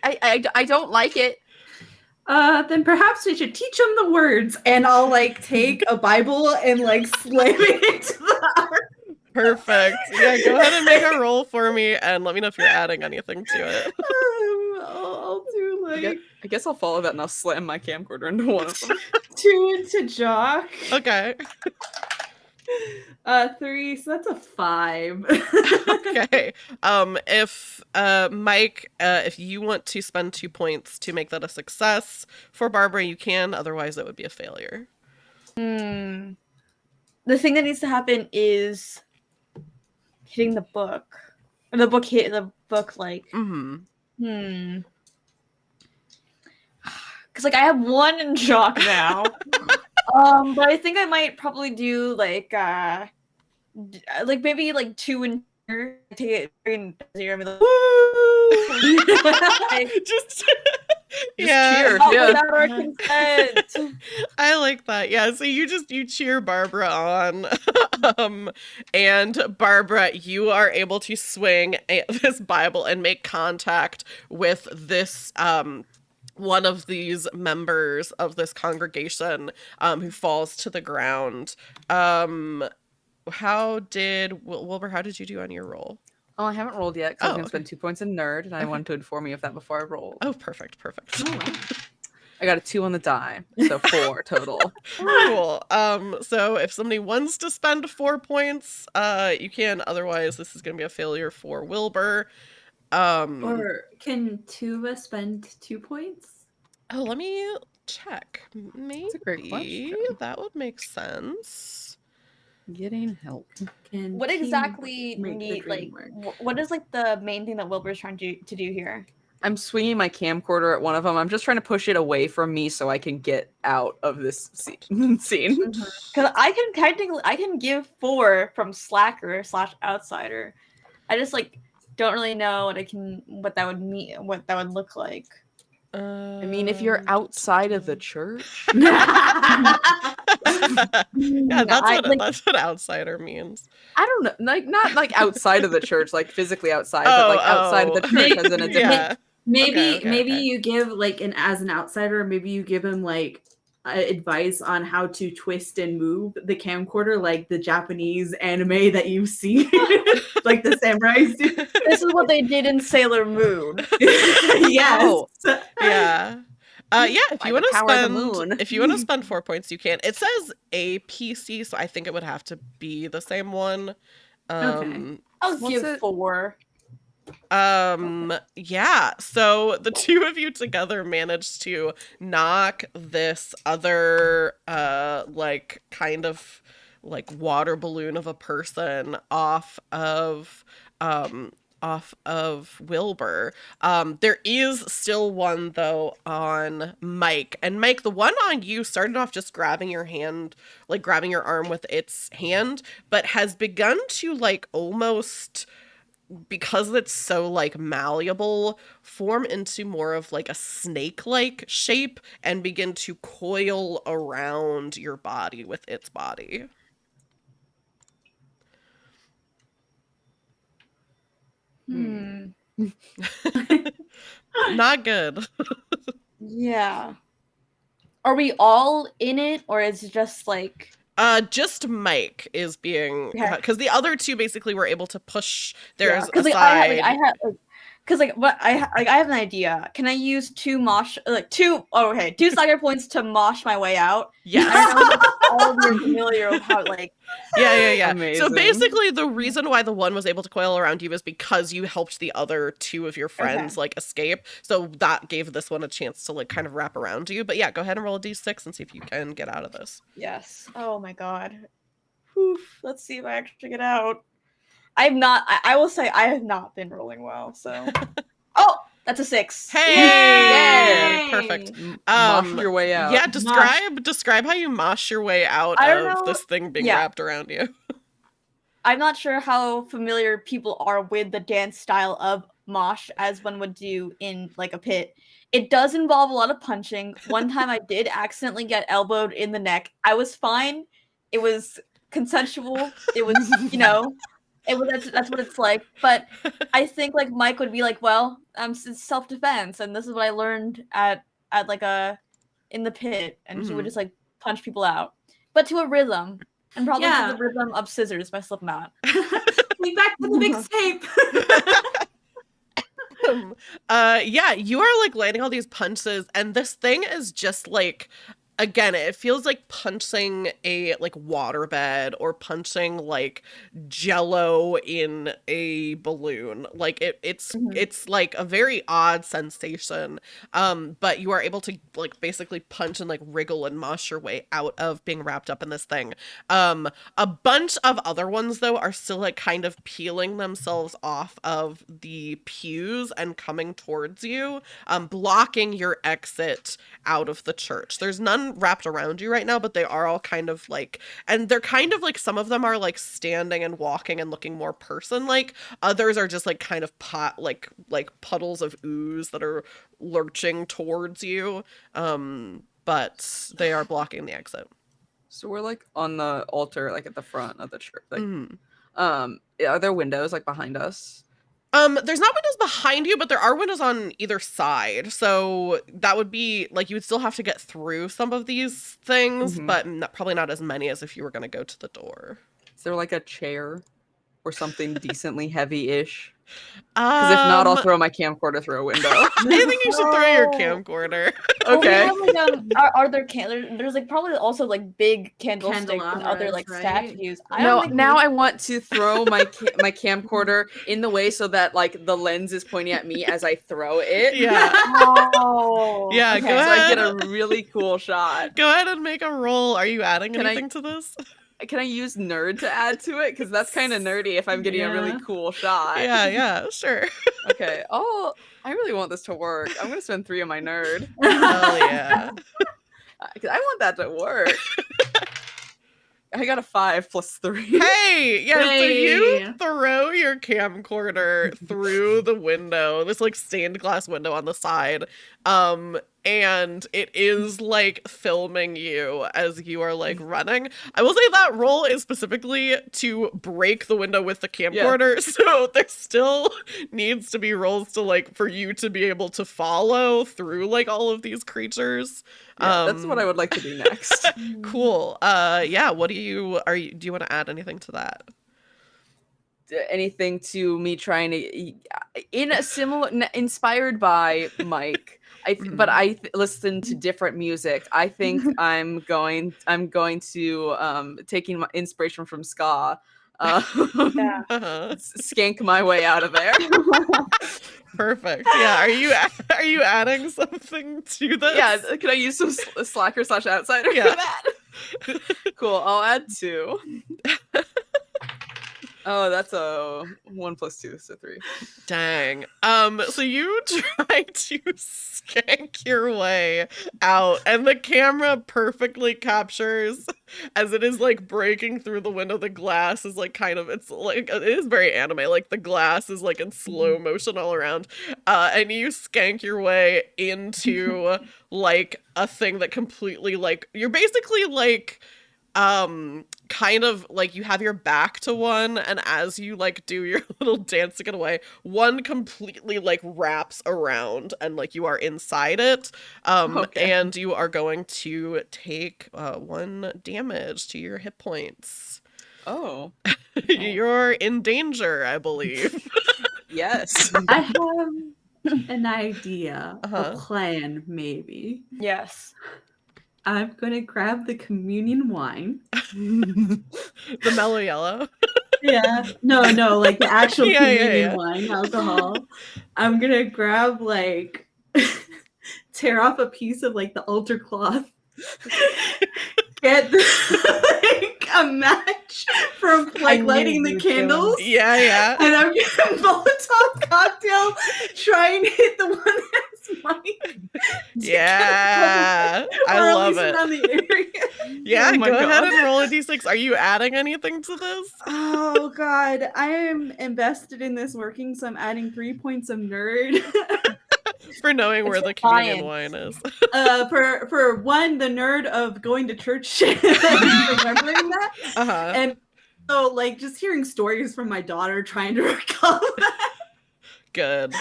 I don't like it. Then perhaps we should teach them the words, and I'll like take a Bible and like slam it into the arm. Perfect. Yeah, go ahead and make a roll for me, and let me know if you're adding anything to it. I'll do like I guess I'll follow that and I'll slam my camcorder into one of them. 2 into Jock. Okay. 3, so that's a 5. Okay. If Mike, if you want to spend 2 points to make that a success for Barbara, you can. Otherwise, it would be a failure. The thing that needs to happen is hitting the book. Or the book hit the book like. Mm-hmm. Because like I have 1 in chalk now. But I think I might probably do like maybe like 2 in here. Take it in 0 and be like, woo! Just Yeah. cheer. Not Yeah. without our consent. I like that. Yeah, so you cheer Barbara on. And Barbara, you are able to swing this Bible and make contact with this one of these members of this congregation who falls to the ground. How did Wilbur, how did you do on your roll? Oh, I haven't rolled yet because I was going to okay. spend 2 points in nerd, and I wanted to inform you of that before I rolled. Oh, perfect. Oh, wow. I got a 2 on the die, so 4 total. Cool. So if somebody wants to spend 4 points, you can. Otherwise, this is going to be a failure for Wilbur. Or can 2 of us spend 2 points? Oh, let me check. Maybe That's a great question. that would make sense. Getting help. Can What team exactly make the need dream like work? what is like the main thing that Wilbur's trying to do here? I'm swinging my camcorder at one of them. I'm just trying to push it away from me so I can get out of this scene. Because I can give 4 from slacker/outsider. I just like don't really know what that would mean, what that would look like. I mean, if you're outside of the church. Yeah, that's what outsider means. I don't know, like not like outside of the church, like physically outside, but like outside of the church as in a different. Maybe you give like as an outsider, maybe you give him like advice on how to twist and move the camcorder like the Japanese anime that you see, like the samurais do. This is what they did in Sailor Moon. Yes. Oh. Yeah. If you want to spend 4 points, you can. It says a PC, so I think it would have to be the same one. Okay. I'll give 4. Yeah, so the two of you together managed to knock this other like kind of like water balloon of a person off of Wilbur. There is still one though on Mike, and Mike, the one on you started off just grabbing your arm with its hand, but has begun to like almost, because it's so like malleable, form into more of like a snake-like shape and begin to coil around your body with its body. Not good. Yeah. Are we all in it, or is it just like just Mike is being, Okay. because the other two basically were able to push theirs because aside. I have an idea. Can I use 2 mosh two Slacker points to mosh my way out? Yes. I know that all of you are familiar with how like Yeah. Amazing. So basically the reason why the one was able to coil around you is because you helped the other two of your friends like escape. So that gave this one a chance to like kind of wrap around you. But yeah, go ahead and roll a d6 and see if you can get out of this. Yes. Oh my god. Oof. Let's see if I actually get out. I will say I have not been rolling well, so. Oh, that's a 6. Hey! Yay! Perfect. Mosh your way out. Yeah, describe how you mosh your way out of this thing being wrapped around you. I'm not sure how familiar people are with the dance style of mosh as one would do in like a pit. It does involve a lot of punching. One time I did accidentally get elbowed in the neck. I was fine. It was consensual. It was, that's what it's like. But I think like Mike would be like, well, it's self-defense, and this is what I learned at like in the pit, and he would just like punch people out, but to a rhythm, and probably to the rhythm of Scissors by Slipknot. We back to the mixtape. You are like landing all these punches, and this thing is just like again, it feels like punching a like waterbed or punching like jello in a balloon. Like it's like a very odd sensation. But you are able to like basically punch and like wriggle and mosh your way out of being wrapped up in this thing. A bunch of other ones though are still like kind of peeling themselves off of the pews and coming towards you, blocking your exit out of the church. There's none wrapped around you right now, but they are all kind of like, and they're kind of like, some of them are like standing and walking and looking more person-like. Others are just like kind of like puddles of ooze that are lurching towards you. But they are blocking the exit. So we're like on the altar, like at the front of the church. Like, Mhm. are there windows like behind us? There's not windows behind you, but there are windows on either side. So that would be like, you would still have to get through some of these things, but probably not as many as if you were going to go to the door. Is there like a chair or something decently heavy-ish? Because if not, I'll throw my camcorder through a window. I think you should throw your camcorder. Okay. Are there there's like probably also like big candlesticks and other like Candelabras, statues. No, now I want to throw my my camcorder in the way so that like the lens is pointing at me as I throw it. Yeah. Oh. Yeah, okay. go So ahead. I get a really cool shot. Go ahead and make a roll. Are you adding Can anything to this? Can I use nerd to add to it? Because that's kind of nerdy if I'm getting a really cool shot. Yeah, sure. Okay. Oh, I really want this to work. I'm going to spend 3 on my nerd. Hell yeah. Because I want that to work. I got a 5 plus 3. Hey, yeah, so you Hey. throw your camcorder through the window, this like stained glass window on the side, and it is like filming you as you are like running. I will say that roll is specifically to break the window with the camcorder, so there still needs to be rolls to like for you to be able to follow through like all of these creatures. Yeah, that's what I would like to do next. Cool. Yeah, what do you want to add anything to that? Anything to me trying to in a similar inspired by Mike. But I listen to different music. I think I'm going to taking my inspiration from ska. Skank my way out of there. Perfect. Yeah. Are you adding something to this? Yeah. Can I use some slacker / outsider for that? Cool. I'll add 2. Oh, that's a 1 + 2, so 3. Dang. So you try to skank your way out, and the camera perfectly captures as it is like breaking through the window. The glass is like it's like it is very anime. Like the glass is like in slow motion all around, and you skank your way into like a thing that completely like you're basically like kind of like you have your back to one, and as you like do your little dance to get away, one completely like wraps around and like you are inside it, and you are going to take 1 damage to your hit points. Oh. You're in danger, I believe. Yes. I have an idea, a plan, maybe. Yes. I'm gonna grab the communion wine. The mellow yellow. Yeah. No, like the actual communion yeah. wine, alcohol. I'm gonna grab like tear off a piece of like the altar cloth. Get like a match from like lighting the candles. Yeah. And I'm gonna Molotov cocktail, try and hit the one that's mine. Yeah. I love it. Around the area. Yeah, Oh my go ahead God. and roll a d6. Are you adding anything to this? Oh God, I am invested in this working, so I'm adding 3 points of nerd. For knowing where the communion wine is. For one, the nerd of going to church, remembering that, and so like just hearing stories from my daughter trying to recall that. Good.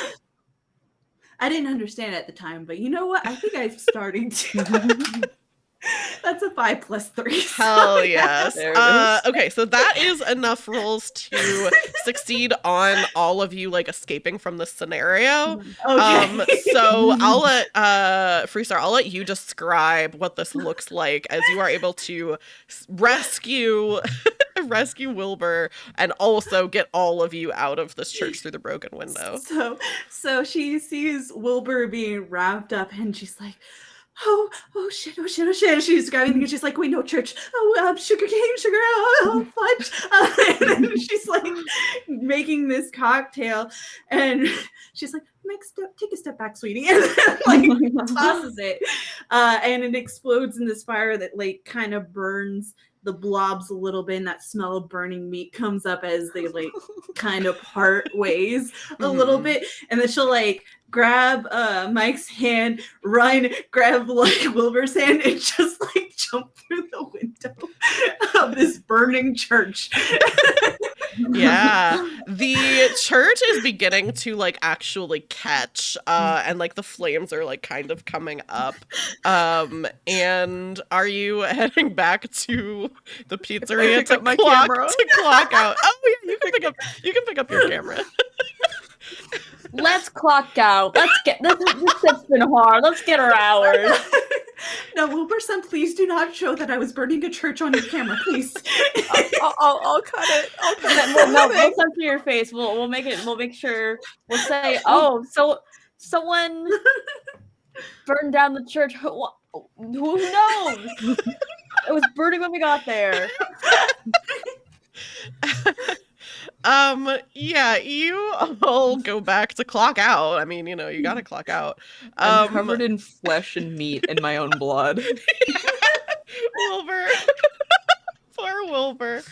I didn't understand at the time, but you know what? I think I'm starting to. That's a 5 plus 3. Hell yes. There it is. Okay, so that is enough rolls to succeed on all of you like escaping from this scenario. Okay. So I'll let Freestar, I'll let you describe what this looks like as you are able to rescue Wilbur and also get all of you out of this church through the broken window. So she sees Wilbur being wrapped up, and she's like, oh shit. And she's grabbing and she's like, wait, no, church. Sugar cane, sugar, fudge. And then she's like making this cocktail, and she's like, take a step back, sweetie. And then like tosses it. And it explodes in this fire that like kind of burns the blobs a little bit, and that smell of burning meat comes up as they like kind of part ways a little bit. And then she'll like grab Mike's hand, run, grab like Wilbur's hand, and just like jump through the window of this burning church. Yeah, the church is beginning to like actually catch, and like the flames are like kind of coming up. And are you heading back to the pizzeria to clock out? Oh yeah, you can pick up your camera. Let's clock out. Let's get this has been hard. Let's get our hours. No, Wilbur-san, please do not show that I was burning a church on your camera, please. I'll cut it. I'll cut it. No, we'll censor your face. We'll make it. We'll make sure. We'll say, oh, so someone burned down the church. Who knows? It was burning when we got there. Yeah, you all go back to clock out. I mean, you gotta clock out. I'm covered in flesh and meat and my own blood. Wilbur. Poor Wilbur.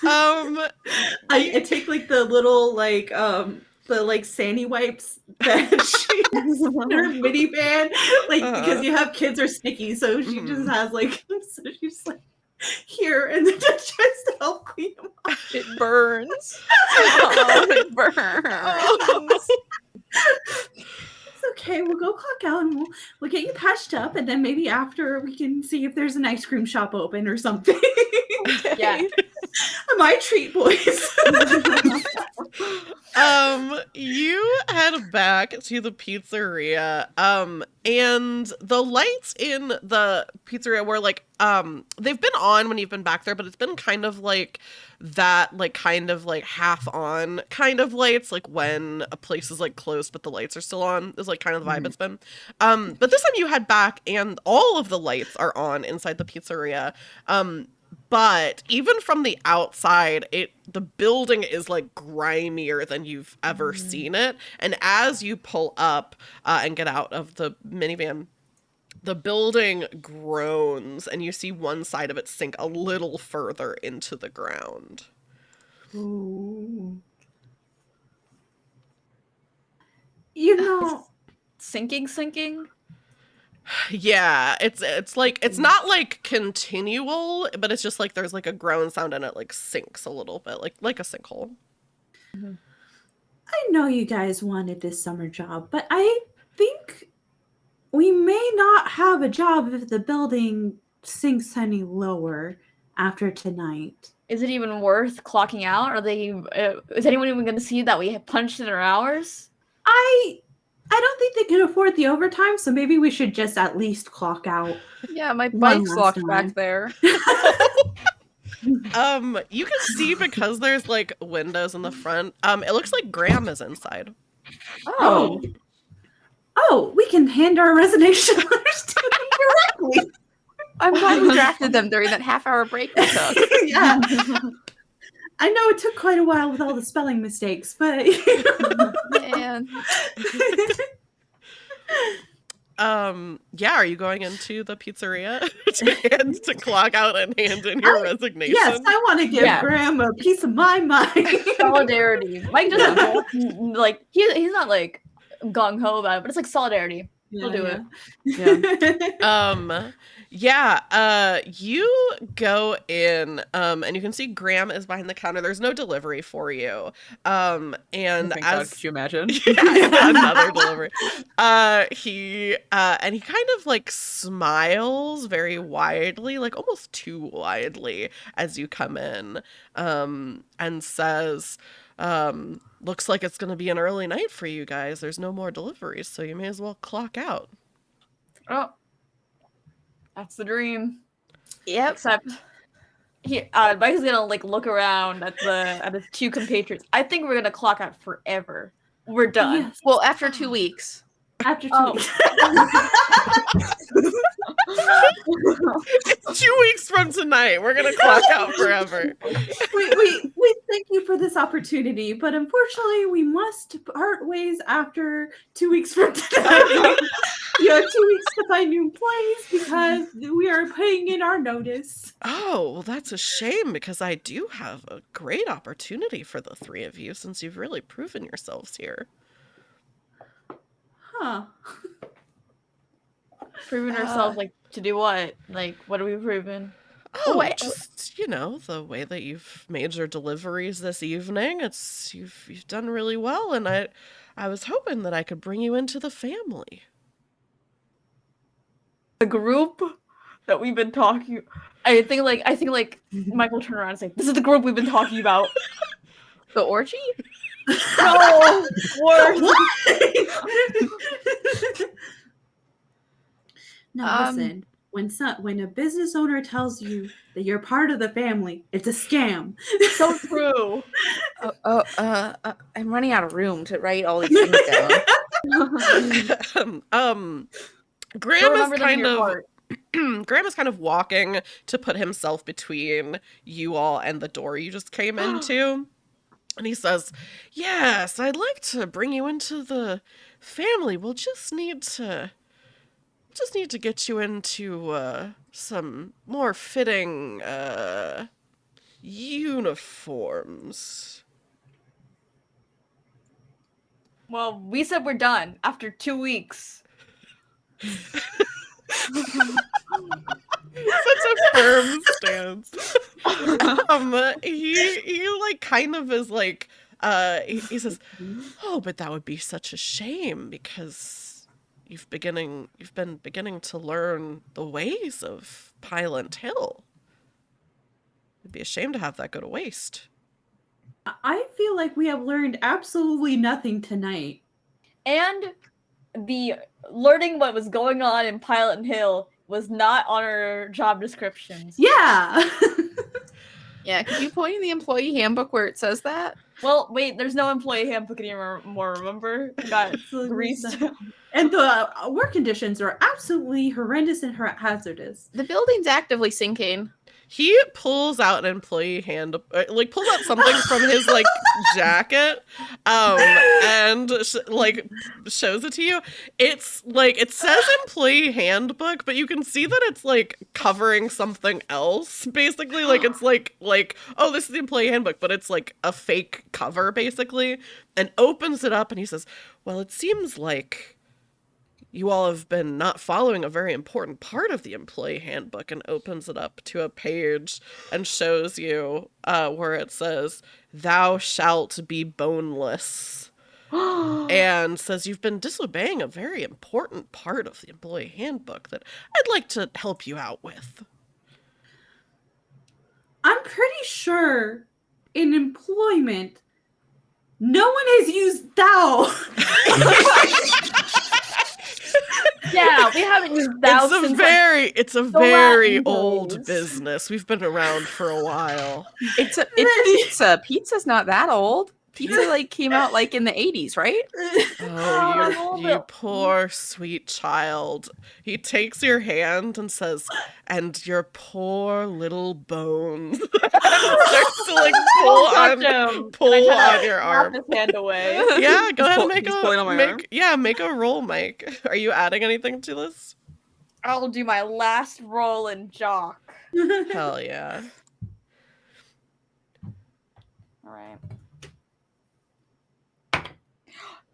I take like the little like the like sandy wipes that she has in her minivan, like because you have kids are sticky, so she just has like, so she's like, here, and then just tries to help clean them up. It burns. Oh, it burns. It's okay. We'll go clock out and we'll get you patched up, and then maybe after we can see if there's an ice cream shop open or something. Okay. Yeah. My treat, boys. You head back to the pizzeria, and the lights in the pizzeria were like, they've been on when you've been back there, but it's been kind of like that, like kind of like half on kind of lights, like when a place is like closed but the lights are still on, is like kind of the vibe it's been. But this time you head back and all of the lights are on inside the pizzeria. But even from the outside, the building is like grimier than you've ever seen it. And as you pull up and get out of the minivan, the building groans and you see one side of it sink a little further into the ground. Ooh. You know, Sinking. Yeah, it's like, it's not like continual, but it's just like there's like a groan sound and it like sinks a little bit, like a sinkhole. I know you guys wanted this summer job, but I think we may not have a job if the building sinks any lower after tonight. Is it even worth clocking out? Are they? Is anyone even going to see that we punched in our hours? I don't think they can afford the overtime, so maybe we should just at least clock out. Yeah, my One bike's last locked time. back there. You can see because there's like windows in the front. It looks like Graham is inside. Oh, we can hand our resignation letters to him directly. I'm glad we drafted them during that half-hour break we took. Yeah. I know it took quite a while with all the spelling mistakes, but Man. Yeah, are you going into the pizzeria to clock out and hand in your resignation? yes, I want to give Graham a piece of my mind. Solidarity. Mike doesn't like he's not like gung ho about it, but it's like solidarity. We'll do it. You go in, and you can see Graham is behind the counter. There's no delivery for you. And Thank God, could you imagine? another delivery. He kind of like smiles very widely, like almost too widely as you come in, and says, looks like it's going to be an early night for you guys. There's no more deliveries, so you may as well clock out. Oh, that's the dream. Yep. Except, Mike's gonna like look around at his two compatriots. I think we're gonna clock out forever. We're done. Yes. Well, after 2 weeks. After 2 Oh. weeks. It's 2 weeks from tonight. We're going to clock out forever. we thank you for this opportunity, but unfortunately, we must part ways after 2 weeks from today. You have 2 weeks to find new employees because we are putting in our notice. Oh, well, that's a shame because I do have a great opportunity for the three of you since you've really proven yourselves here. Huh. Proving ourselves, like, to do what? Like, what are we proving? Oh, just, the way that you've made your deliveries this evening. You've done really well, and I was hoping that I could bring you into the family. The group that we've been talking. I think Michael turn around and say, "This is the group we've been talking about." The orgy? No, worse. Now listen, when a business owner tells you that you're part of the family, it's a scam. So true. I'm running out of room to write all these things down. Graham is kind of walking to put himself between you all and the door you just came into. And he says, "Yes, I'd like to bring you into the family. We'll just need to get you into some more fitting uniforms." Well, we said we're done after 2 weeks. Such a firm stance. He like kind of is like he says, "Oh, but that would be such a shame because you've been beginning to learn the ways of Pie Lent Hill. It'd be a shame to have that go to waste." I feel like we have learned absolutely nothing tonight. And the learning what was going on in Pie Lent Hill was not on our job descriptions. Yeah. Yeah, could you point in the employee handbook where it says that? Well, wait, there's no employee handbook anymore, remember? It got greased. And the work conditions are absolutely horrendous and hazardous. The building's actively sinking. He pulls out an employee pulls out something from his like jacket, and shows it to you. It's like it says employee handbook, but you can see that it's like covering something else. Basically, like it's like oh, this is the employee handbook, but it's like a fake cover, basically. And opens it up, and he says, "Well, it seems like you all have been not following a very important part of the employee handbook," and opens it up to a page and shows you where it says, "Thou shalt be boneless." And says you've been disobeying a very important part of the employee handbook that I'd like to help you out with. I'm pretty sure in employment, no one has used thou. Yeah, we haven't used thou since It's a very old business. We've been around for a while. It's a pizza. Pizza's not that old. Pizza like came out like in the 80s, right? Oh, you poor sweet child. He takes your hand and says, "And your poor little bones." Starts to like pull on your arm. His hand away. Yeah, go ahead and make a roll, Mike. Are you adding anything to this? I'll do my last roll in Jock. Hell yeah. All right.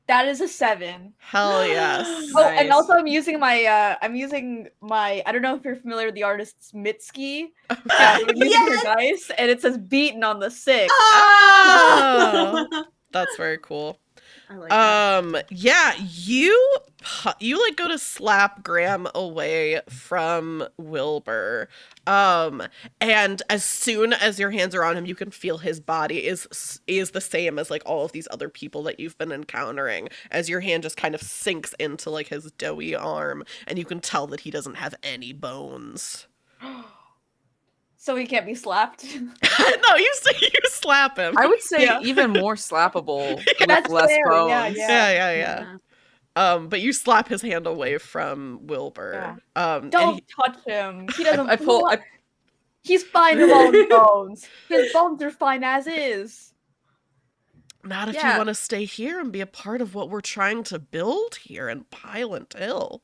That is a 7. Hell yes. Oh, and Nice. also I'm using my I don't know if you're familiar with the artist Mitski. Okay. I'm using her dice, and it says beaten on the 6. Oh, that's very cool. I like that. Yeah, you like go to slap Graham away from Wilbur. And as soon as your hands are on him, you can feel his body is the same as like all of these other people that you've been encountering, as your hand just kind of sinks into like his doughy arm, and you can tell that he doesn't have any bones. So he can't be slapped. No, you slap him. I would say Yeah. even more slappable with That's less fair, bones. Yeah. But you slap his hand away from Wilbur. And Don't touch him. He doesn't. I pull. He's fine with all his bones. His bones are fine as is. not if you Yeah. want to stay here and be a part of what we're trying to build here in Pie Lent Hill.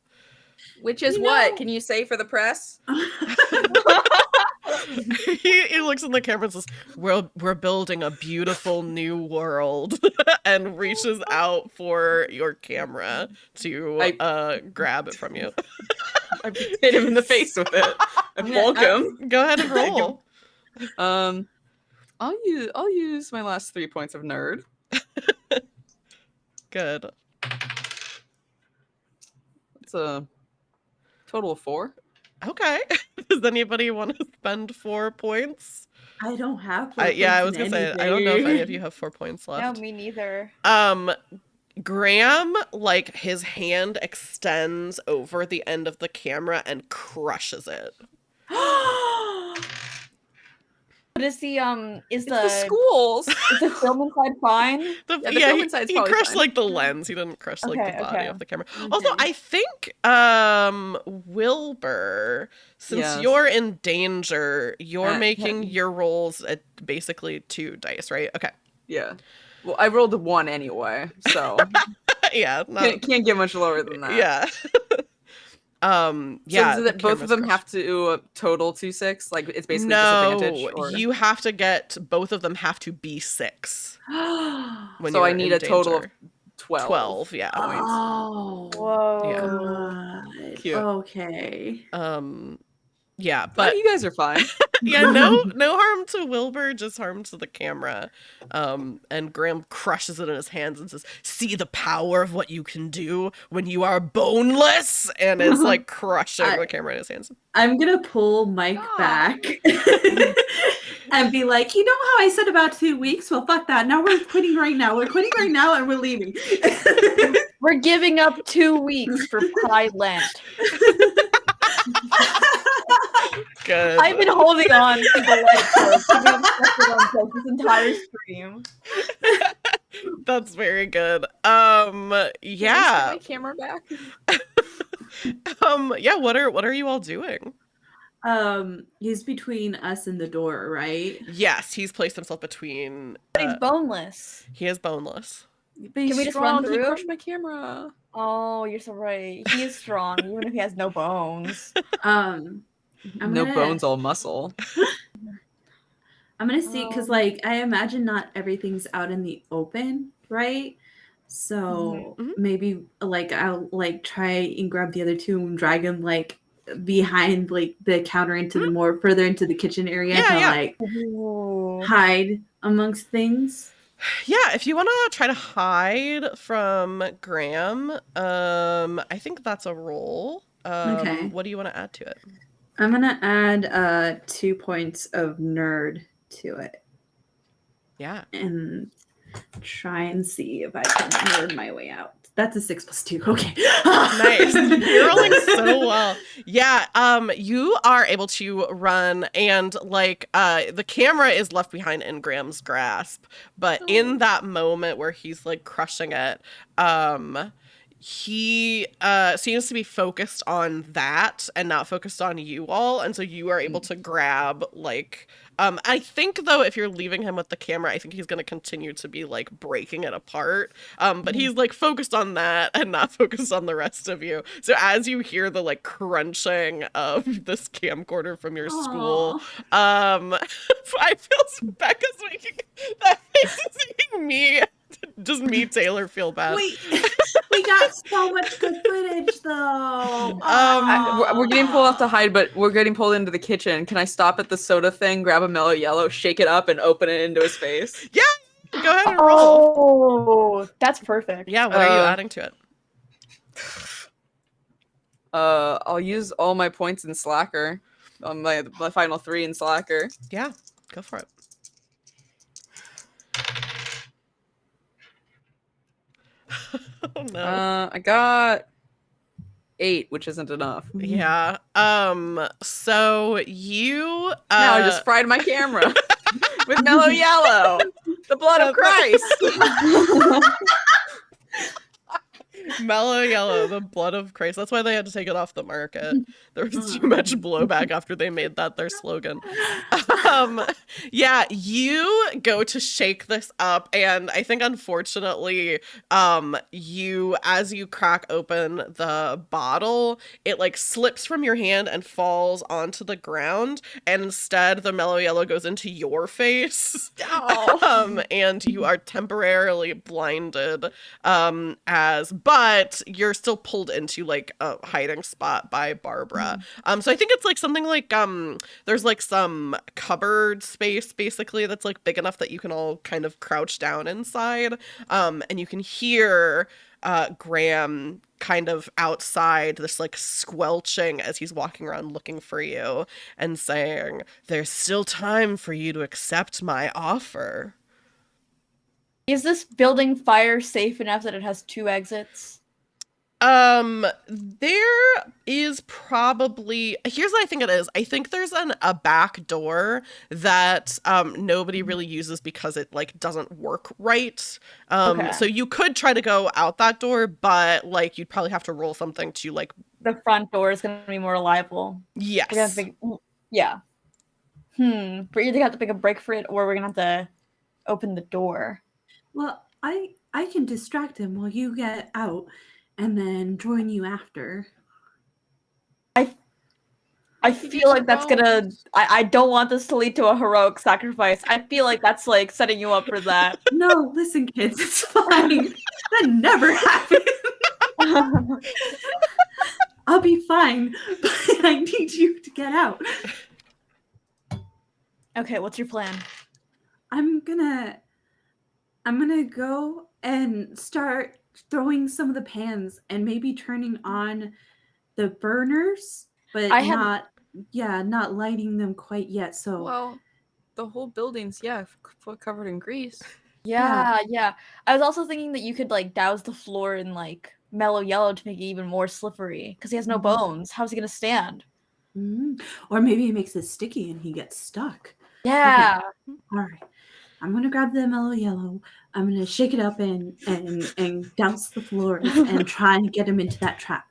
Which is You what? know- Can you say for the press? He looks in the camera and says, we're building a beautiful new world, and reaches out for your camera to grab it from you. I hit him in the face with it. I bulk him. Go ahead and roll. I'll use my last 3 points of nerd. Good. It's a total of 4. Okay. Does anybody want to spend 4 points? I don't have. I was gonna say, I don't know if any of you have 4 points No, left. me neither. Graham, like, his hand extends over the end of the camera and crushes it. But is the It's the schools. is the film inside fine? the film inside's he probably crushed fine. like the lens. He didn't crush like Okay, the body okay. of the camera. Also, Okay. I think Wilbur, since Yes. you're in danger, you're Uh, making your rolls at basically 2 dice, right? Okay. Yeah. Well, I rolled a 1 anyway, so Yeah. can't get much lower than that. Yeah. Yeah. So the that both of camera's them crushed. have to total 2-6. Like it's basically No, disadvantage. Or... you have to get both of them have to be 6. When so I you're need in a total of danger. 12. 12, yeah. Oh. Whoa. God. Cute. Okay. Yeah, But but you guys are fine. yeah, no harm to Wilbur, just harm to the camera. And Graham crushes it in his hands and says, "See the power of what you can do when you are boneless," and is like crushing the camera in his hands. I'm gonna pull Mike back and be like, you know how I said about 2 weeks? Well, fuck that. Now we're quitting right now. We're quitting right now and we're leaving. We're giving up 2 weeks for Pie Lent. Good. I've been holding on to the light source to be obsessed on joke this entire stream. That's very good. Can I Yeah. get my camera back. Yeah, what are you all doing? He's between us and the door, right? Yes, he's placed himself between. But he's boneless. He is boneless. But he's Can we just strong. run He through? crushed my camera. Oh, you're so right. He is strong, even if he has no bones. I'm No gonna, bones, all muscle. I'm gonna see because, like, I imagine not everything's out in the open, right? So Mhm. maybe, like, I'll like try and grab the other two and drag them like behind like the counter into the more further into the kitchen area Yeah, to yeah. like Ooh. hide amongst things. Yeah, if you want to try to hide from Graham, I think that's a roll. Okay. What do you want to add to it? I'm gonna add 2 points of nerd to it Yeah. and try and see if I can nerd my way out. That's a 6 + 2. Okay. Nice. You're rolling so well. Yeah, you are able to run, and like the camera is left behind in Graham's grasp, but in that moment where he's like crushing it, he seems to be focused on that and not focused on you all, and so you are able to grab like I think though if you're leaving him with the camera, I think he's going to continue to be like breaking it apart, but he's like focused on that and not focused on the rest of you. So as you hear the like crunching of this camcorder from your school, I feel Becca's making that face is making me me, Taylor, feel bad. We got so much good footage, though. We're getting pulled off to hide, but we're getting pulled into the kitchen. Can I stop at the soda thing, grab a mellow yellow, shake it up, and open it into his face? Yeah, go ahead and roll. Oh, that's perfect. Yeah, what are you adding to it? I'll use all my points in Slacker. On my final 3 in Slacker. Yeah, go for it. Oh no. I got 8, which isn't enough. Yeah. So you Now I just fried my camera with mellow yellow, the blood of Christ. mellow yellow, the blood of Christ. That's why they had to take it off the market. There was too much blowback after they made that their slogan. Yeah, you go to shake this up, and I think unfortunately, you as you crack open the bottle, it like slips from your hand and falls onto the ground, and instead the mellow yellow goes into your face. And you are temporarily blinded, but you're still pulled into like a hiding spot by Barbara. So I think it's like something like there's like some cupboard space basically that's like big enough that you can all kind of crouch down inside. And you can hear Graham kind of outside, this like squelching as he's walking around looking for you and saying, "There's still time for you to accept my offer." Is this building fire safe enough that it has 2 exits? There is probably, here's what I think it is. I think there's a back door that nobody really uses because it like doesn't work right. Okay. So you could try to go out that door, but like you'd probably have to roll something to like The front door is going to be more reliable. yes. We're gonna have to pick, yeah. We're either gonna have to pick a break for it, or we're gonna have to open the door. Well, I can distract him while you get out, and then join you after. I feel like that's gonna. I don't want this to lead to a heroic sacrifice. I feel like that's like setting you up for that. No, listen, kids, it's fine. That never happened. I'll be fine, but I need you to get out. Okay, what's your plan? I'm gonna go and start throwing some of the pans and maybe turning on the burners, but not lighting them quite yet. So Well, the whole building's covered in grease. Yeah. I was also thinking that you could like douse the floor in like mellow yellow to make it even more slippery because he has no bones. How's he gonna stand? Or maybe it makes it sticky and he gets stuck. Yeah. Okay. All right. I'm gonna grab the mellow yellow. I'm gonna shake it up and douse the floors and try and get him into that trap.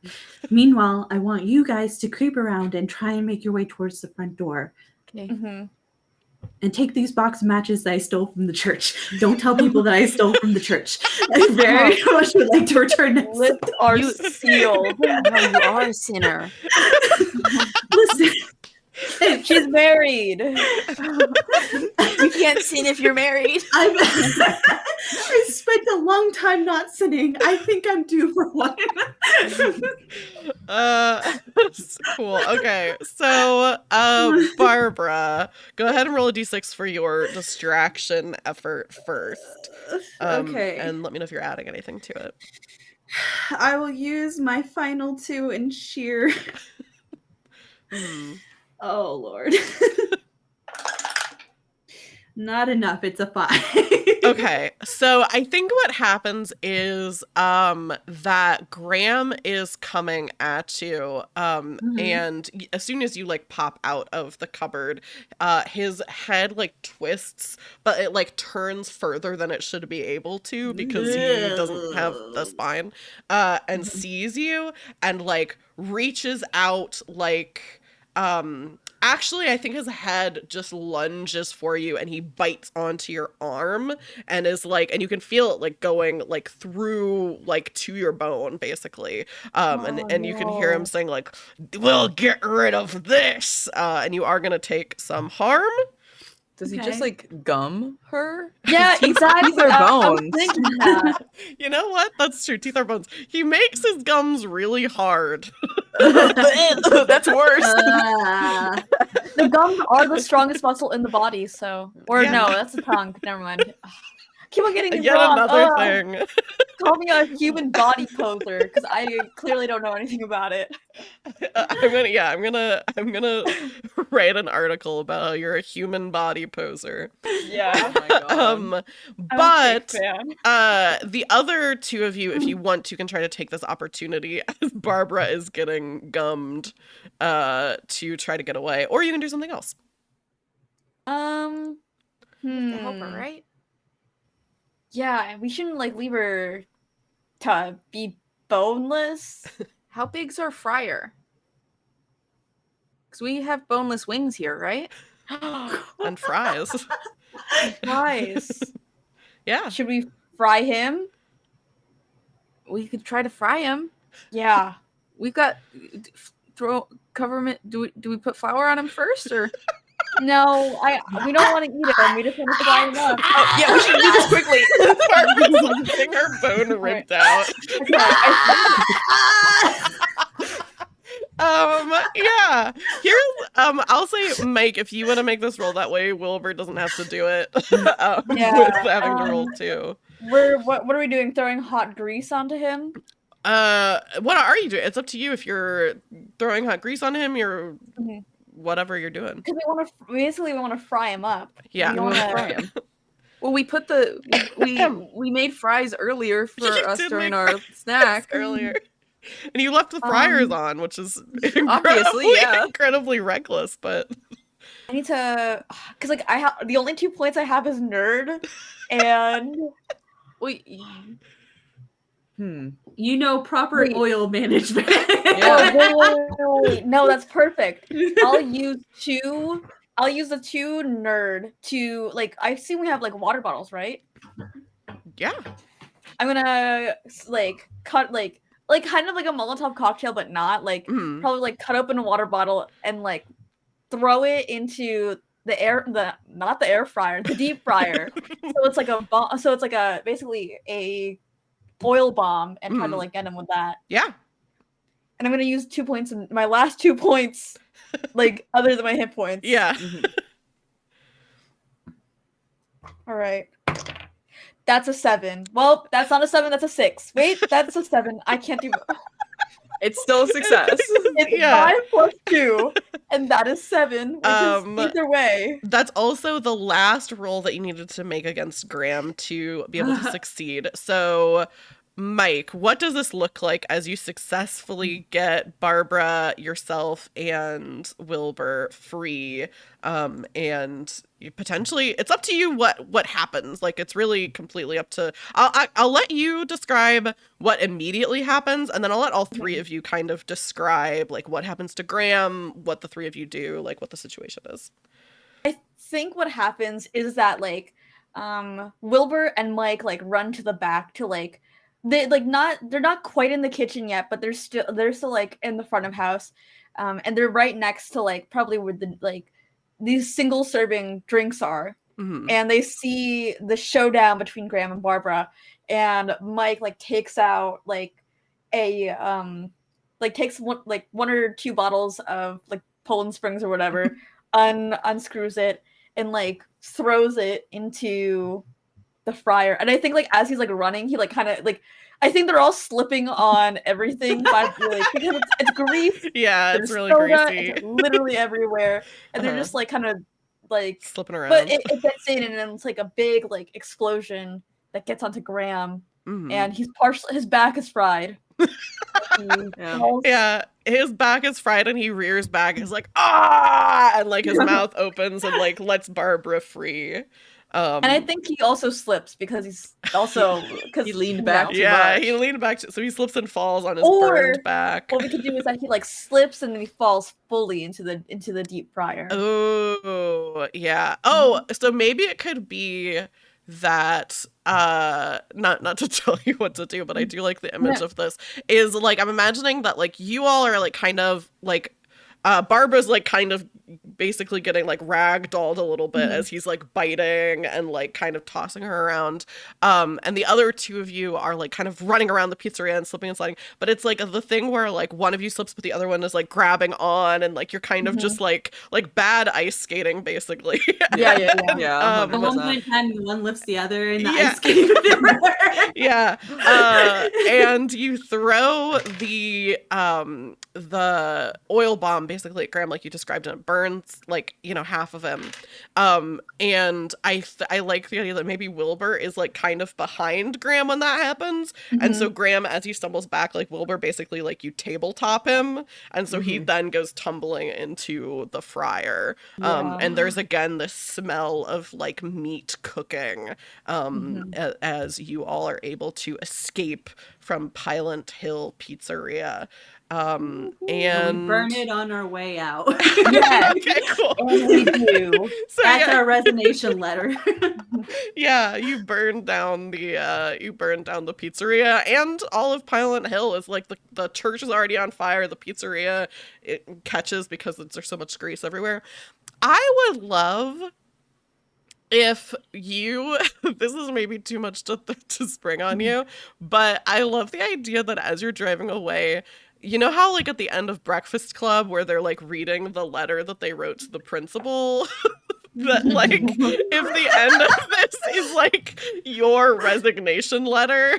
Meanwhile, I want you guys to creep around and try and make your way towards the front door. Okay. Mm-hmm. And take these box of matches that I stole from the church. Don't tell people that I stole from the church. I very much would like to return them. Lips are sealed. No, you are a sinner. Listen. She's married. You can't sin if you're married. I spent a long time not sinning. I think I'm due for one. Cool. Okay. So, Barbara, go ahead and roll a d6 for your distraction effort first. Okay. And let me know if you're adding anything to it. I will use my final 2 in sheer. Oh, Lord. Not enough. It's a 5. Okay, so I think what happens is that Graham is coming at you, and as soon as you like pop out of the cupboard, his head like twists, but it like turns further than it should be able to because he doesn't have the spine, and sees you and like reaches out like actually, I think his head just lunges for you and he bites onto your arm and is like, and you can feel it like going like through like to your bone basically. And you can hear him saying like, "We'll get rid of this." And you are going to take some harm. Does he Okay. just like gum her? Yeah, Teeth- exactly. Teeth are I was bones. thinking that. You know what? That's true. Teeth are bones. He makes his gums really hard. That's worse. The gums are the strongest muscle in the body, so Yeah. no, that's the tongue. Never mind. Keep on getting these Yet wrong. another Ugh. thing. Call me a human body poser because I clearly don't know anything about it. I'm gonna write an article about how you're a human body poser. Yeah, Oh my god. I'm a But big fan. the other two of you, if you want to, can try to take this opportunity as Barbara is getting gummed to try to get away, or you can do something else. To help her, right? Yeah, we shouldn't like leave her to be boneless. How big's our fryer? Because we have boneless wings here, right? And fries. Fries. Yeah. Should we fry him? We could try to fry him. Yeah. We've got cover him. Do we put flour on him first, or? No, we don't want to eat him. We just want to fry him up. Oh, yeah, we should do this quickly. Barbara's getting her bone ripped out. Okay, Yeah. Here's I'll say, Mike, if you want to make this roll that way, Wilbur doesn't have to do it. Yeah, with having to roll too. what are we doing? Throwing hot grease onto him? What are you doing? It's up to you. If you're throwing hot grease on him, you're Mhm. whatever you're doing. Because we want to fry him up. Yeah. We You want to fry him? Well, we put we made fries earlier for You us did during make our fries snack. earlier. And you left the fryers on, which is Obviously, yeah. incredibly reckless, but I need to, because like I have the only 2 points I have is nerd, and Wait. You know proper Wait. oil management. Yeah. wait. No, that's perfect. I'll use the 2 nerd to like. I see we have like water bottles, right? yeah. I'm gonna like cut like kind of like a Molotov cocktail, but not like Mhm. probably like cut open a water bottle and like throw it into not the air fryer, the deep fryer. So it's like basically a oil bomb and try to Mhm. like get him with that. Yeah. And I'm gonna use 2 points in my last 2 points, like other than my hit points. Yeah. All right. That's a 7. Well, that's not a 7. That's a 6. Wait, that's a 7. I can't do. It's still a success. It's Yeah. 5 plus 2, and that is 7. Which is either way. That's also the last roll that you needed to make against Graham to be able to succeed. So, Mike, what does this look like as you successfully get Barbara, yourself, and Wilbur free? And you potentially, it's up to you what happens. Like, it's really completely up to. I'll let you describe what immediately happens, and then I'll let all 3 of you kind of describe like what happens to Graham, what the 3 of you do, like what the situation is. I think what happens is that like Wilbur and Mike like run to the back to like they're not quite in the kitchen yet, but they're still like in the front of house. And they're right next to like probably where the like these single serving drinks are. Mhm. And they see the showdown between Graham and Barbara, and Mike like takes out like a takes one or 2 bottles of like Poland Springs or whatever, unscrews it and like throws it into the fryer. And I think like as he's like running, he like kind of like I think they're all slipping on everything by like because it's grease. Yeah, There's it's really soda, greasy. it's literally everywhere, and they're Uh-huh. just like kind of like Slipping around. but it gets in and then it's like a big like explosion that gets onto Graham, Mhm. and his back is fried. Yeah. Yeah, his back is fried and he rears back. He's like, ah, and like his mouth opens and like lets Barbara free. And I think he also slips because he's also because He leaned back too yeah, much. he leaned back, so he slips and falls on his Or burned back. what we could do is that he like slips and then he falls fully into the deep fryer. Oh, yeah. Oh, so maybe it could be that not to tell you what to do, but I do like the image of this is like I'm imagining that like you all are like kind of like Barbara's like kind of basically getting like ragdolled a little bit as he's like biting and like kind of tossing her around. And the other two of you are like kind of running around the pizzeria and slipping and sliding. But it's like the thing where like one of you slips, but the other one is like grabbing on, and like you're kind of just like bad ice skating basically. Yeah. At one 100%. point in time, one lifts the other in the Yeah. ice skating. Yeah. And you throw the oil bomb basically at Graham like you described, and it burns like, you know, half of him. And I like the idea that maybe Wilbur is like kind of behind Graham when that happens. And so Graham, as he stumbles back, like Wilbur basically like you tabletop him, and so he then goes tumbling into the fryer. And there's again this smell of like meat cooking as you all are able to escape from Pie Lent Hill Pizzeria. And we burn it on our way out. Yeah. Okay, cool. And we do. So That's yeah, our resignation letter. yeah, you burn down the pizzeria, and all of Pie Lent Hill is like the church is already on fire. The pizzeria, it catches because there's so much grease everywhere. I would love if you this is maybe too much to spring on you, but I love the idea that as you're driving away, you know how like at the end of Breakfast Club where they're like reading the letter that they wrote to the principal, that like if the end of this is like your resignation letter,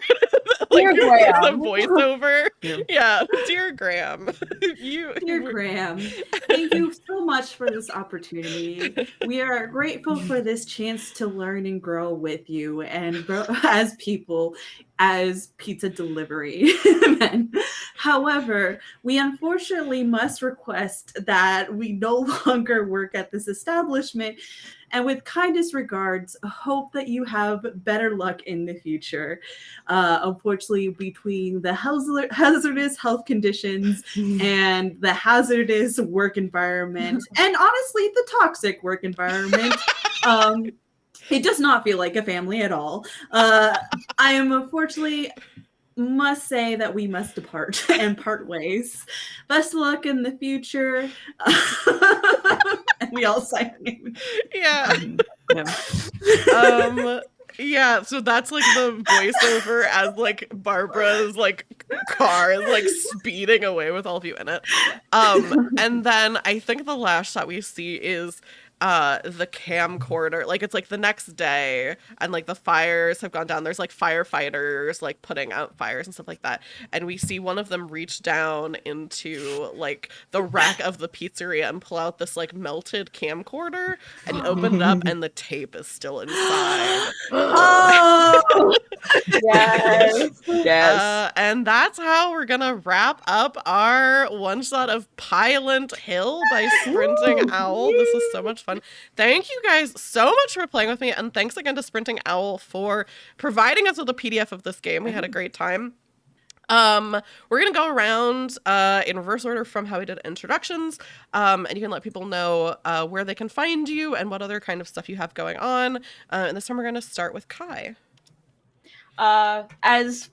like Dear Graham. the voiceover. Yeah, dear Graham. Dear Graham, thank you so much for this opportunity. We are grateful for this chance to learn and grow with you and grow as people, as pizza delivery men. However, we unfortunately must request that we no longer work at this establishment, and with kindest regards, hope that you have better luck in the future. Unfortunately, between the hazardous health conditions and the hazardous work environment, and honestly, the toxic work environment, it does not feel like a family at all. I am unfortunately must say that we must depart and part ways. Best of luck in the future. And we all sign our name. Yeah. Yeah, so that's like the voiceover as like Barbara's like car is like speeding away with all of you in it. And then I think the last shot we see is the camcorder. Like it's like the next day and like the fires have gone down. There's like firefighters like putting out fires and stuff like that. And we see one of them reach down into like the rack of the pizzeria and pull out this like melted camcorder and open it up, and the tape is still inside. Oh, Yes. And that's how we're gonna wrap up our one shot of Pie Lent Hill by Sprinting Owl. This was so much fun. Thank you guys so much for playing with me, and thanks again to Sprinting Owl for providing us with a PDF of this game. We had a great time. We're gonna go around in reverse order from how we did introductions, and you can let people know where they can find you and what other kind of stuff you have going on. And this time we're gonna start with Kai. As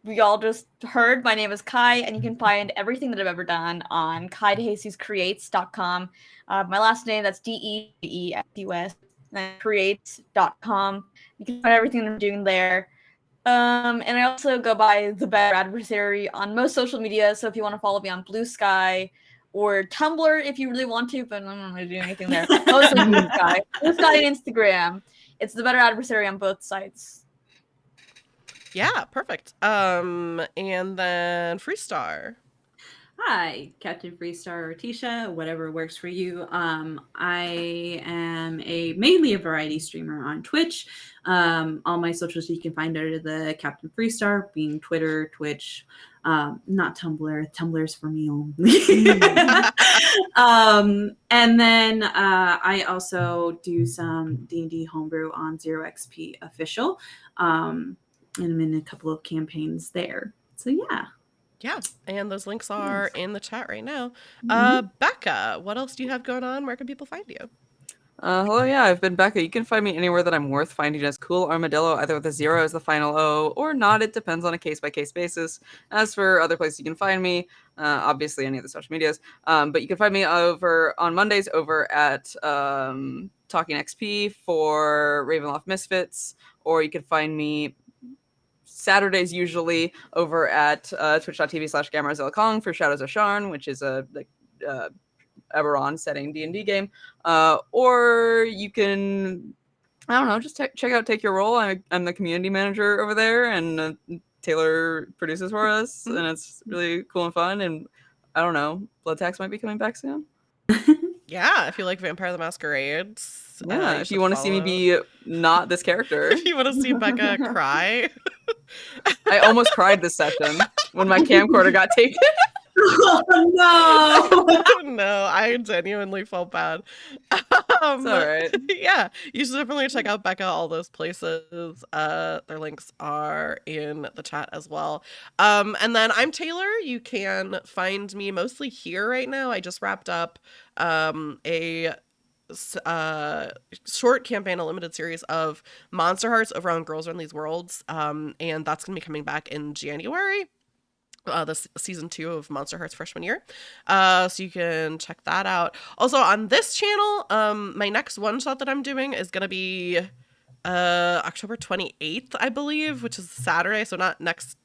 we all just heard, my name is Kai, and you can find everything that I've ever done on KaiDeJesusCreates.com. My last name, that's DEESUS, and creates.com. You can find everything that I'm doing there. And I also go by The Better Adversary on most social media, so if you want to follow me on Blue Sky or Tumblr if you really want to, but I'm not going to do anything there. Mostly Blue Sky. Blue Sky and Instagram. It's The Better Adversary on both sites. Yeah, perfect. And then Freestar. hi, Captain Freestar or Tisha, whatever works for you. I am mainly a variety streamer on Twitch. All my socials you can find under the Captain Freestar, being Twitter, Twitch, not Tumblr. Tumblr's for me only. And then I also do some D&D homebrew on 0xP official. And I'm in a couple of campaigns there. So yeah. Yeah, and those links are in the chat right now. Mhm. Becca, what else do you have going on? Where can people find you? Hello, yeah, I've been Becca. You can find me anywhere that I'm worth finding as Cool Armadillo, either with a 0 as the final O or not. It depends on a case-by-case basis. As for other places you can find me, obviously any of the social medias, but you can find me over on Mondays over at Talking XP for Ravenloft Misfits, or you can find me Saturdays usually over at twitch.tv/GammaZillaKong for Shadows of Sharn, which is a Eberron setting D&D game, or you can, I don't know, just check out Take Your Role. I'm the community manager over there, and Taylor produces for us, and it's really cool and fun. And I don't know, Blood Tax might be coming back soon. Yeah, if you like Vampire the Masquerade. Yeah, if you want to see me be not this character. If you want to see Becca cry. I almost cried this session when my camcorder got taken. Oh no! No, I genuinely felt bad. It's all right. Yeah, you should definitely check out Becca, all those places. Their links are in the chat as well. And then I'm Taylor. You can find me mostly here right now. I just wrapped up a short campaign, a limited series of Monster Hearts over on Girls Run These Worlds, and that's gonna be coming back in January. The season 2 of Monster Hearts freshman year, so you can check that out. Also on this channel, my next one shot that I'm doing is gonna be October 28th, I believe, which is Saturday, so not next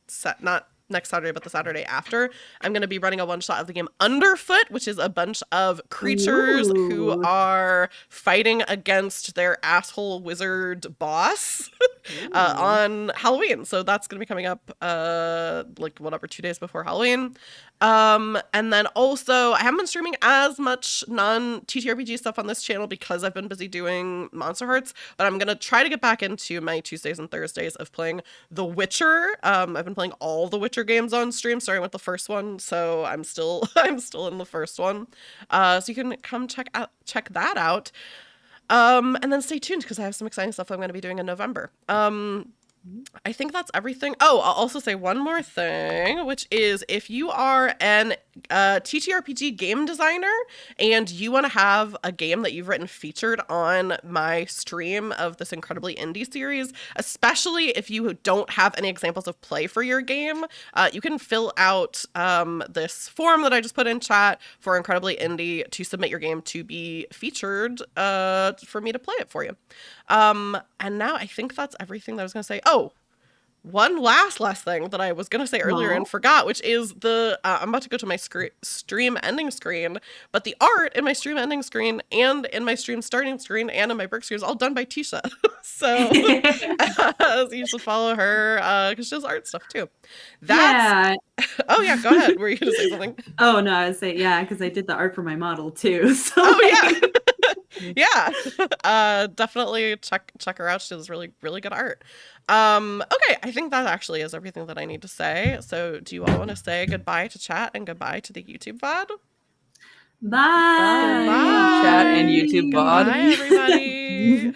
Saturday, but the Saturday after. I'm going to be running a one-shot of the game Underfoot, which is a bunch of creatures who are fighting against their asshole wizard boss on Halloween. So that's going to be coming up like whatever, 2 days before Halloween. And then also, I haven't been streaming as much non-TTRPG stuff on this channel because I've been busy doing Monster Hearts, but I'm going to try to get back into my Tuesdays and Thursdays of playing The Witcher. I've been playing all the Witcher games on stream, starting with the first one, so I'm still in the first one. So you can come check that out. And then stay tuned because I have some exciting stuff I'm going to be doing in November. I think that's everything. Oh, I'll also say one more thing, which is if you are an TTRPG game designer and you want to have a game that you've written featured on my stream of this incredibly indie series, especially if you don't have any examples of play for your game, you can fill out this form that I just put in chat for Incredibly Indie to submit your game to be featured for me to play it for you. And now I think that's everything that I was going to say. Oh, one last thing that I was going to say earlier and forgot, which is I'm about to go to my stream ending screen, but the art in my stream ending screen and in my stream starting screen and in my break screen is all done by Tisha. So you should follow her because she does art stuff too. Yeah. Oh yeah, go ahead. Were you going to say something? Oh no, I was saying yeah, because I did the art for my model too. So oh yeah. Yeah. Definitely check her out. She does really, really good art. Okay, I think that actually is everything that I need to say. So do you all want to say goodbye to chat and goodbye to the YouTube VOD? Bye. Chat and YouTube VOD. Bye, everybody.